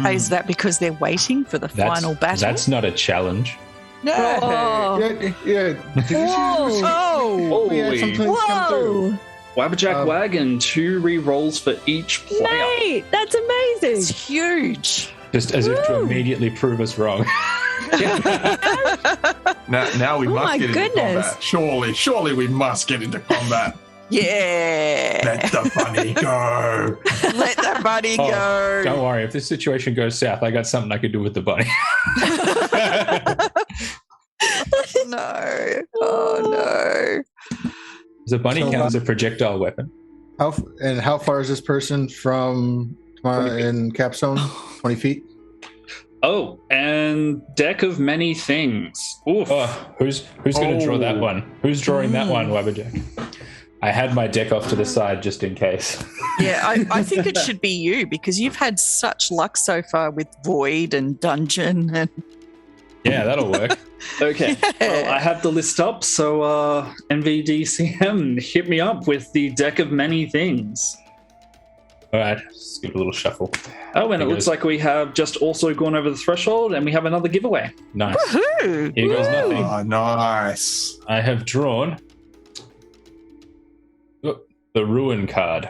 Is that because they're waiting for the final battle? That's not a challenge. No. Oh. Yeah. Did you see- Oh. we had some things come through? Whoa! Wabberjack Wagon, 2 re-rolls for each player. Mate, that's amazing. It's huge. Just as if to Woo. immediately prove us wrong. Now we Oh must my get into goodness. combat. Surely we must get into combat. Yeah. Let the bunny go. Let that bunny Oh, go. Don't worry. If this situation goes south, I got something I could do with the bunny. No. Oh, Does a bunny So, count as a projectile weapon? How far is this person from Tamara and Capstone? 20 feet? Oh, and deck of many things. Oof. Oh, who's going to draw that Oh. one? Who's drawing that one, Wabberjack? I had my deck off to the side just in case. no. Yeah, I think it should be you because you've had such luck so far with Void and Dungeon. And Yeah, that'll work. Okay. Yeah. Well, I have the list up, so NVDCM, hit me up with the deck of many things. All right, let's give it a little shuffle. Oh, and it Here looks goes. like we have just also gone over the threshold, and we have another giveaway. Nice. Woohoo! Here goes nothing. Oh, nice. I have drawn the Ruin card.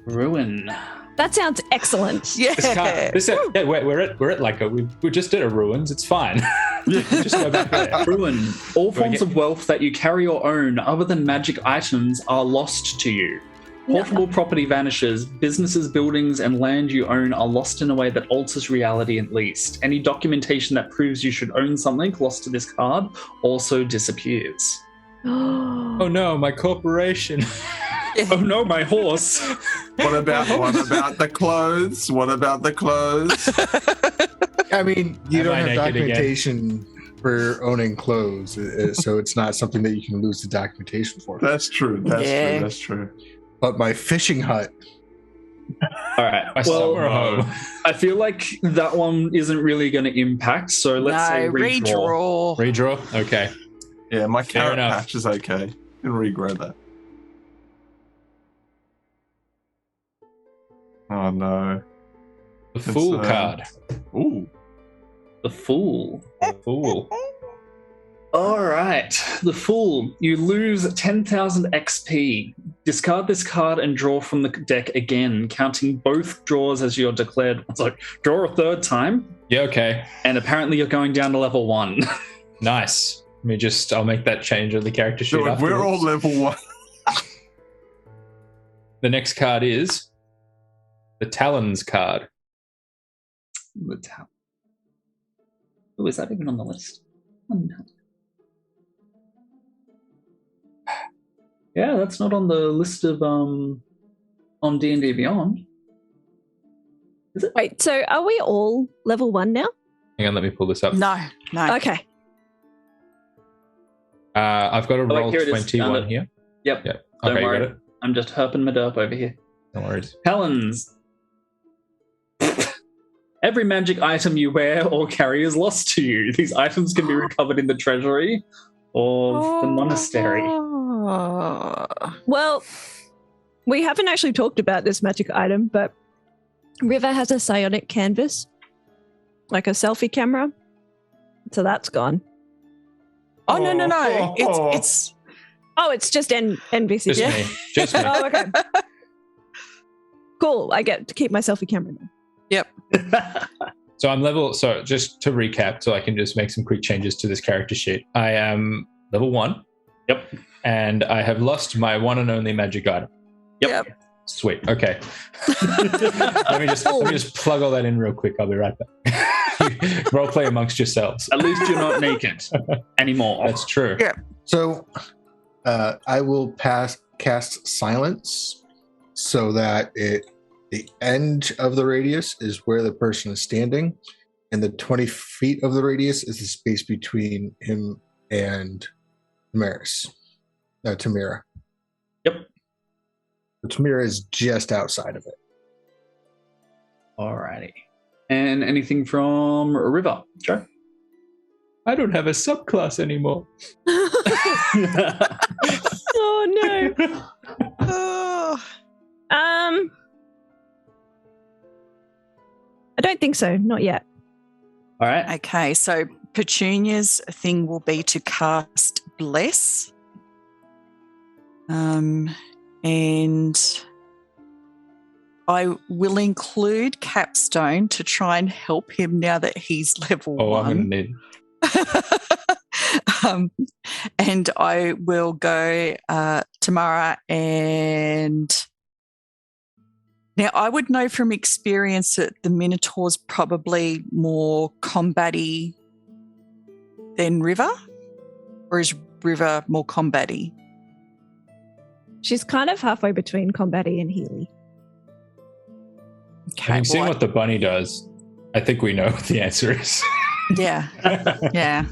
Ruin. That sounds excellent. Yeah. This card. Yeah, we're at like we just did a Ruins. It's fine. Just go back there. Ruin. All Do I forms get- of wealth that you carry or own other than magic items are lost to you. Portable property vanishes. Businesses, buildings, and land you own are lost in a way that alters reality at least. Any documentation that proves you should own something lost to this card also disappears. Oh no, my corporation. Oh no, my horse. What about the clothes? What about the clothes? I mean, you Am don't I have naked again? documentation for owning clothes, so it's not something that you can lose the documentation for. That's true. That's Yeah. true. That's true. But my fishing hut, All right. My summer home. I feel like that one isn't really going to impact, so let's say redraw. redraw. Redraw. Okay. Yeah, my Fair carrot enough. patch is okay. You can regrow that. Oh no. The Fool It's, card. Ooh. The Fool. Fool. All right. The Fool. You lose 10,000 XP. Discard this card and draw from the deck again, counting both draws as your declared. So draw a third time, Yeah. Okay. and apparently you're going down to level 1. Nice. I'll make that change on the character sheet. Dude, we're all afterwards. level 1. The next card is the Talons card. Oh, is that even on the list? Oh, no. Yeah, that's not on the list of on D&D Beyond. Wait, so are we all level 1 now? Hang on, let me pull this up. No. Okay. I've got a wait, roll here it is. 21 Found it. here. Yep. Yeah. Don't Okay, you worry. got it. I'm just herping my derp over here. No worries. Talons. Every magic item you wear or carry is lost to you. These items can be recovered in the treasury of the monastery. Oh. Well, we haven't actually talked about this magic item, but River has a psionic canvas, like a selfie camera. So that's gone. Oh, no. Oh. It's Oh, it's just NVCDM. Just Yeah. me. Just me. Oh, okay. Cool. I get to keep my selfie camera now. So I'm level. So just to recap, so I can just make some quick changes to this character sheet. I am level 1. Yep. And I have lost my one and only magic item. Yep. Sweet. Okay. let me just plug all that in real quick. I'll be right back. Roleplay amongst yourselves. At least you're not naked anymore. That's true. Yeah. so I will cast silence so that the end of the radius is where the person is standing, and the 20 feet of the radius is the space between him and Tamira. Yep. Tamira is just outside of it. Alrighty. And anything from River? Joe? I don't have a subclass anymore. Oh no. Oh. I don't think so. Not yet. All right. Okay, so Petunia's thing will be to cast Bless. And I will include Capstone to try and help him now that he's level Oh, 1. I'm going to need. And I will go Tamara and... Now, I would know from experience that the Minotaur's probably more combat-y than River, or is River more combat-y? She's kind of halfway between combat-y and Healy. Okay, Having seen what the bunny does, I think we know what the answer is. Yeah, yeah.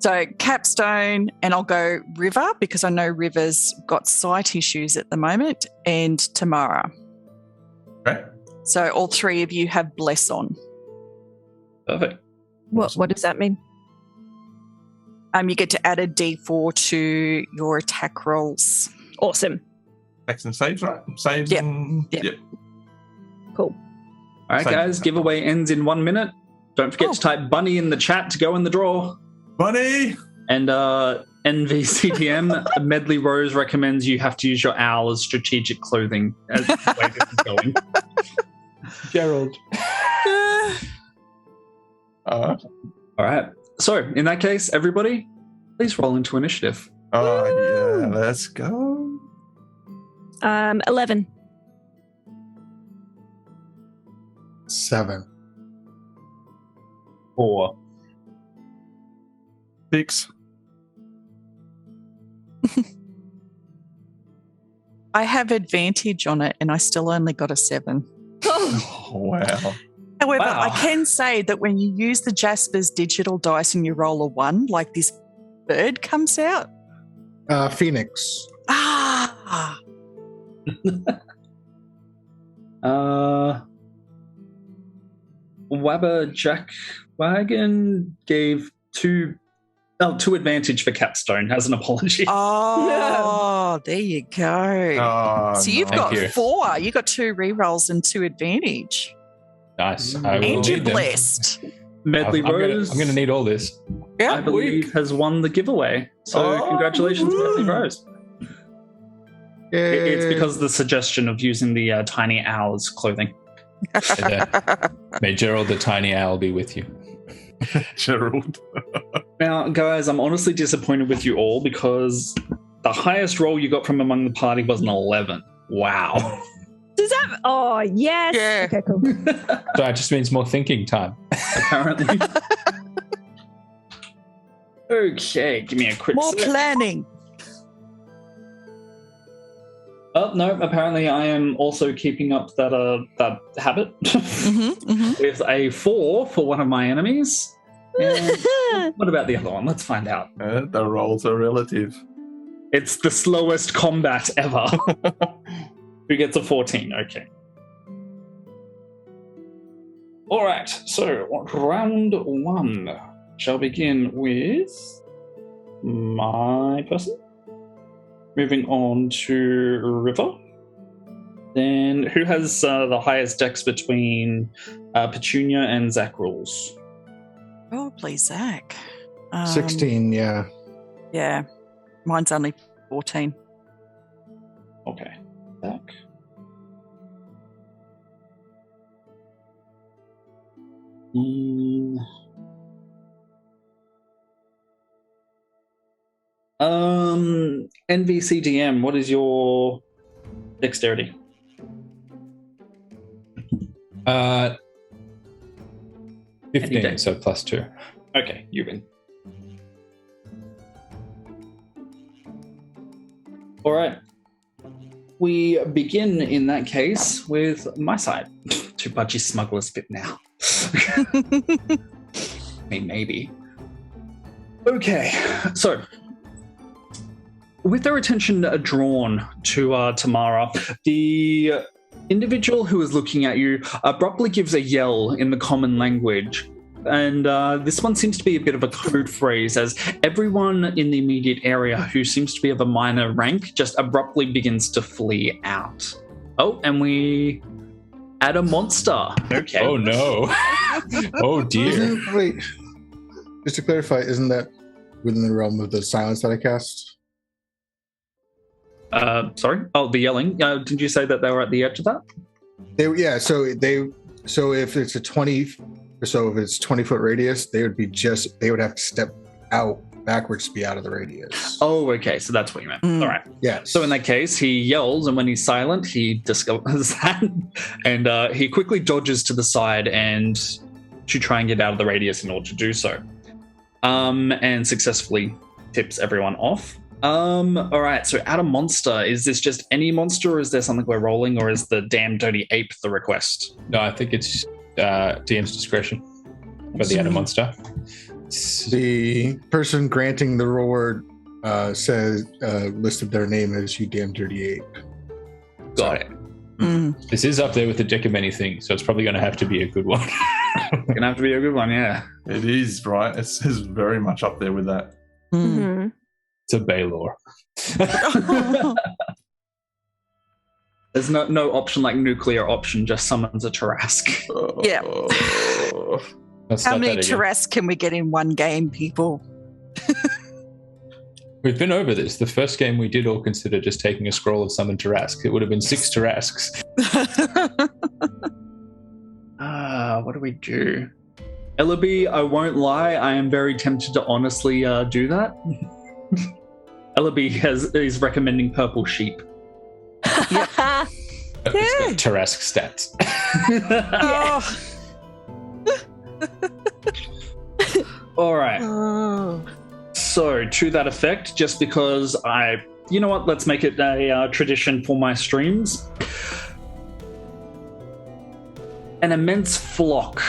So Capstone, and I'll go River because I know River's got sight issues at the moment, and Tamara. Okay. So all three of you have Bless on. Perfect. What does that mean? You get to add a D4 to your attack rolls. Awesome. Attacks and saves, right? Saves Yep. and... Yep. Cool. All right, Same. guys, giveaway ends in 1 minute. Don't forget to type bunny in the chat to go in the draw. Bunny! And NVCDM, Medley Rose recommends you have to use your owl as strategic clothing as the way this is going. Gerald. All right. So, in that case, everybody, please roll into initiative. Oh, yeah, let's go. 11. 7. 4. 6. I have advantage on it, and I still only got a 7. Oh, wow. However, Wow. I can say that when you use the Jasper's digital dice and you roll a 1, like this bird comes out. Phoenix. Ah! Wabba Jack Wagon gave 2 advantage for Capstone as an apology. Oh, there you go. Oh, So you've no. got Thank you. 4. You got 2 rerolls and 2 advantage. Nice. I will And you're need them. blessed. Medley I'm Rose, going to need all this. I Yeah. believe, has won the giveaway. So Oh, congratulations, woo. Medley Rose. It's because of the suggestion of using the tiny owl as clothing. May Gerald the tiny owl be with you. Gerald. Now, guys, I'm honestly disappointed with you all because the highest roll you got from among the party was an 11. Wow. Does that? Oh, yes. Yeah. Okay, cool. So that just means more thinking time. Apparently. Okay, give me a quick More sec. planning. Oh, no, apparently I am also keeping up that habit with a 4 for one of my enemies. And what about the other one? Let's find out. The rolls are relative. It's the slowest combat ever. Who gets a 14? Okay. All right, so round 1 shall begin with my person. Moving on to River. Then who has the highest dex between Petunia and Zach rules? Probably Zach. 16, yeah. Yeah. Mine's only 14. Okay. Zach. NVCDM, what is your dexterity? 15, so +2. Okay, you win. All right. We begin in that case with my side. Two budgie smugglers fit now. I mean, maybe. Okay, so with their attention drawn to Tamara, the individual who is looking at you abruptly gives a yell in the common language. And this one seems to be a bit of a code phrase, as everyone in the immediate area who seems to be of a minor rank just abruptly begins to flee out. Oh, and we add a monster. Okay. Oh, no. Oh, dear. Wait, just to clarify, isn't that within the realm of the silence that I cast? Sorry? Oh, the yelling. Did you say that they were at the edge of that? So if it's a 20 foot radius, they would have to step out backwards to be out of the radius. Oh, okay. So that's what you meant. All right. Yes. So in that case, he yells, and when he's silent, he discovers that, and he quickly dodges to the side and to try and get out of the radius in order to do so, and successfully tips everyone off. All right. So add a monster. Is this just any monster, or is there something we're rolling, or is the damn dirty ape the request? No, I think it's DM's discretion for the animal monster. The person granting the reward says listed their name as You Damn Dirty Ape. Got it. This is up there with the deck of many things, so it's probably going to have to be a good one. Gonna have to be a good one, yeah. It is, right? It's very much up there with that. Mm-hmm. It's a Baylor. There's no option like nuclear option, just summons a Tarrasque. Yeah. Let's How start many that again. Tarrasque can we get in one game, people? We've been over this. The first game we did all consider just taking a scroll of summon Tarrasque. It would have been 6 Tarrasques. What do we do? Ellaby, I won't lie, I am very tempted to honestly do that. Ellaby is recommending purple sheep. It's got Tarrasque stats. All right. Oh. So, to that effect, just because you know what, let's make it a tradition for my streams. An immense flock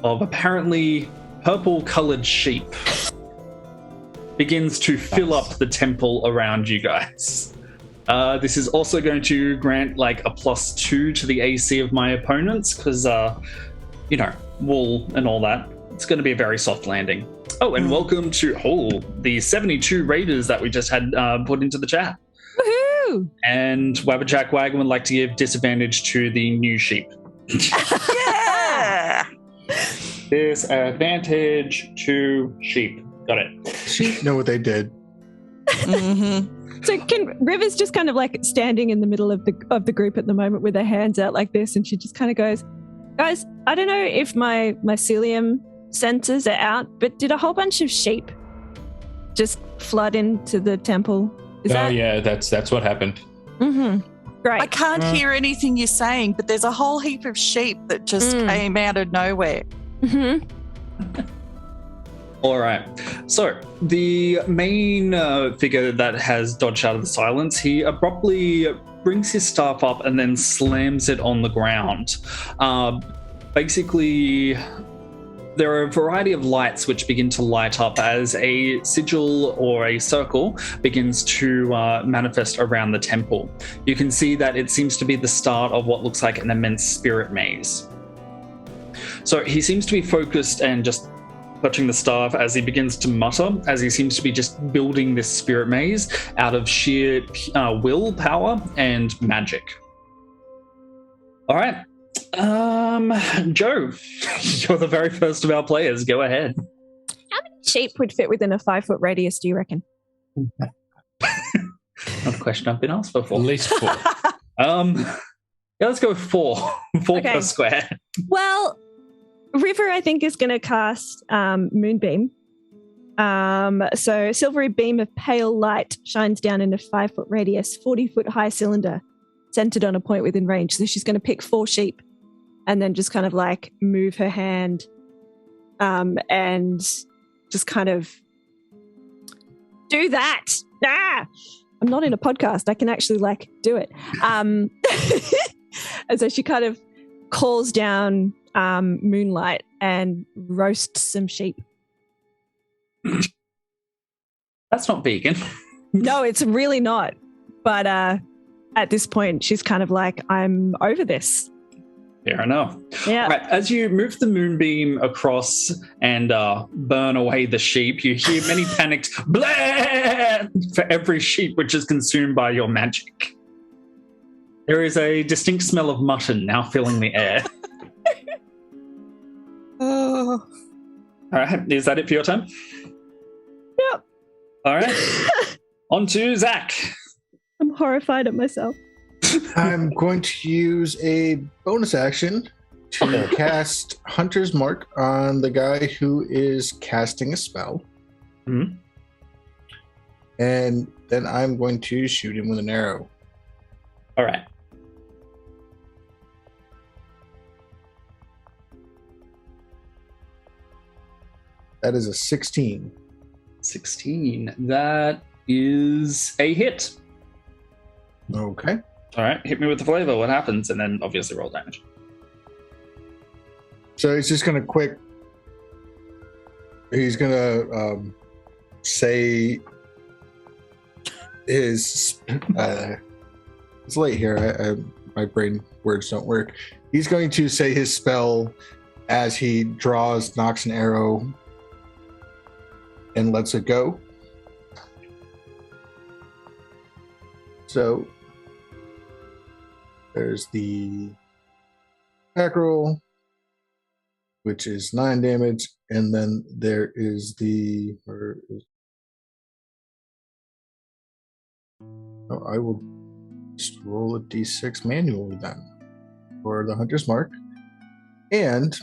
of apparently purple-colored sheep begins to fill up the temple around you guys. This is also going to grant like a +2 to the AC of my opponents because, wool and all that. It's going to be a very soft landing. Oh, and welcome to the 72 raiders that we just had put into the chat. Woohoo! And Wabberjack Wagon would like to give disadvantage to the new sheep. Yeah! Disadvantage to sheep. Got it. Sheep know what they did. Mm-hmm. So River's just kind of like standing in the middle of the group at the moment with her hands out like this, and she just kind of goes, "Guys, I don't know if my mycelium sensors are out, but did a whole bunch of sheep just flood into the temple?" Yeah, that's what happened. Mm-hmm. Great. I can't hear anything you're saying, but there's a whole heap of sheep that just came out of nowhere. Mm-hmm. All right. So the main figure that has dodged out of the silence, he abruptly brings his staff up and then slams it on the ground. Basically, there are a variety of lights which begin to light up as a sigil or a circle begins to manifest around the temple. You can see that it seems to be the start of what looks like an immense spirit maze. So he seems to be focused and just touching the staff as he begins to mutter, as he seems to be just building this spirit maze out of sheer willpower and magic. All right. Joe, you're the very first of our players. Go ahead. How many sheep would fit within a 5-foot radius, do you reckon? Not a question I've been asked before. At least 4. Yeah, let's go with 4. 4 Okay. per square. Well, River, I think, is going to cast Moonbeam. So silvery beam of pale light shines down in a 5-foot radius, 40-foot high cylinder, centered on a point within range. So she's going to pick 4 sheep and then just kind of like move her hand and just kind of do that. I'm not in a podcast. I can actually like do it. And so she kind of calls down moonlight and roasts some sheep. That's not vegan. No, it's really not. But at this point, she's kind of like, I'm over this. Fair enough. Yeah. Right, as you move the moonbeam across and burn away the sheep, you hear many panicked blah for every sheep which is consumed by your magic. There is a distinct smell of mutton now filling the air. Oh. All right, is that it for your turn? Yep. All right. On to Zach. I'm horrified at myself. I'm going to use a bonus action to cast Hunter's Mark on the guy who is casting a spell. Mhm. And then I'm going to shoot him with an arrow. All right. That is a 16. 16. That is a hit. Okay. All right, hit me with the flavor. What happens? And then obviously roll damage. So he's just going to he's going to say his, it's late here. My brain words don't work. He's going to say his spell as he knocks an arrow and lets it go. So there's the attack roll, which is 9 damage, and then there is I will just roll a d6 manually then for the Hunter's Mark. And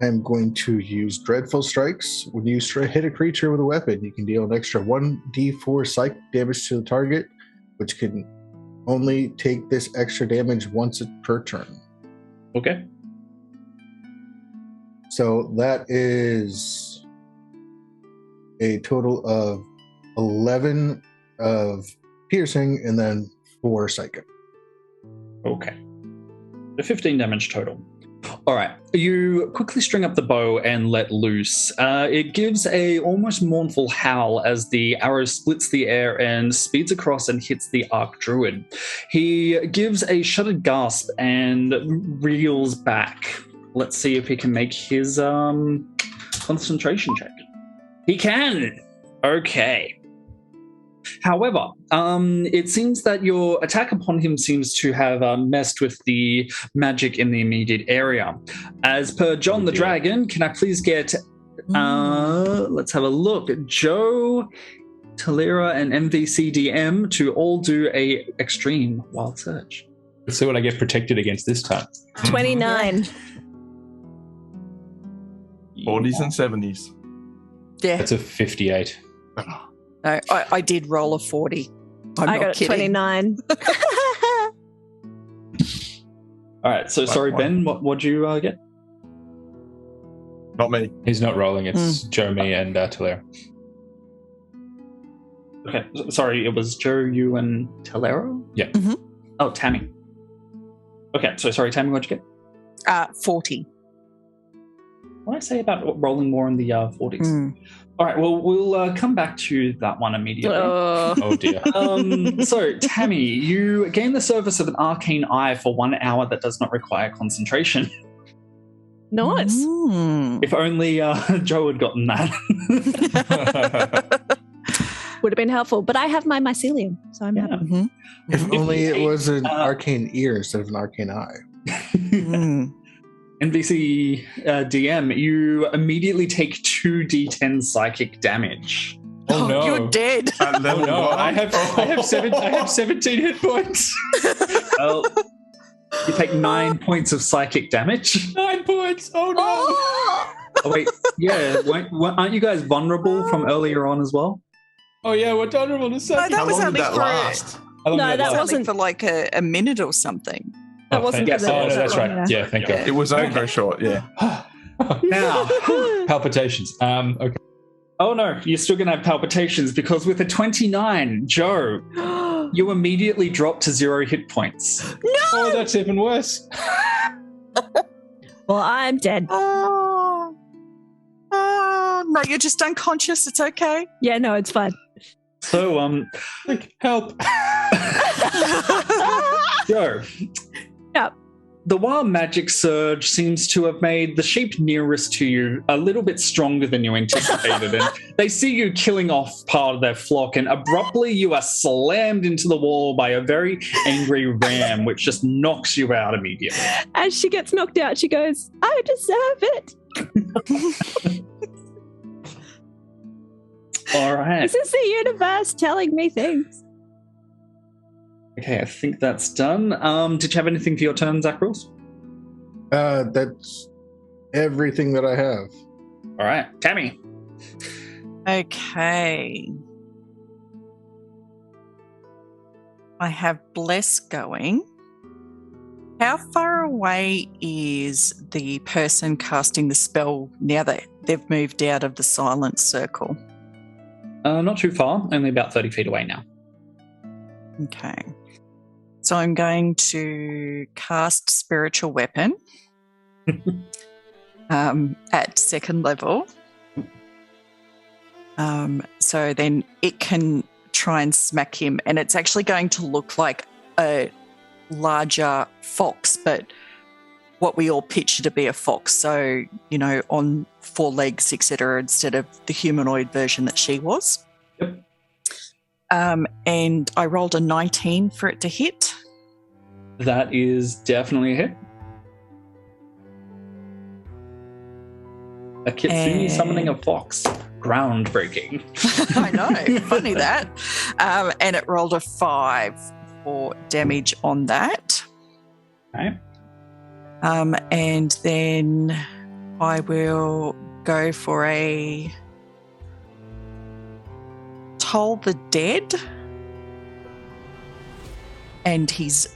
I'm going to use Dreadful Strikes. When you hit a creature with a weapon, you can deal an extra 1d4 psychic damage to the target, which can only take this extra damage once per turn. Okay. So that is a total of 11 of piercing and then 4 psychic. Okay. The 15 damage total. All right. You quickly string up the bow and let loose. It gives a almost mournful howl as the arrow splits the air and speeds across and hits the Archdruid. He gives a shuddered gasp and reels back. Let's see if he can make his concentration check. He can! Okay. However, it seems that your attack upon him seems to have messed with the magic in the immediate area. As per John the Dragon, can I please get, let's have a look, Joe, Talira, and NVCDM to all do a extreme wild search. Let's see what I get protected against this time. 29. 40s and 70s. Yeah. That's a 58. No, I did roll a 40. I'm I not got kidding. 29. All right, so sorry, Ben, what'd you get? Not me. He's not rolling. It's Joe, me, and Talera. Okay, sorry, it was Joe, you, and Talero? Yeah. Mhm. Oh, Tammie. Okay, so sorry, Tammie, what'd you get? 40. What did I say about rolling more in the 40s? All right, well, we'll come back to that one immediately. Oh, dear. So, Tammie, you gain the service of an arcane eye for 1 hour that does not require concentration. Nice. If only Joe had gotten that. Would have been helpful, but I have my mycelium, so I'm happy. Mm-hmm. If only it was an arcane ear instead of an arcane eye. NVC DM, you immediately take 2d10 psychic damage. Oh, no. You're dead. Oh, no. I have 17 hit points. Well, you take 9 points of psychic damage. 9 points. Oh, no. Oh, wait, yeah. Aren't you guys vulnerable from earlier on as well? Oh, yeah, we're vulnerable to No, something. that How was long only did that for last? How long No, did that That last? wasn't for like a minute or something. That wasn't yes, for the- Oh, no, that's that right. one, Yeah, thank Yeah. God. It was only very short, yeah. Now, Palpitations. Okay. oh no, you're still going to have palpitations because with a 29, Joe, you immediately drop to 0 hit points. Oh, that's even worse. Well, I'm dead. Oh, no, you're just unconscious. It's okay. Yeah, no, it's fine. So, Like, help. Joe. Yep. The wild magic surge seems to have made the sheep nearest to you a little bit stronger than you anticipated, and they see you killing off part of their flock, and abruptly you are slammed into the wall by a very angry ram, which just knocks you out immediately. As she gets knocked out, she goes, I deserve it. All right. This is the universe telling me things. Okay, I think that's done. Did you have anything for your turn, Zachery? That's everything that I have. All right, Tammie. Okay. I have Bless going. How far away is the person casting the spell now that they've moved out of the silent circle? Not too far, only about 30 feet away now. Okay. So I'm going to cast Spiritual Weapon at second level. So then it can try and smack him, and it's actually going to look like a larger fox, but what we all picture to be a fox. So, on 4 legs, etc., instead of the humanoid version that she was. Yep. And I rolled a 19 for it to hit. That is definitely a hit. A Kitsune summoning a fox. Groundbreaking. I know. Funny that. And it rolled a 5 for damage on that. Okay. And then I will go for a Toll the Dead. And he's...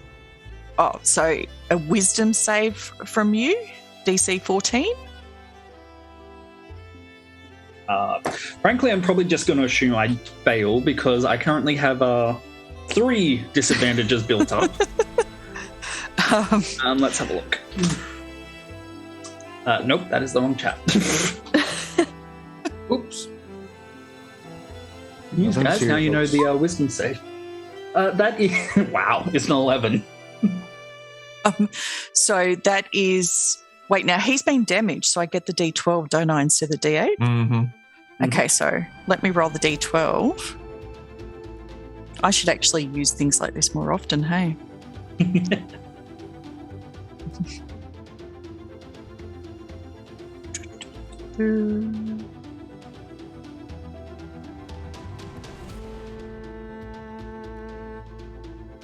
Oh, so a wisdom save from you, DC 14. Frankly, I'm probably just going to assume I fail because I currently have 3 disadvantages built up. Let's have a look. Nope, that is the wrong chat. Oops. Guys, now you know the wisdom save. That is... Wow, it's an 11. So that is... Wait, now he's been damaged, so I get the D12, don't I, instead of the D8? Mm-hmm. Okay, so let me roll the D12. I should actually use things like this more often, hey?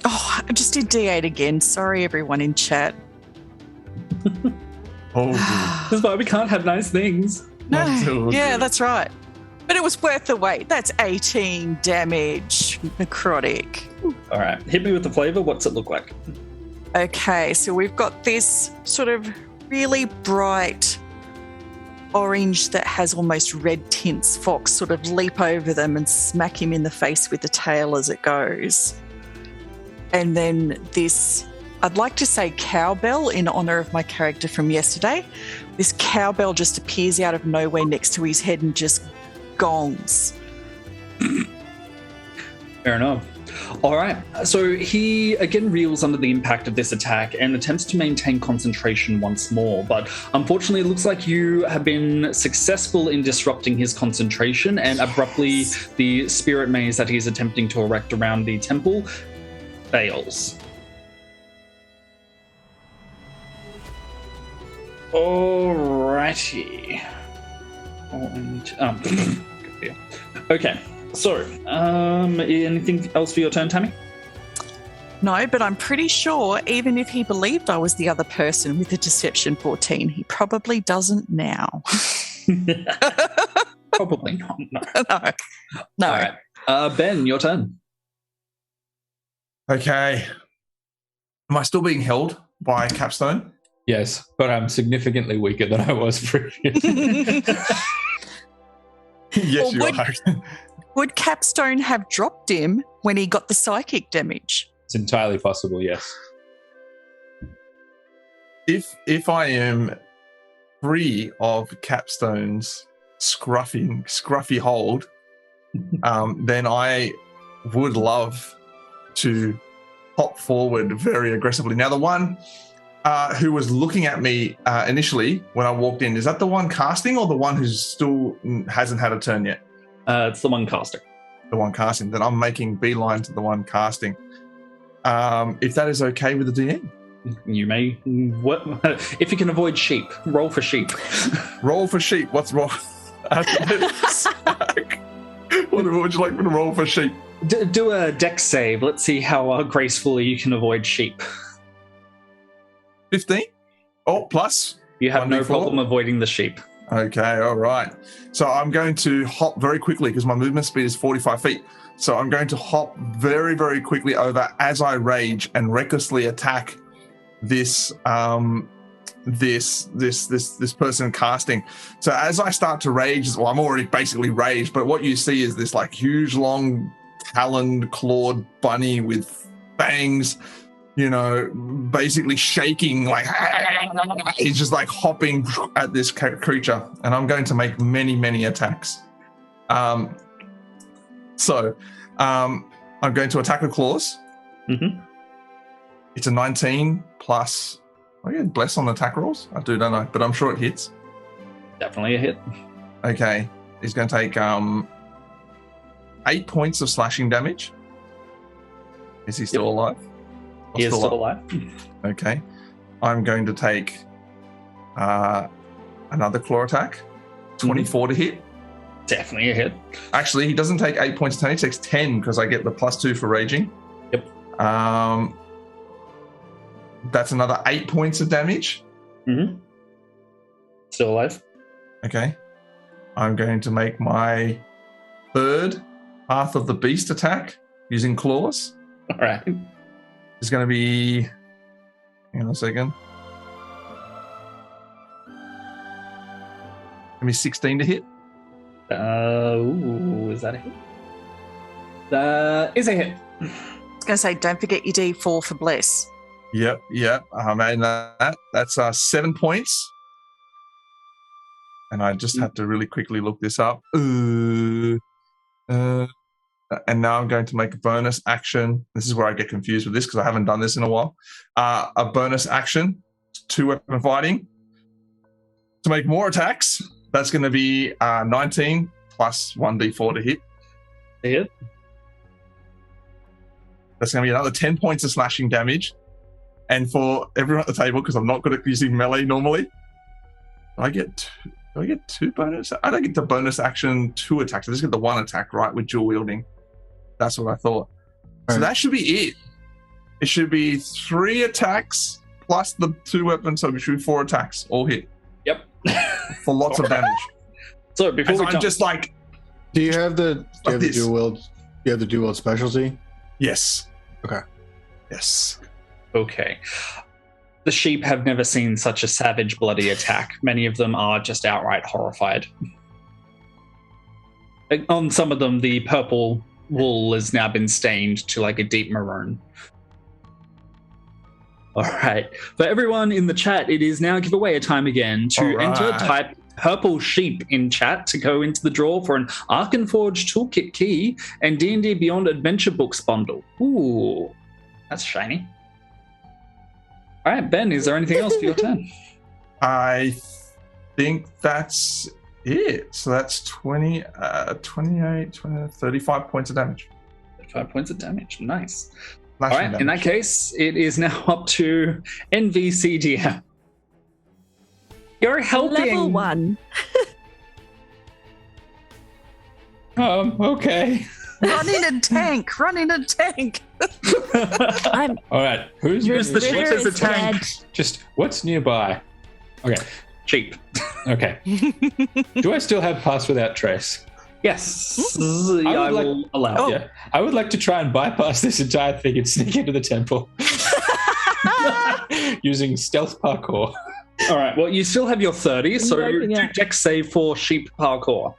Oh, I just did D8 again. Sorry, everyone in chat. Oh, This is why we can't have nice things. No, yeah, that's right. But it was worth the wait. That's 18 damage, necrotic. All right, hit me with the flavor. What's it look like? Okay, so we've got this sort of really bright orange that has almost red tints fox sort of leap over them and smack him in the face with the tail as it goes. And then this, I'd like to say cowbell in honour of my character from yesterday. This cowbell just appears out of nowhere next to his head and just gongs. Fair enough. All right, so he again reels under the impact of this attack and attempts to maintain concentration once more, but unfortunately it looks like you have been successful in disrupting his concentration, and abruptly the spirit maze that he's attempting to erect around the temple fails. Alrighty. Okay. So, anything else for your turn, Tammie? No, but I'm pretty sure even if he believed I was the other person with the Deception 14, he probably doesn't now. Probably not. No. No. All right. Ben, your turn. okay. Am I still being held by Capstone? Yes, but I'm significantly weaker than I was previously. Yes, you Or are. Would Capstone have dropped him when he got the psychic damage? It's entirely possible, yes. If I am free of Capstone's scruffy hold, then I would love to hop forward very aggressively. Now, the one who was looking at me initially when I walked in, is that the one casting or the one who still hasn't had a turn yet? It's the one casting. The one casting. Then I'm making beeline to the one casting. If that is okay with the DM. You may. What if you can avoid sheep? Roll for sheep. Roll for sheep. What's wrong? What would you like me to roll for sheep? Do a dex save. Let's see how gracefully you can avoid sheep. 15? Oh, plus? You have no 1d4? problem avoiding the sheep. Okay, all right. So I'm going to hop very quickly because my movement speed is 45 feet. So I'm going to hop very, very quickly over as I rage and recklessly attack this this person casting. So as I start to rage, well, I'm already basically raged, but what you see is this like huge, long, taloned, clawed bunny with fangs, you know, basically shaking, like he's just like hopping at this creature, and I'm going to make many, many attacks. So I'm going to attack with claws. Mm-hmm. It's a 19 plus. I get bless on attack rolls. I don't know, but I'm sure it hits. Definitely a hit. Okay, he's going to take 8 points of slashing damage. Is he still alive? He is still alive. Okay, I'm going to take another claw attack. 24 to hit. Definitely a hit. Actually, he doesn't take 8 points of damage. He takes 10 because I get the +2 for raging. Yep. That's another 8 points of damage. Mm-hmm. Still alive. Okay. I'm going to make my third Path of the Beast attack using claws. All right. It's going to be... Hang on a second. Give me 16 to hit. Is that a hit? Is a hit. I was going to say, don't forget your D4 for bless. Yep. I made that. That's 7 points. And I just have to really quickly look this up. And now I'm going to make a bonus action. This is where I get confused with this because I haven't done this in a while. A bonus action, 2-weapon fighting. To make more attacks, that's going to be 19 plus 1d4 to hit. Hit. That's going to be another 10 points of slashing damage. And for everyone at the table, because I'm not good at using melee normally, do I get two bonus? I don't get the bonus action 2 attacks. I just get the 1 attack, right, with dual wielding. That's what I thought. Right. So that should be it. It should be 3 attacks plus the 2 weapons, so it should be 4 attacks, all hit. Yep. For lots of damage. So before we I'm jump, just like, Do you have the this. dual wield? Do you have the dual wield specialty? yes. Okay. Yes. okay. The sheep have never seen such a savage, bloody attack. Many of them are just outright horrified. On some of them, the purple wool has now been stained to like a deep maroon. All right. For everyone in the chat, it is now giveaway time again. To All enter, right. type purple sheep in chat to go into the draw for an Arkenforge Toolkit key and D&D Beyond Adventure Books bundle. Ooh, that's shiny. All right, Ben, is there anything else for your turn? I think that's it. So that's 20, 28, 20, 35 points of damage. 5 points of damage. Nice. Slashing All right, in that damage. case, it is now up to NVCDM. You're helping. Level 1. Okay. Run in a tank. Run in a tank. I'm All right. Who's Use the sheep River as a is tank. dead. Just what's nearby? Okay. Sheep. Okay. Do I still have Pass Without Trace? Yes. would I like- will allow. Oh. Yeah. I would like to try and bypass this entire thing and sneak into the temple using stealth parkour. All right. Well, you still have your 30, so Yeah, do yeah. dex save for sheep parkour.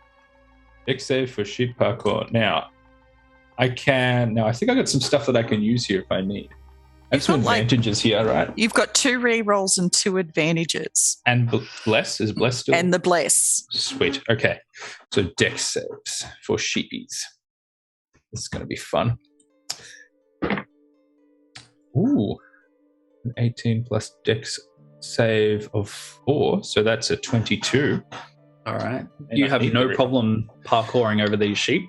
Dex save for sheep parkour. Now, I think I got some stuff that I can use here if I need. I have some You've got, like- advantages here, right? You've got 2 re-rolls and 2 advantages. And bless is bless still. And the bless. Sweet. Okay. So dex saves for sheepies. This is going to be fun. Ooh. An 18 plus dex save of 4. So that's a 22. All right. And You I have need no the- problem parkouring over these sheep.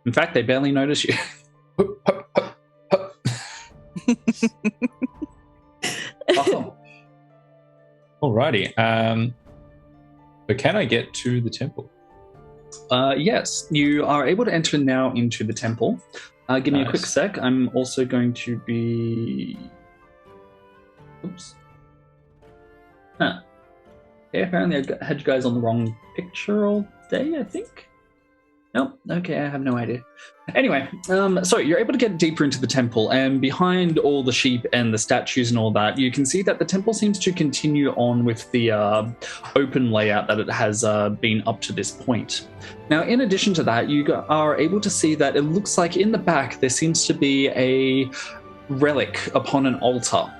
In fact, they barely notice you. Parkour. Alrighty. But can I get to the temple? Yes, you are able to enter now into the temple. Give me a quick Nice. sec. I'm also going to be... Oops. Huh. Yeah, apparently I had you guys on the wrong picture all day, I think. Nope. Okay, I have no idea. Anyway, so you're able to get deeper into the temple, and behind all the sheep and the statues and all that, you can see that the temple seems to continue on with the open layout that it has been up to this point. Now, in addition to that, you are able to see that it looks like in the back there seems to be a relic upon an altar.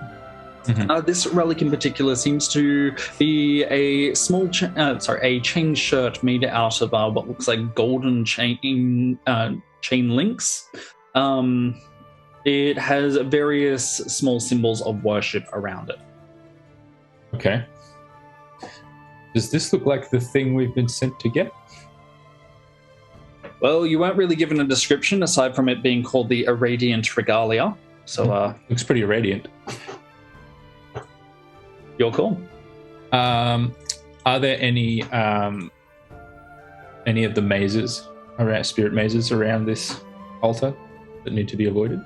Mm-hmm. This relic in particular seems to be a small, a chain shirt made out of what looks like golden chain links. It has various small symbols of worship around it. Okay. Does this look like the thing we've been sent to get? Well, you weren't really given a description aside from it being called the Irradiant Regalia. So, looks pretty irradiant. Your call. Are there any of the mazes around spirit mazes around this altar that need to be avoided?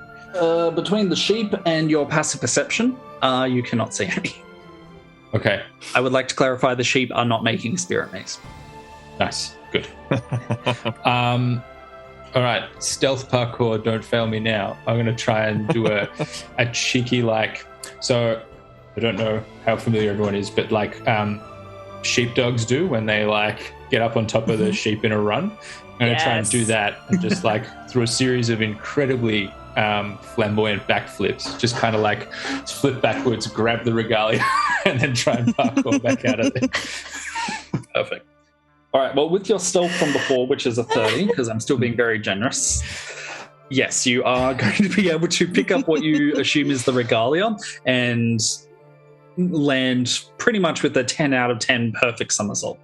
Between the sheep and your passive perception, you cannot see any. Okay. I would like to clarify the sheep are not making a spirit maze. Nice. Good. All right. Stealth parkour, don't fail me now. I'm going to try and do a cheeky so I don't know how familiar everyone is, but sheepdogs do when they get up on top of the sheep in a run. I'm going to try and do that and just through a series of incredibly flamboyant backflips, just kind of flip backwards, grab the regalia, and then try and parkour back out of it. Perfect. All right, well, with your stealth from before, which is a 30, because I'm still being very generous, yes, you are going to be able to pick up what you assume is the regalia and land pretty much with a 10 out of 10 perfect somersault.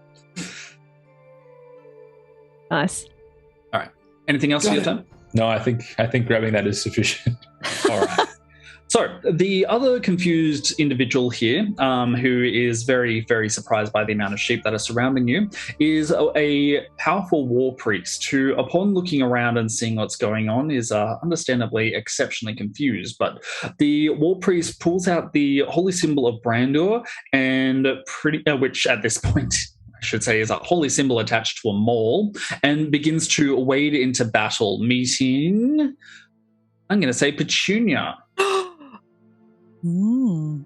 Nice. All right. Anything else for your turn? No, I think grabbing that is sufficient. All right. So the other confused individual here, who is very, very surprised by the amount of sheep that are surrounding you, is a powerful war priest who, upon looking around and seeing what's going on, is understandably exceptionally confused. But the war priest pulls out the holy symbol of Brandur, and which at this point, I should say, is a holy symbol attached to a maul, and begins to wade into battle, meeting, I'm going to say, Petunia. Mm.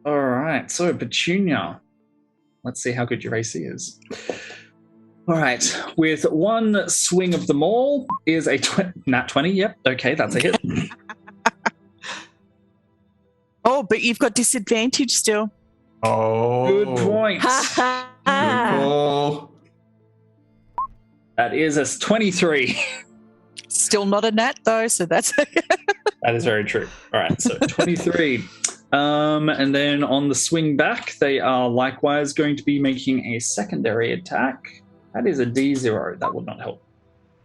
All right, so Petunia. Let's see how good your AC is. All right, with one swing of the maul is a nat 20. Yep, okay, that's a hit. Oh, but you've got disadvantage still. Oh, Good point. Good call. That is a 23. Still not a nat though, so that's That is very true. All right, so 23. And then on the swing back, they are likewise going to be making a secondary attack. That is a D0. That would not help.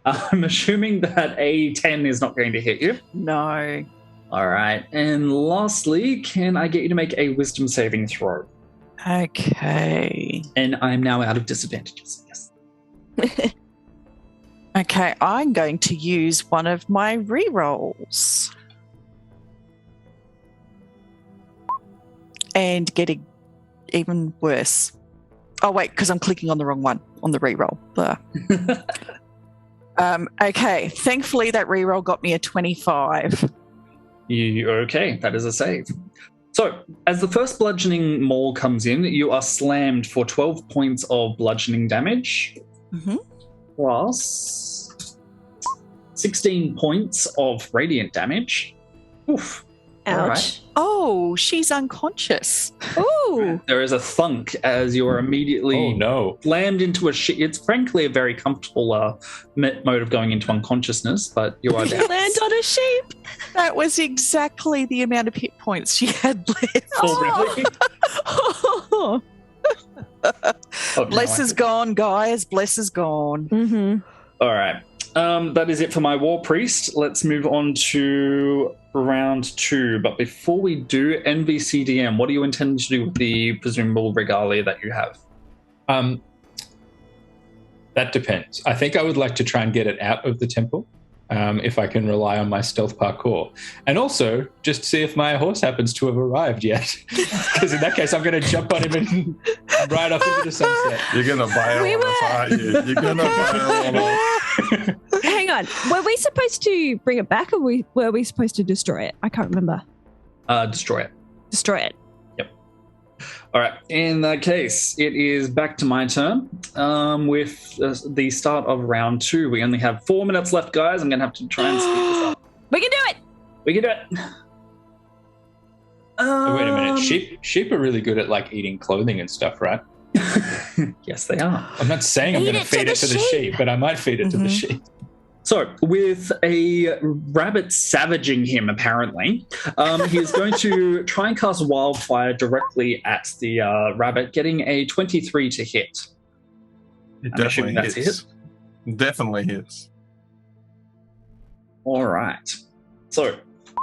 I'm assuming that a 10 is not going to hit you. No. All right. And lastly, can I get you to make a wisdom saving throw? Okay. And I'm now out of disadvantages. Yes. Okay, I'm going to use one of my rerolls. And getting even worse. Oh, wait, because I'm clicking on the wrong one on the reroll. Okay, thankfully that reroll got me a 25. Okay, that is a save. So, as the first bludgeoning maul comes in, you are slammed for 12 points of bludgeoning damage. Mm-hmm. Plus 16 points of radiant damage. Oof. Ouch. All right. Oh, she's unconscious. Ooh. There is a thunk as you're immediately slammed into a sheep. It's frankly a very comfortable mode of going into unconsciousnness, but you are down. Land on a sheep. That was exactly the amount of hit points she had left. Oh, really? Oh, Bless is gone, guys. Bless is gone. Mm-hmm. All right. That is it for my war priest. Let's move on to round 2. But before we do, NVCDM, what do you intend to do with the presumable regalia that you have? That depends. I think I would like to try and get it out of the temple, if I can rely on my stealth parkour. And also, just see if my horse happens to have arrived yet. Because in that case, I'm going to jump on him and right off into the sunset. You're gonna bail on us, aren't you? You're gonna bail on us. Hang on. Were we supposed to bring it back, or were we supposed to destroy it? I can't remember. Destroy it. Destroy it. All right. In that case, it is back to my turn. With the start of round 2, we only have 4 minutes left, guys. I'm going to have to try and speed this up. We can do it. We can do it. Oh, wait a minute. Sheep are really good at like eating clothing and stuff, right? Yes, they are. I'm not saying I'm going to feed it to the sheep, but I might feed it to the sheep. So, with a rabbit savaging him, apparently, he is going to try and cast Wildfire directly at the rabbit, getting a 23 to hit. It definitely hits. Definitely hits. All right. So,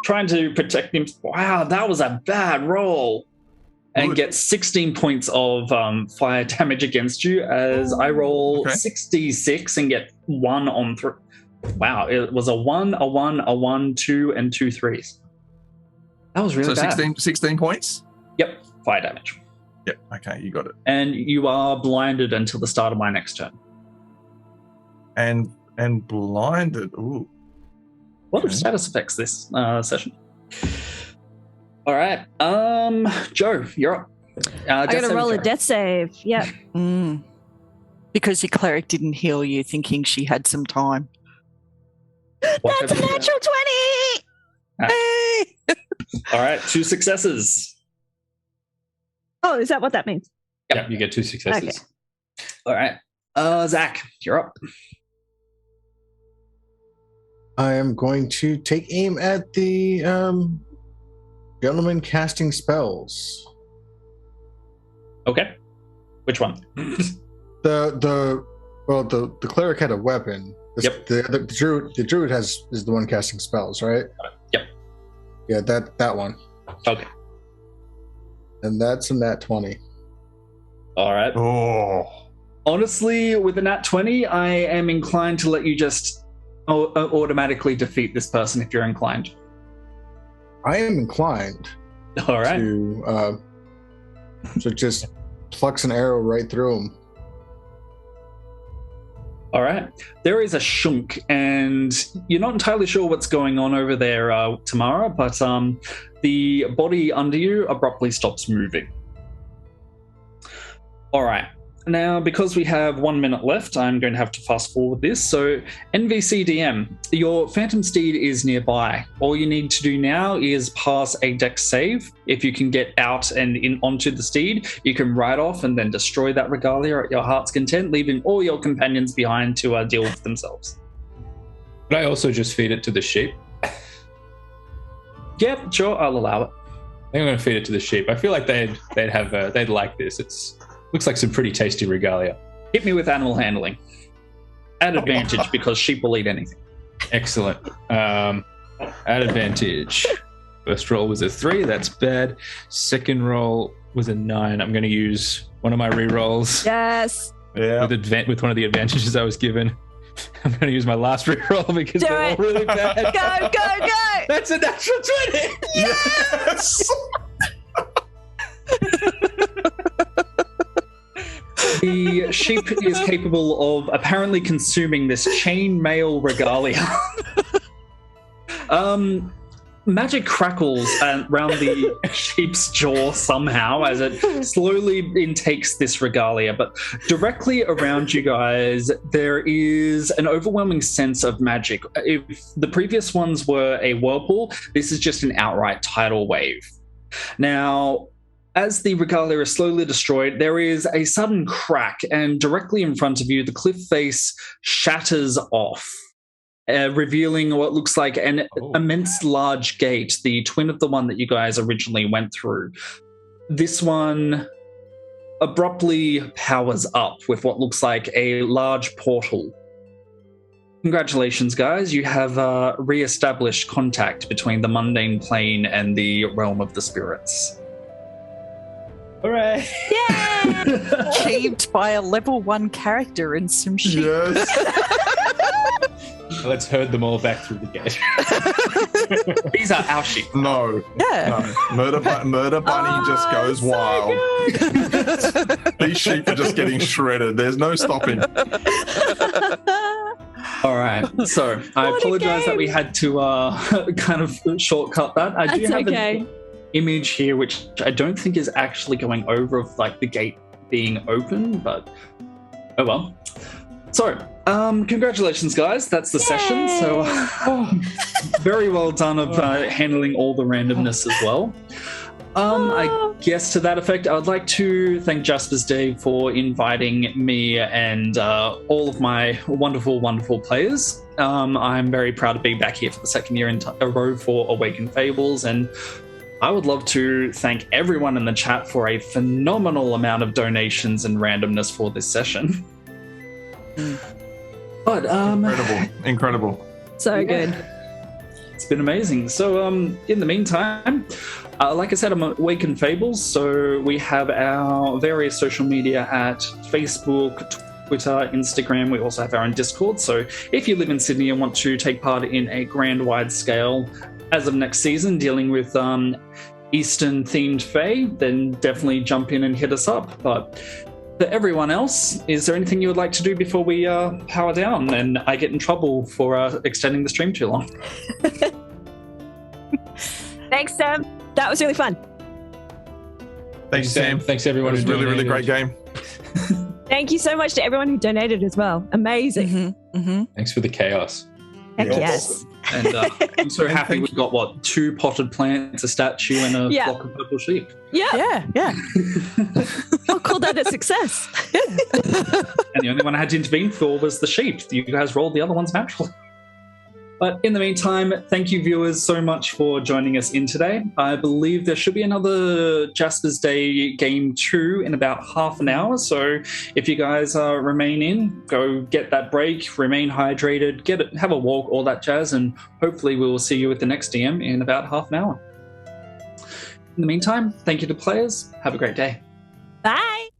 trying to protect him. Wow, that was a bad roll. And get 16 points of fire damage against you as I roll 66 and get 1 on 3. Wow, it was a 1, a 1, a 1, 2, and 2 3s. That was really bad. So 16 points? Yep, fire damage. Yep, okay, you got it. And you are blinded until the start of my next turn. And blinded, ooh. A lot of status effects this session. All right, Joe, you're up. I gotta roll a death save. Yep. Because your cleric didn't heal you, thinking she had some time. That's a natural 20! Hey! All right, 2 successes. Oh, is that what that means? Yep, you get 2 successes. Okay. All right, Zach, you're up. I am going to take aim at the gentleman casting spells. Okay. Which one? The cleric had a weapon. Yep. The druid is the one casting spells, right? Yep. Yeah, that one. Okay. And that's a nat 20. All right. Oh. Honestly, with a nat 20, I am inclined to let you just automatically defeat this person if you're inclined. I am inclined. All right. To just plucks an arrow right through him. All right. There is a shunk, and you're not entirely sure what's going on over there, Tamara, but the body under you abruptly stops moving. All right. Now, because we have 1 minute left, I'm going to have to fast forward this. So, NVCDM, your Phantom Steed is nearby. All you need to do now is pass a dex save. If you can get out and onto the steed, you can ride off and then destroy that regalia at your heart's content, leaving all your companions behind to deal with themselves. Could I also just feed it to the sheep? Yep, sure, I'll allow it. I think I'm going to feed it to the sheep. I feel like they'd like this. Looks like some pretty tasty regalia. Hit me with animal handling. At advantage, because sheep will eat anything. Excellent. At advantage. First roll was a 3. That's bad. Second roll was a 9. I'm going to use one of my re-rolls. Yes. Yeah. With one of the advantages I was given. I'm going to use my last re-roll because they're all really bad. Go! That's a natural 20! Yes! The sheep is capable of apparently consuming this chainmail regalia. Magic crackles around the sheep's jaw somehow as it slowly intakes this regalia, but directly around you guys, there is an overwhelming sense of magic. If the previous ones were a whirlpool, this is just an outright tidal wave. Now, as the regalia is slowly destroyed, there is a sudden crack, and directly in front of you, the cliff face shatters off, revealing what looks like an immense large gate, the twin of the one that you guys originally went through. This one abruptly powers up with what looks like a large portal. Congratulations, guys. You have re-established contact between the mundane plane and the realm of the spirits. Hooray! Yeah! Achieved by a level 1 character and some sheep. Yes. Let's herd them all back through the gate. These are our sheep. No. Yeah. No. Murder Bunny just goes wild. These sheep are just getting shredded. There's no stopping. All right. So I apologize that we had to kind of shortcut that. I do have an image here, which I don't think is actually going over of like the gate being open, but oh well. So, congratulations, guys. That's the session. So, very well done of handling all the randomness as well. I guess to that effect, I would like to thank Jasper's Day for inviting me and all of my wonderful, wonderful players. I'm very proud to be back here for the second year in a row for Awakened Fables, and I would love to thank everyone in the chat for a phenomenal amount of donations and randomness for this session. But incredible. So good. It's been amazing. So in the meantime, like I said, I'm Awakened Fables, so we have our various social media at Facebook, Twitter, Instagram. We also have our own Discord, so if you live in Sydney and want to take part in a grand wide scale as of next season dealing with Eastern themed Fae, then definitely jump in and hit us up. But for everyone else, is there anything you would like to do before we power down and I get in trouble for extending the stream too long? Thanks, Sam. That was really fun. Thanks, Sam. Thanks, everyone. It was really, really great game. Thank you so much to everyone who donated as well. Amazing. Thanks for the chaos. Heck yes. And I'm so happy we got, 2 potted plants, a statue, and a flock of purple sheep. Yeah. I'll call that a success. And the only one I had to intervene for was the sheep. You guys rolled the other ones naturally. But in the meantime, thank you, viewers, so much for joining us in today. I believe there should be another Jasper's Day Game 2 in about half an hour. So if you guys remain in, go get that break, remain hydrated, have a walk, all that jazz, and hopefully we will see you at the next DM in about half an hour. In the meantime, thank you to players. Have a great day. Bye.